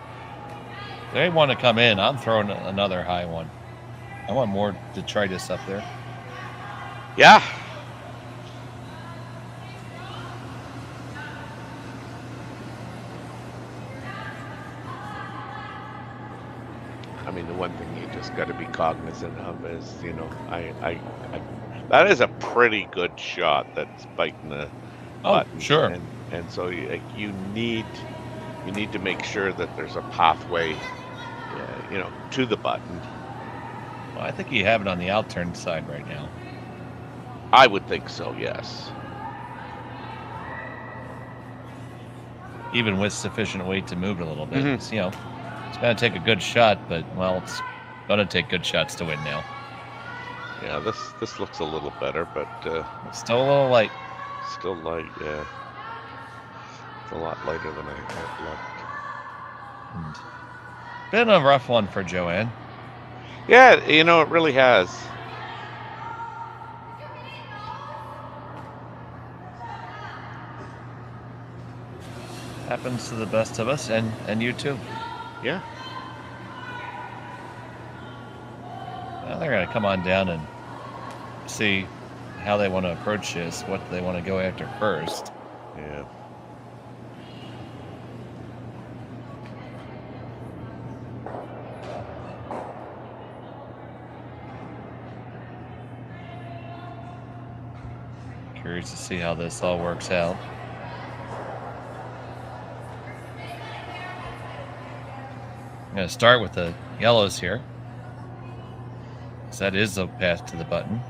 they want to come in. I'm throwing another high one. I want more detritus up there. Yeah. I mean, the one thing you just got to be cognizant of is, you know, I that is a pretty good shot that's biting the button. Sure. And so you need to make sure that there's a pathway, you know, to the button. Well, I think you have it on the outturn side right now. I would think so, yes. even with sufficient weight to move it a little bit. It's, you know, it's going to take a good shot, but, well, it's going to take good shots to win now. Yeah, this looks a little better, but still a little light. Still light, yeah. It's a lot lighter than I had looked. Been a rough one for Joanne. Yeah, you know, it really has. Happens to the best of us, and you too. Yeah. Well, they're going to come on down and see how they want to approach this, what they want to go after first. Yeah. Curious to see how this all works out. I'm going to start with the yellows here, because that is the path to the button.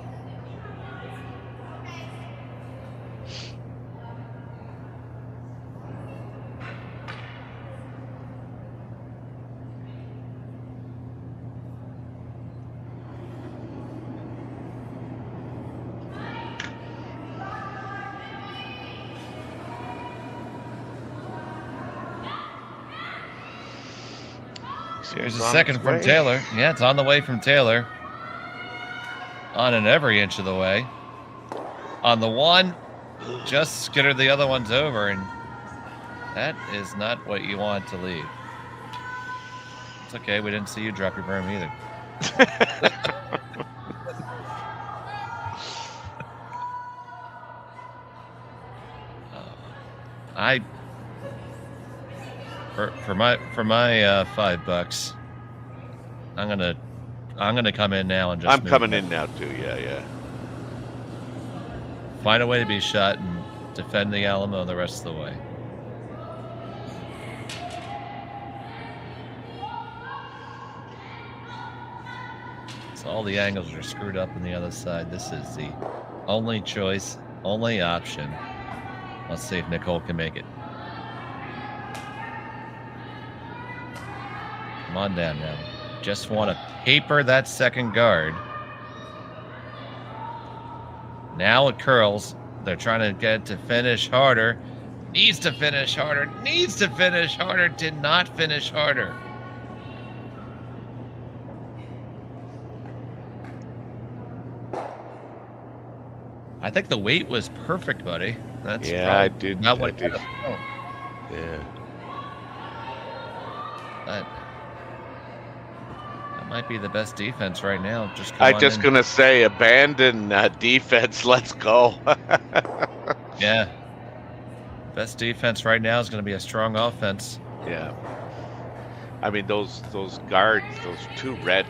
Here's a second from Taylor. Yeah, it's on the way from Taylor. On and every inch of the way. On the one, just skittered the other ones over, and that is not what you want to leave. It's okay, we didn't see you drop your berm either. For my $5, I'm gonna come in now and just. I'm coming in now too. Yeah. Find a way to be shot and defend the Alamo the rest of the way. So all the angles are screwed up on the other side. This is the only choice, only option. Let's see if Nicole can make it. Come on down now. Just want to paper that second guard. Now it curls. They're trying to get it to finish harder. Needs to finish harder. Needs to finish harder. Did not finish harder. I think the weight was perfect, buddy. That's I did. Not what yeah. That might be the best defense right now. I'm just gonna say, abandon defense. Let's go. Yeah. Best defense right now is going to be a strong offense. Yeah. I mean, those guards, those two red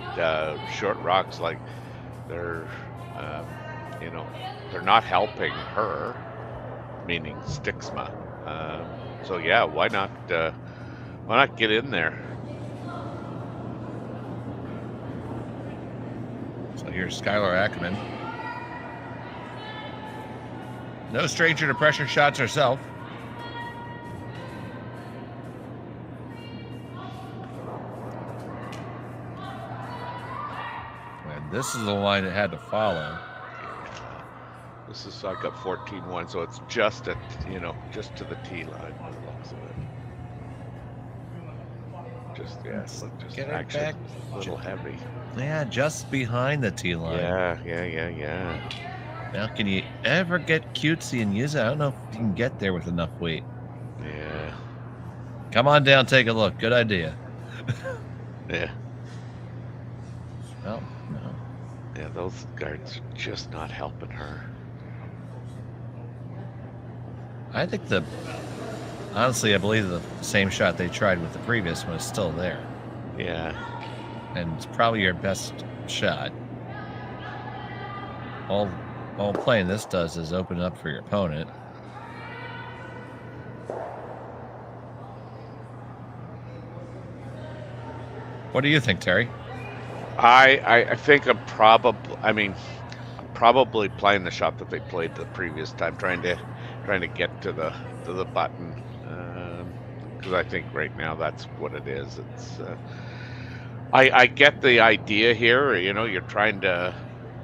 short rocks, like they're, they're not helping her, meaning Stiksma. So yeah, why not get in there? So here's Skylar Ackerman. No stranger to pressure shots herself. And this is the line it had to follow. This is, I got 14-1, so it's just just to the tee line by the looks of it. Just get it actually back a little heavy. Yeah, just behind the tee line. Yeah. Now, can you ever get cutesy and use it? I don't know if you can get there with enough weight. Yeah. Come on down, take a look. Good idea. Yeah. Well, no. Yeah, those guards are just not helping her. I think honestly, I believe the same shot they tried with the previous one is still there. Yeah. And it's probably your best shot. All playing this does is open up for your opponent. What do you think, Terry? I think I'm probably playing the shot that they played the previous time, trying to get to the button. because I think right now that's what it is. It's I get the idea here. You know, you're trying to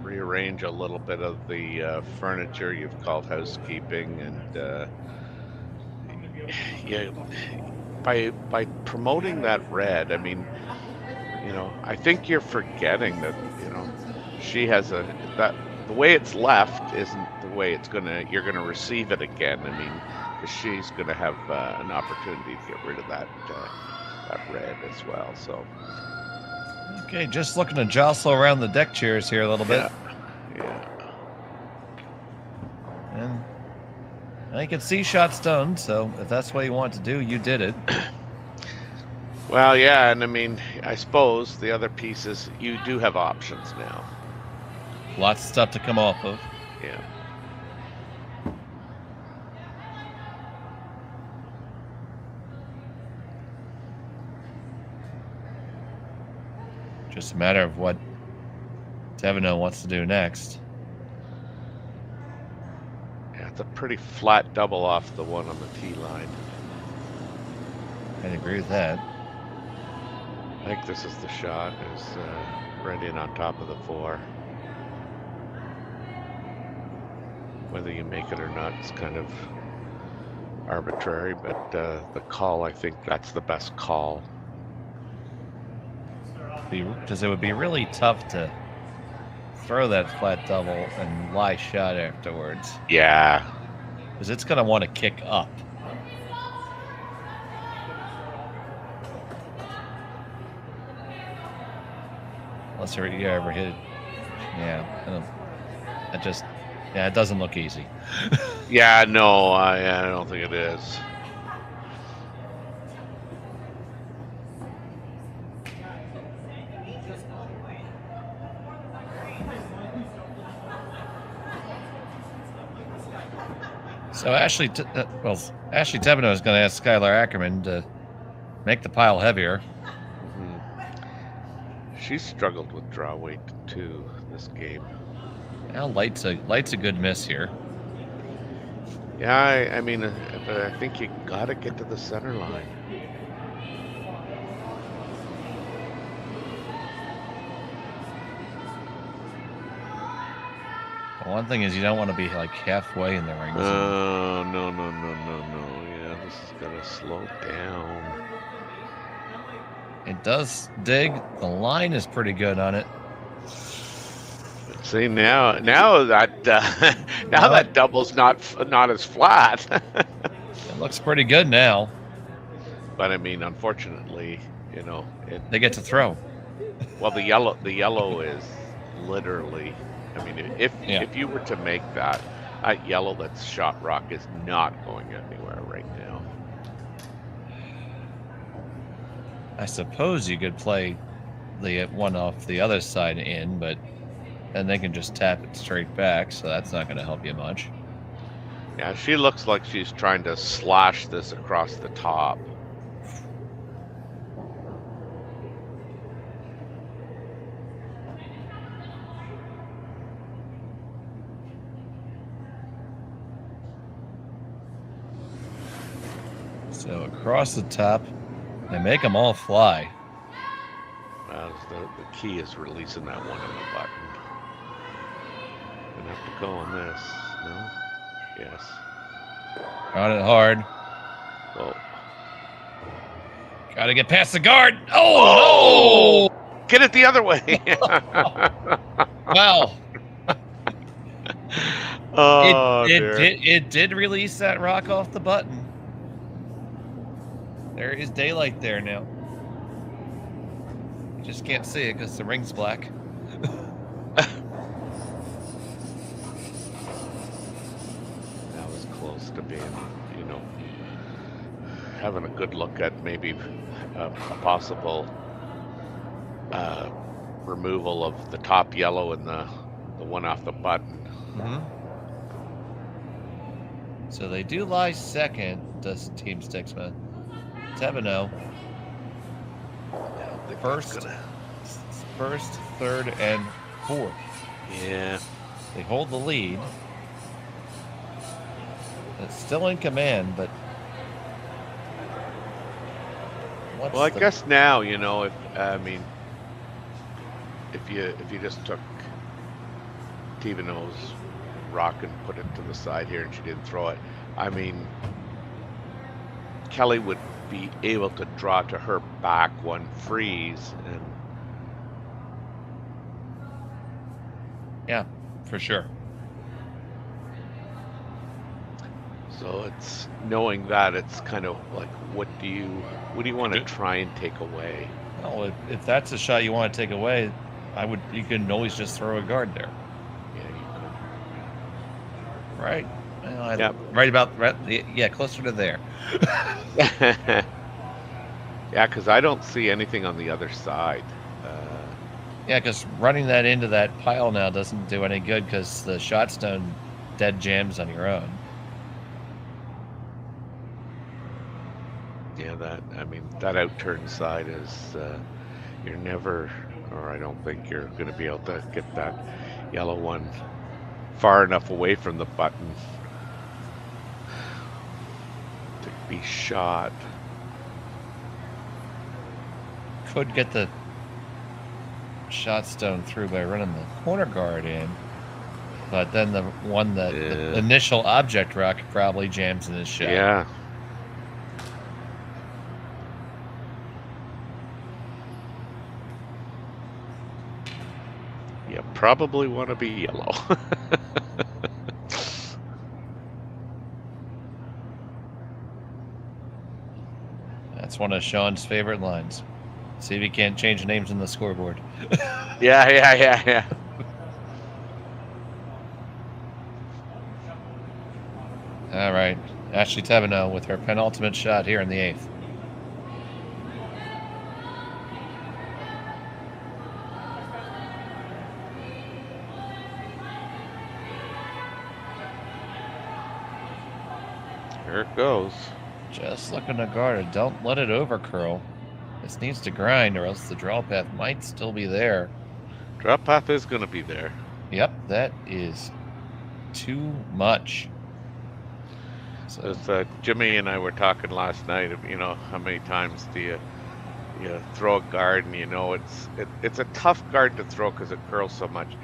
rearrange a little bit of the furniture. You've called housekeeping, and yeah, by promoting that red, I mean, you know, I think you're forgetting that, you know, she has that the way it's left isn't the way you're gonna receive it again. I mean, 'cause she's gonna have an opportunity to get rid of that red as well. So Okay, just looking to jostle around the deck chairs here a little bit. Yeah. And I can see shots done, so if that's what you want to do, you did it. Well, yeah, and I mean, I suppose the other piece is you do have options now. Lots of stuff to come off of. Yeah. Just a matter of what Thevenot wants to do next. Yeah, it's a pretty flat double off the one on the tee line. I'd agree with that. I think this is the shot. Is right in on top of the 4. Whether you make it or not is kind of arbitrary, but the call, I think that's the best call. Because it would be really tough to throw that flat double and lie shot afterwards. Yeah. Because it's going to want to kick up. Unless you ever hit it. Yeah. It doesn't look easy. Yeah, no, I don't think it is. So Ashley Thevenot is going to ask Skylar Ackerman to make the pile heavier. She's struggled with draw weight too this game. Now light's a good miss here. Yeah, I mean, I think you got to get to the center line. One thing is you don't want to be like halfway in the ring. Oh, no. Yeah, this is going to slow down. It does dig. The line is pretty good on it. See, now that that double's not as flat. It looks pretty good now. But I mean, unfortunately, you know, they get to throw. Well, the yellow is literally. I mean, if you were to make that yellow that's shot rock is not going anywhere right now. I suppose you could play the one off the other side in, but then they can just tap it straight back, so that's not going to help you much. Yeah, she looks like she's trying to slash this across the top. So across the top, they make them all fly. The key is releasing that one on the button. Gonna have to go on this. No? Yes. On it hard. Whoa. Gotta get past the guard. Oh! No! Get it the other way. Wow. Oh, it did release that rock off the button. There is daylight there now. You just can't see it because the ring's black. That was close to being, you know, having a good look at maybe a possible removal of the top yellow and the one off the button. Mm-hmm. So they do lie second, does Team Stiksma. Thevenot first, third, and fourth. Yeah. They hold the lead. It's still in command, but what's Well, I the... guess now, if you just took Thevenot's rock and put it to the side here and she didn't throw it, Kelly would be able to draw to her back one freeze, and Yeah, for sure. so it's knowing that, it's kind of like, what do you want to try and take away? Well, if that's a shot you want to take away, you can always just throw a guard there. Yeah, you Right. Well, Yep. Yeah, closer to there. could. Yeah, because I don't see anything on the other side. Yeah, because running that into that pile now doesn't do any good because the shot stone dead jams on your own. Yeah, that outturn side is you're never, or I don't think you're going to be able to get that yellow one far enough away from the button to be shot. Could get the shot stone through by running the corner guard in, but then the initial object rock probably jams in his shot. Yeah. You probably want to be yellow. That's one of Sean's favorite lines. See if he can't change names in the scoreboard. Yeah. All right. Ashley Thevenot with her penultimate shot here in the 8th. Here it goes. Just looking to guard it. Don't let it over curl. This needs to grind or else the draw path might still be there. Draw path is going to be there. Yep, that is too much. So, As Jimmy and I were talking last night, how many times do you throw a guard and it's a tough guard to throw because it curls so much,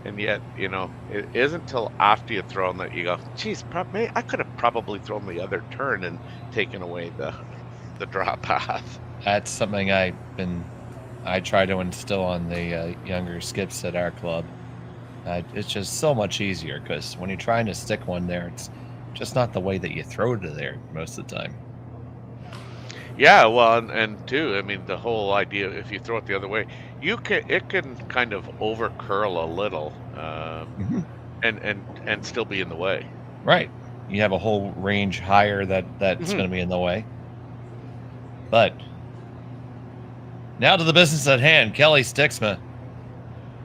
and yet it isn't until after you throw them that you go, geez, I could have probably thrown the other turn and taken away the draw path. that's something I try to instill on the younger skips at our club. It's just so much easier because when you're trying to stick one there, it's just not the way that you throw it there most of the time. Yeah, well, and too, the whole idea, if you throw it the other way, it can kind of over curl a little, and still be in the way. Right. You have a whole range higher that's going to be in the way. But now to the business at hand. Kellie Stiksma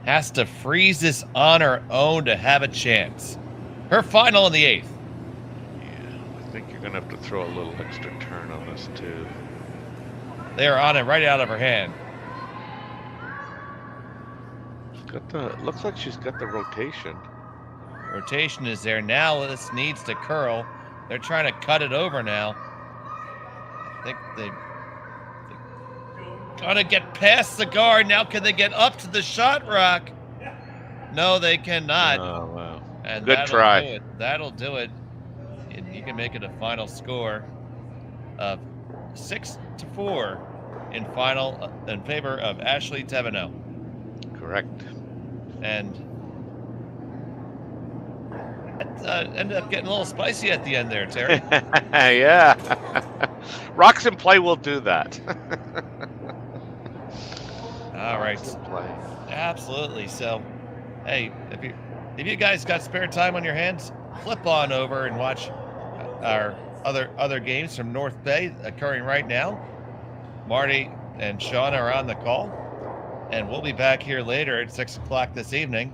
has to freeze this on her own to have a chance. Her final in the 8th. Yeah, I think you're going to have to throw a little extra turn on this too. They are on it right out of her hand. Looks like she's got the rotation. Rotation is there. Now this needs to curl. They're trying to cut it over now. I think they're gonna get past the guard. Now can they get up to the shot rock? No, they cannot. Oh, wow. And Good try. Do it. That'll do it. And you can make it a final score of 6-4 in favor of Ashley Thevenot. Correct. And it ended up getting a little spicy at the end there, Terry. Yeah. Rocks in play will do that. All right. Rocks in play. Absolutely. So, hey, if you guys got spare time on your hands, flip on over and watch our other games from North Bay occurring right now. Marty and Sean are on the call, and we'll be back here later at 6 o'clock this evening.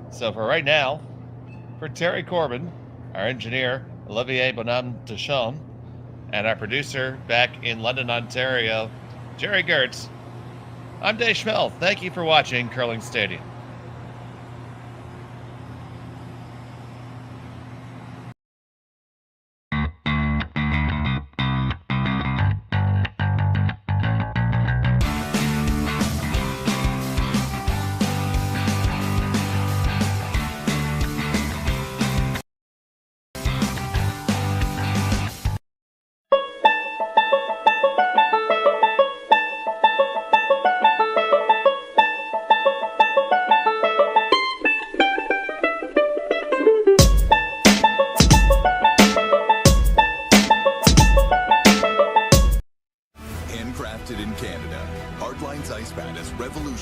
So for right now, for Terry Corbin, our engineer, Olivier Bonin-Ducharme, and our producer back in London, Ontario, Jerry Gertz, I'm Dave Schmel. Thank you for watching Curling Stadium.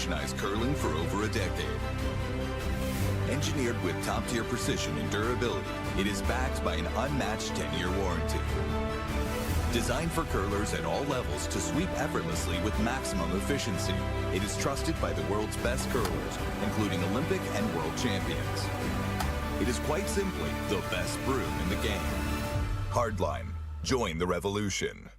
revolutionized curling for over a decade. Engineered with top-tier precision and durability, it is backed by an unmatched 10-year warranty. Designed for curlers at all levels to sweep effortlessly with maximum efficiency, it is trusted by the world's best curlers, including Olympic and world champions. It is quite simply the best broom in the game. Hardline. Join the revolution.